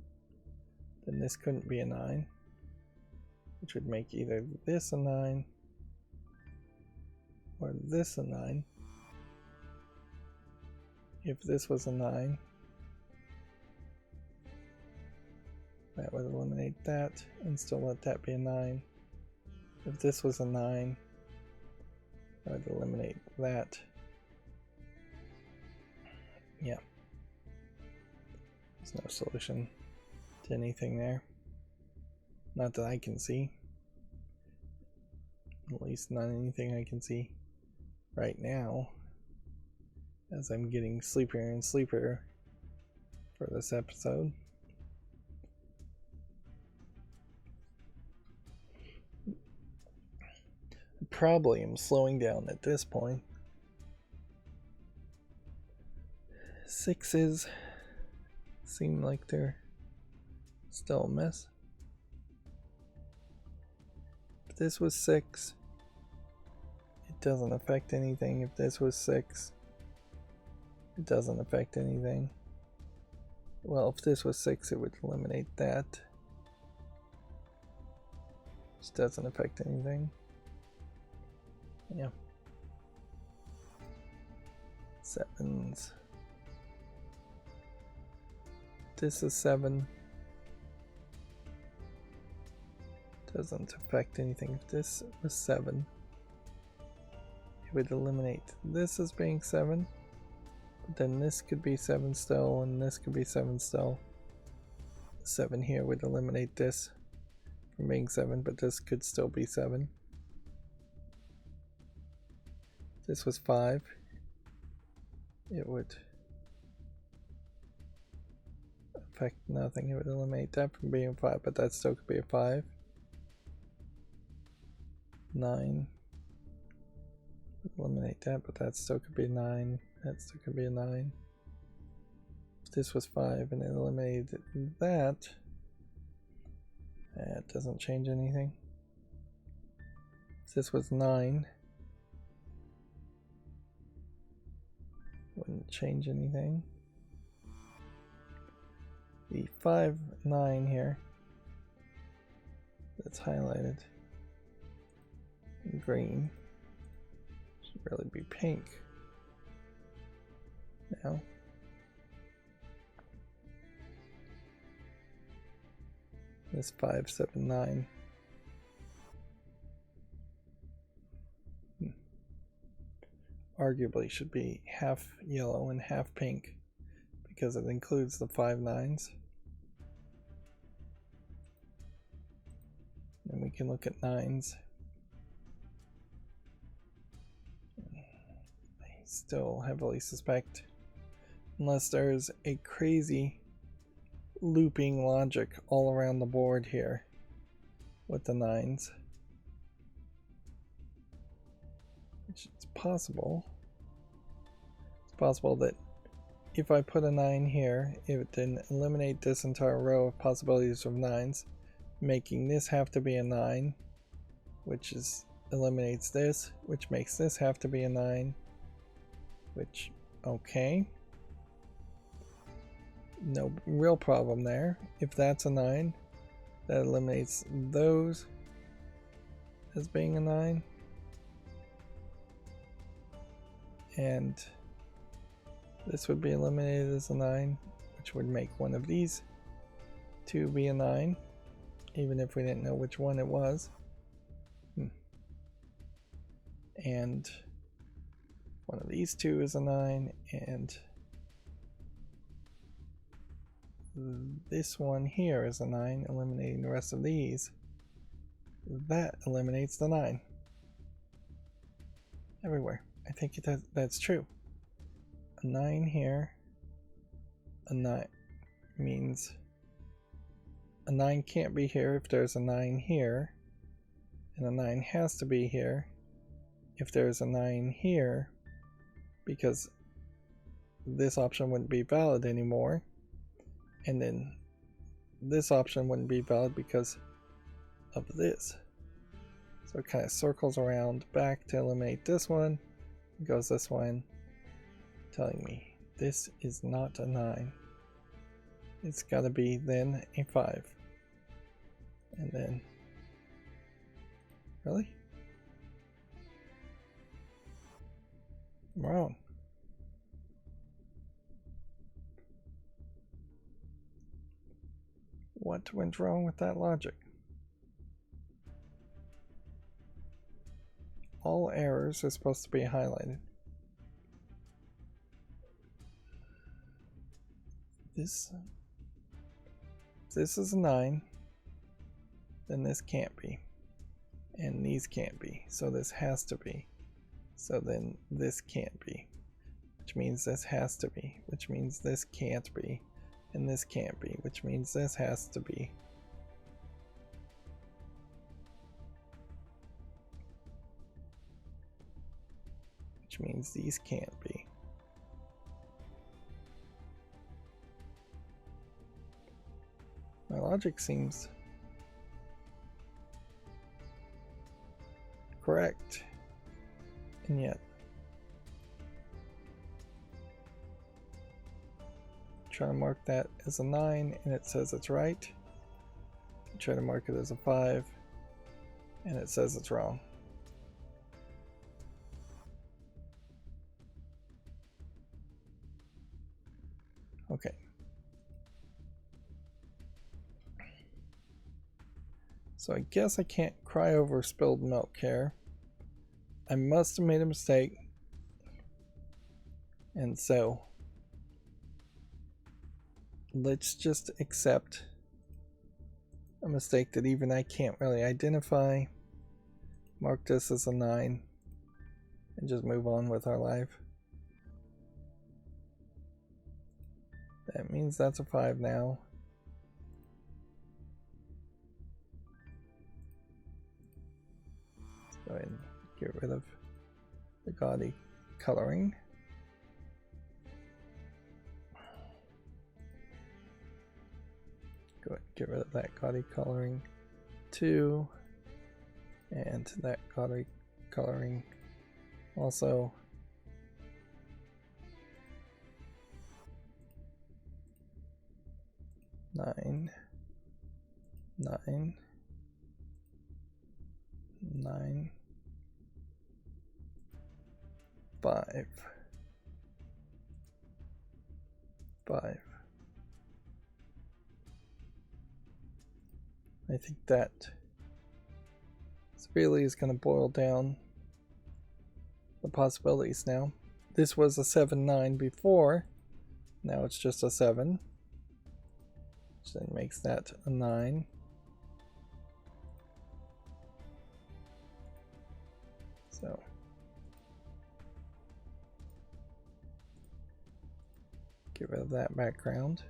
Speaker 1: then this couldn't be a 9, which would make either this a 9 or this a 9. If this was a 9, that would eliminate that and still let that be a 9. If this was a 9, I would eliminate that. Yeah. There's no solution to anything there. Not that I can see. At least not anything I can see right now, as I'm getting sleepier and sleepier for this episode. Probably am slowing down at this point. 6s seem like they're still a mess. If this was 6, it doesn't affect anything. If this was 6, It doesn't affect anything. Well, if this was 6, it would eliminate that. Which doesn't affect anything. Yeah. 7s. This is 7. Doesn't affect anything. If this was 7, it would eliminate this as being 7. But then this could be 7 still, and this could be 7 still. 7 here would eliminate this from being 7, but this could still be 7. If this was 5, it would affect nothing. It would eliminate that from being a 5, but that still could be a 5. 9. Eliminate that, but that still could be a 9. That still could be a 9. If this was 5 and it eliminated that, that doesn't change anything. If this was 9, wouldn't change anything. The 5, 9 here, that's highlighted in green, should really be pink now. This 5, 7, 9. Arguably should be half yellow and half pink because it includes the 5 9s. And we can look at 9s. I still heavily suspect, unless there's a crazy looping logic all around the board here with the 9s, which is possible. It's possible that if I put a 9 here, it would then eliminate this entire row of possibilities of 9s, making this have to be a 9, which eliminates this, which makes this have to be a 9, which, okay. No real problem there. If that's a 9, that eliminates those as being a 9. And this would be eliminated as a 9, which would make one of these two be a 9, even if we didn't know which one it was. And one of these two is a 9, and this one here is a 9, eliminating the rest of these. That eliminates the 9 everywhere. I think that's true. A 9 here, a 9 means a 9 can't be here if there's a 9 here, and a 9 has to be here if there's a 9 here, because this option wouldn't be valid anymore, and then this option wouldn't be valid because of this. So it kind of circles around back to eliminate this one, goes this one, telling me this is not a 9. It's got to be then a 5. And then, really? I'm wrong. What went wrong with that logic? All errors are supposed to be highlighted. This is a 9, then this can't be, and these can't be, so this has to be, so then this can't be, which means this has to be, which means this can't be, and this can't be, which means this has to be. Which means these can't be. My logic seems correct, and yet Try to mark that as a 9 and it says it's right. Try to mark it as a 5 and it says it's wrong. Okay. So I guess I can't cry over spilled milk here. I must have made a mistake. And so let's just accept a mistake that even I can't really identify. Mark this as a 9 and just move on with our life. That means that's a 5 now. Let's go ahead and get rid of the gaudy coloring. Go ahead and get rid of that gaudy coloring too. And that gaudy coloring also. Nine, 5, 5. I think that really is going to boil down the possibilities now. This was a 7-9 before, now it's just a 7. Which then makes that a 9. So get rid of that background.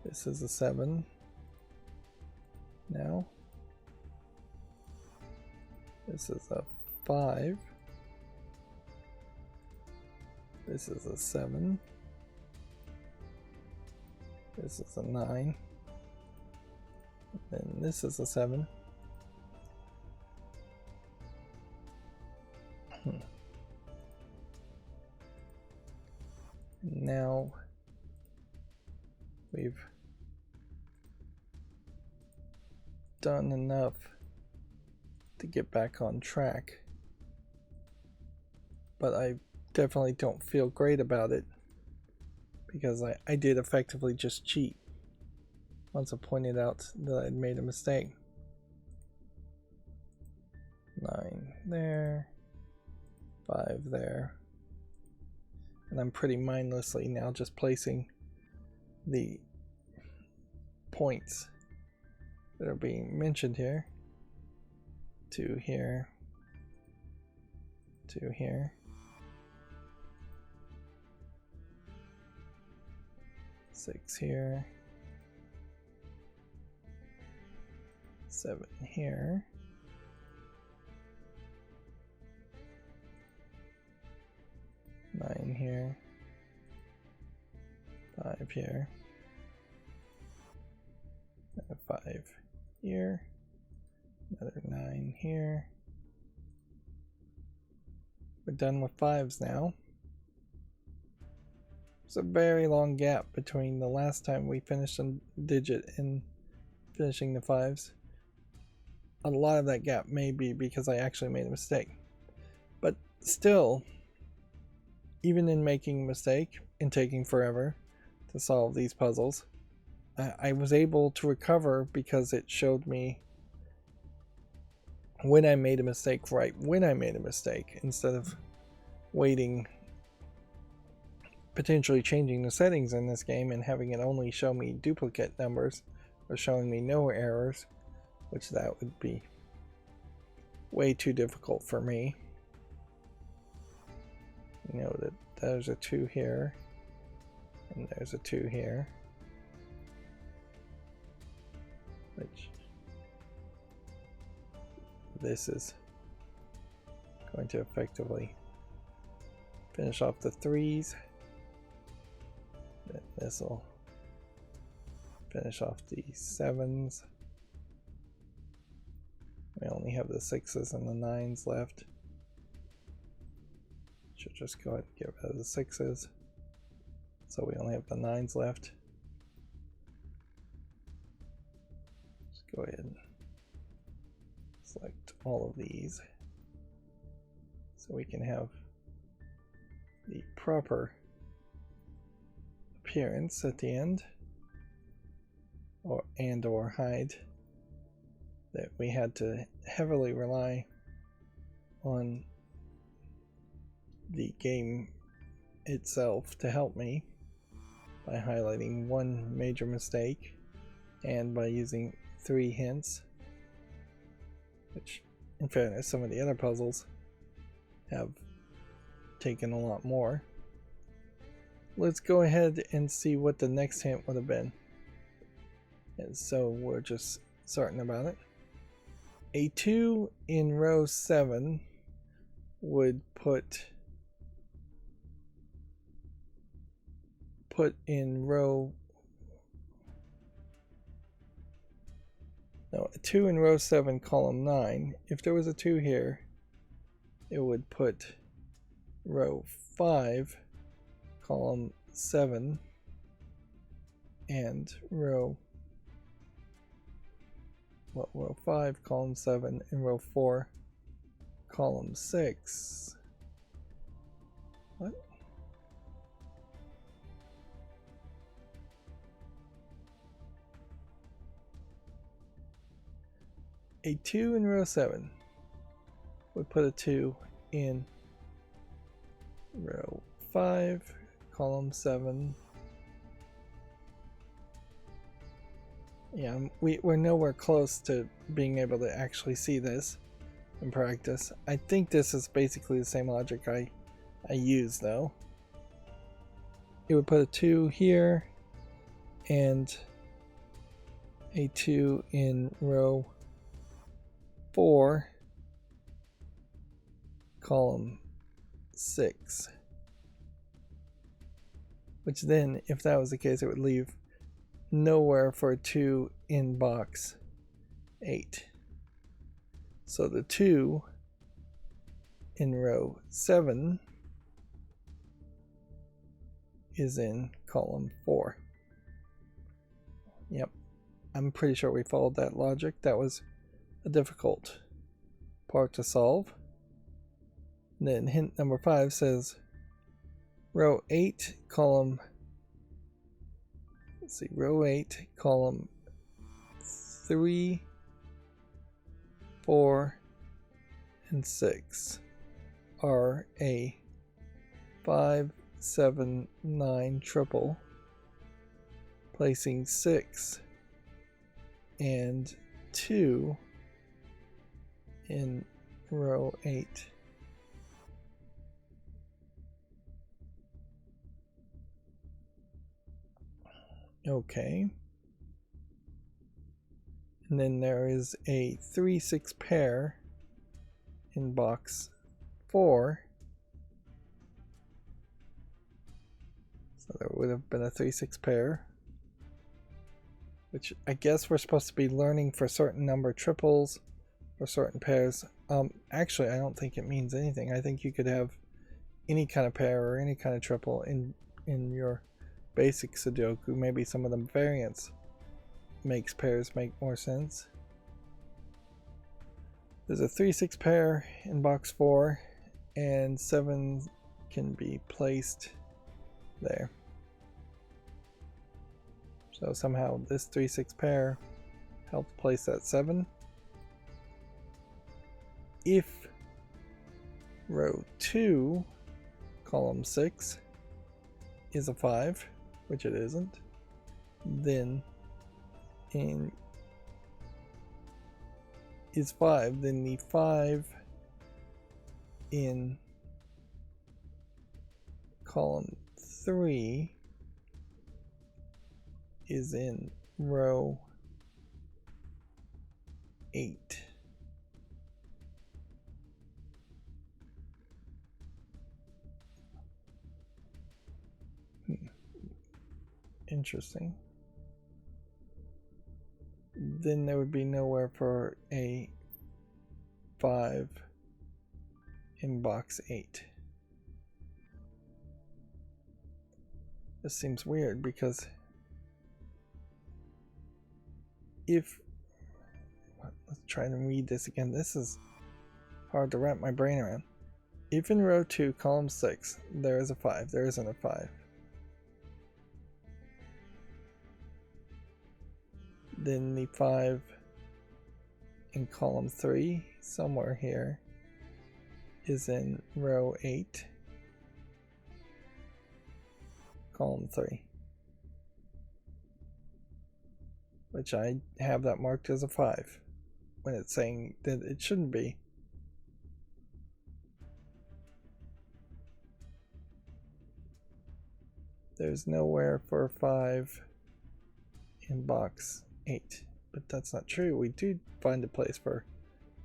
Speaker 1: This is a 7 now. This is a 5. This is a 7. This is a 9. And this is a 7. Now we've done enough to get back on track, but I definitely don't feel great about it because I did effectively just cheat once I pointed out that I'd made a mistake. 9 there, 5 there, and I'm pretty mindlessly now just placing the points that are being mentioned here. 2 here, 2 here, 6 here, 7 here, 9 here, 5 here, and a 5 here. Another 9 here. We're done with 5s now. There's a very long gap between the last time we finished a digit and finishing the 5s. A lot of that gap may be because I actually made a mistake. But still, even in making a mistake and taking forever to solve these puzzles, I was able to recover because it showed me when I made a mistake right when I made a mistake, instead of waiting, potentially changing the settings in this game and having it only show me duplicate numbers or showing me no errors, which that would be way too difficult for me. You know that there's a 2 here and there's a 2 here, which this is going to effectively finish off the 3s. Then this will finish off the 7s. We only have the 6s and the 9s left. Should just go ahead and get rid of the 6s. So we only have the 9s left. Let's go ahead and select all of these so we can have the proper appearance at the end, or hide that we had to heavily rely on the game itself to help me by highlighting one major mistake and by using 3 hints, which in fairness some of the other puzzles have taken a lot more. Let's go ahead and see what the next hint would have been. And so we're just certain about it. A 2 in row 7 would put in row, no, a 2 in row 7 column 9. If there was a 2 here, it would put row 5 column 7 and row 5 column 7 and row 4 column 6. What? A 2 in row 7 would put a 2 in row 5 column 7. Yeah, we're nowhere close to being able to actually see this in practice. I think this is basically the same logic I use though. It would put a 2 here and a 2 in row 4 column 6, which then, if that was the case, it would leave nowhere for a 2 in box 8. So the 2 in row 7 is in column 4. Yep, I'm pretty sure we followed that logic. That was a difficult part to solve. And then hint number 5 says row 8 column, let's see, row 8 column 3, 4, and 6 are a 5, 7, 9 triple, placing 6 and 2 in row 8. Okay. And then there is a 3-6 pair in box 4. So there would have been a 3-6 pair, which I guess we're supposed to be learning for certain number triples or certain pairs. Actually, I don't think it means anything. I think you could have any kind of pair or any kind of triple in your basic Sudoku. Maybe some of the variants makes pairs make more sense. There's a 3-6 pair in box 4, and 7 can be placed there. So somehow this 3-6 pair helped place that 7. If row 2 column 6 is a 5, which it isn't, then is 5, then the 5 in column 3 is in row 8. Interesting. Then there would be nowhere for a 5 in box 8. This seems weird because if... Let's try to read this again. This is hard to wrap my brain around. If in row 2, column 6, there is a 5, there isn't a 5. Then the 5 in column 3, somewhere here, is in row 8, column 3. Which I have that marked as a 5, when it's saying that it shouldn't be. There's nowhere for a 5 in box 8, but that's not true. We do find a place for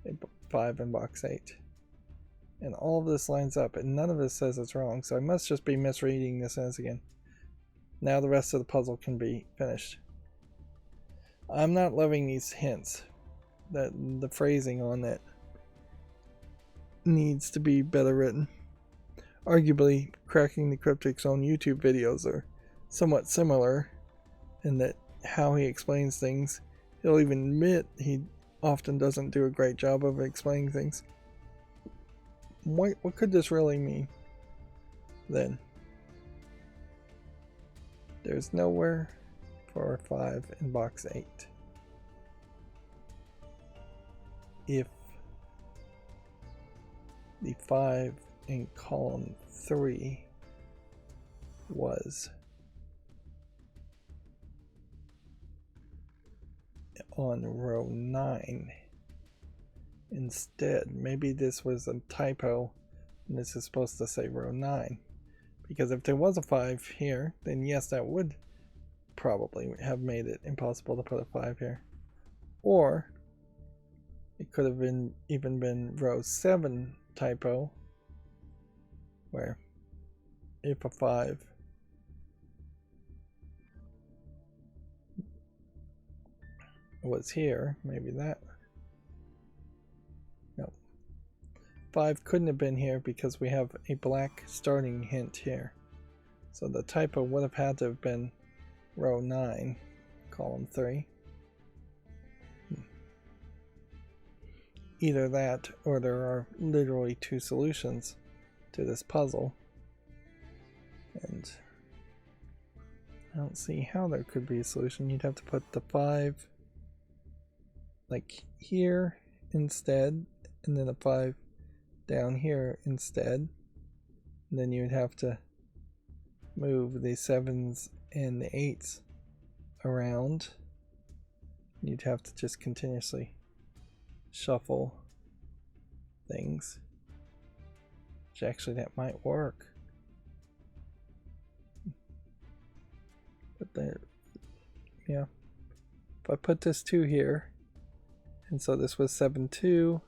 Speaker 1: a 5 in box 8. And all of this lines up, and none of this says it's wrong, so I must just be misreading this as again. Now the rest of the puzzle can be finished. I'm not loving these hints. That the phrasing on it needs to be better written. Arguably, Cracking the Cryptic's own YouTube videos are somewhat similar in that how he explains things. He'll even admit he often doesn't do a great job of explaining things. What could this really mean then? There's nowhere for 5 in box 8. If the 5 in column 3 was on row 9 instead, maybe this was a typo and this is supposed to say row 9, because if there was a 5 here, then yes, that would probably have made it impossible to put a 5 here. Or it could have even been row 7 typo, where if a 5 was here, maybe that. No. 5 couldn't have been here because we have a black starting hint here. So the typo would have had to have been row 9, column 3. Either that, or there are literally 2 solutions to this puzzle. And I don't see how there could be a solution. You'd have to put the 5 like here instead, and then a 5 down here instead. And then you'd have to move the 7s and the 8s around. You'd have to just continuously shuffle things, which actually that might work, but there, yeah, if I put this 2 here, and so this was 7-2,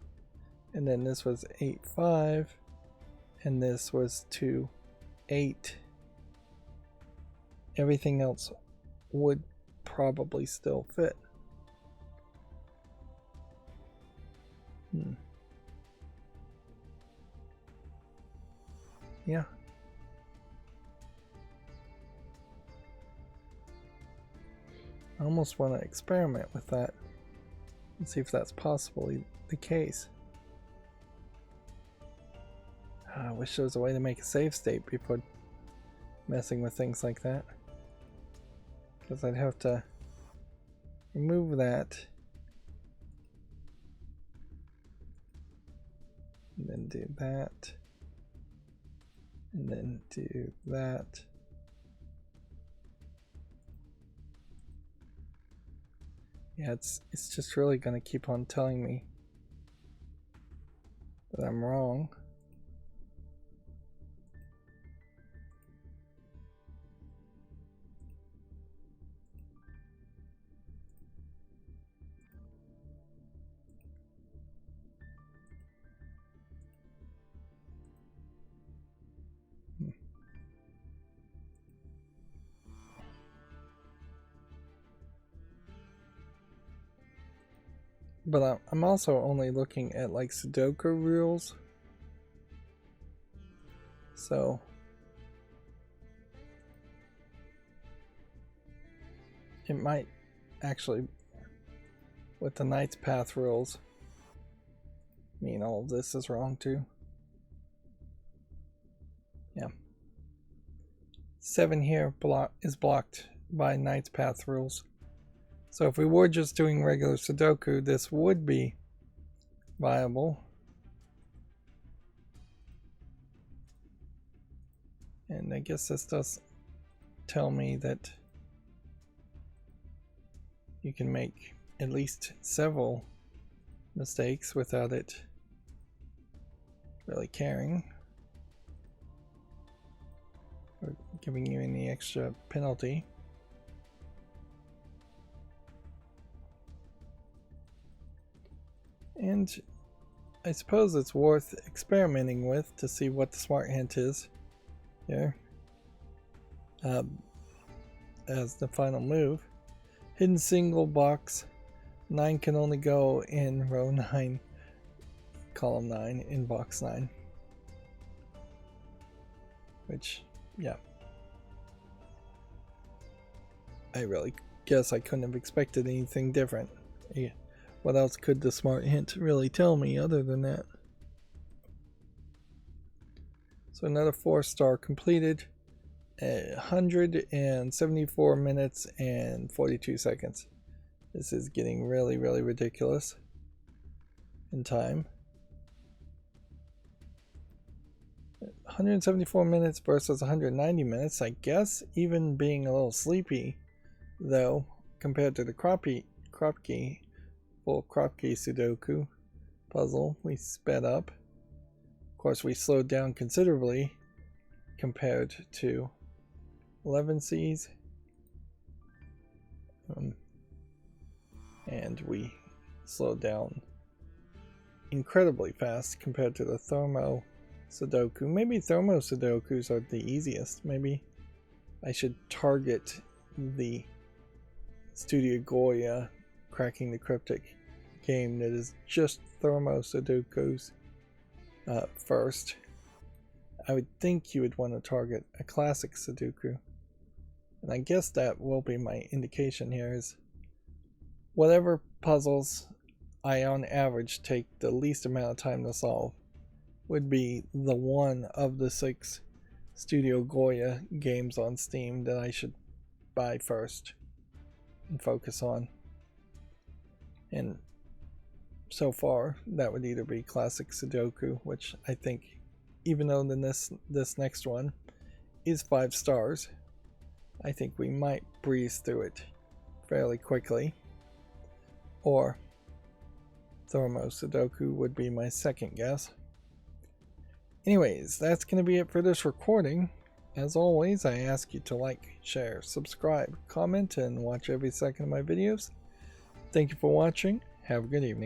Speaker 1: and then this was 8-5, and this was 2-8, everything else would probably still fit. Yeah. I almost want to experiment with that and see if that's possibly the case. I wish there was a way to make a save state before messing with things like that, because I'd have to remove that and then do that, and then do that. Yeah, it's just really gonna keep on telling me that I'm wrong. But I'm also only looking at like Sudoku rules. So it might actually, with the Knight's Path rules, mean all of this is wrong too. Yeah. 7 here is blocked by Knight's Path rules. So if we were just doing regular Sudoku, this would be viable. And I guess this does tell me that you can make at least several mistakes without it really caring or giving you any extra penalty. And I suppose it's worth experimenting with to see what the smart hint is here as the final move. Hidden single box 9 can only go in row 9, column 9 in box 9. Which, yeah. I really guess I couldn't have expected anything different. Yeah. What else could the smart hint really tell me other than that? So another 4-star completed. 174 minutes and 42 seconds. This is getting really, really ridiculous in time. 174 minutes versus 190 minutes. I guess even being a little sleepy, though, compared to the full Kropke Sudoku puzzle, we sped up. Of course, we slowed down considerably compared to 11 Cs. And we slowed down incredibly fast compared to the Thermo Sudoku. Maybe Thermo Sudokus are the easiest. Maybe I should target the Studio Goya Cracking the Cryptic game that is just Thermo Sudokus first. I would think you would want to target a classic Sudoku. And I guess that will be my indication here is whatever puzzles I on average take the least amount of time to solve would be the one of the 6 Studio Goya games on Steam that I should buy first and focus on. And so far that would either be classic Sudoku, which I think, even though this next one is 5 stars, I think we might breeze through it fairly quickly. Or Thermo Sudoku would be my second guess. Anyways, that's going to be it for this recording. As always, I ask you to like, share, subscribe, comment, and watch every second of my videos. Thank you for watching. Have a good evening.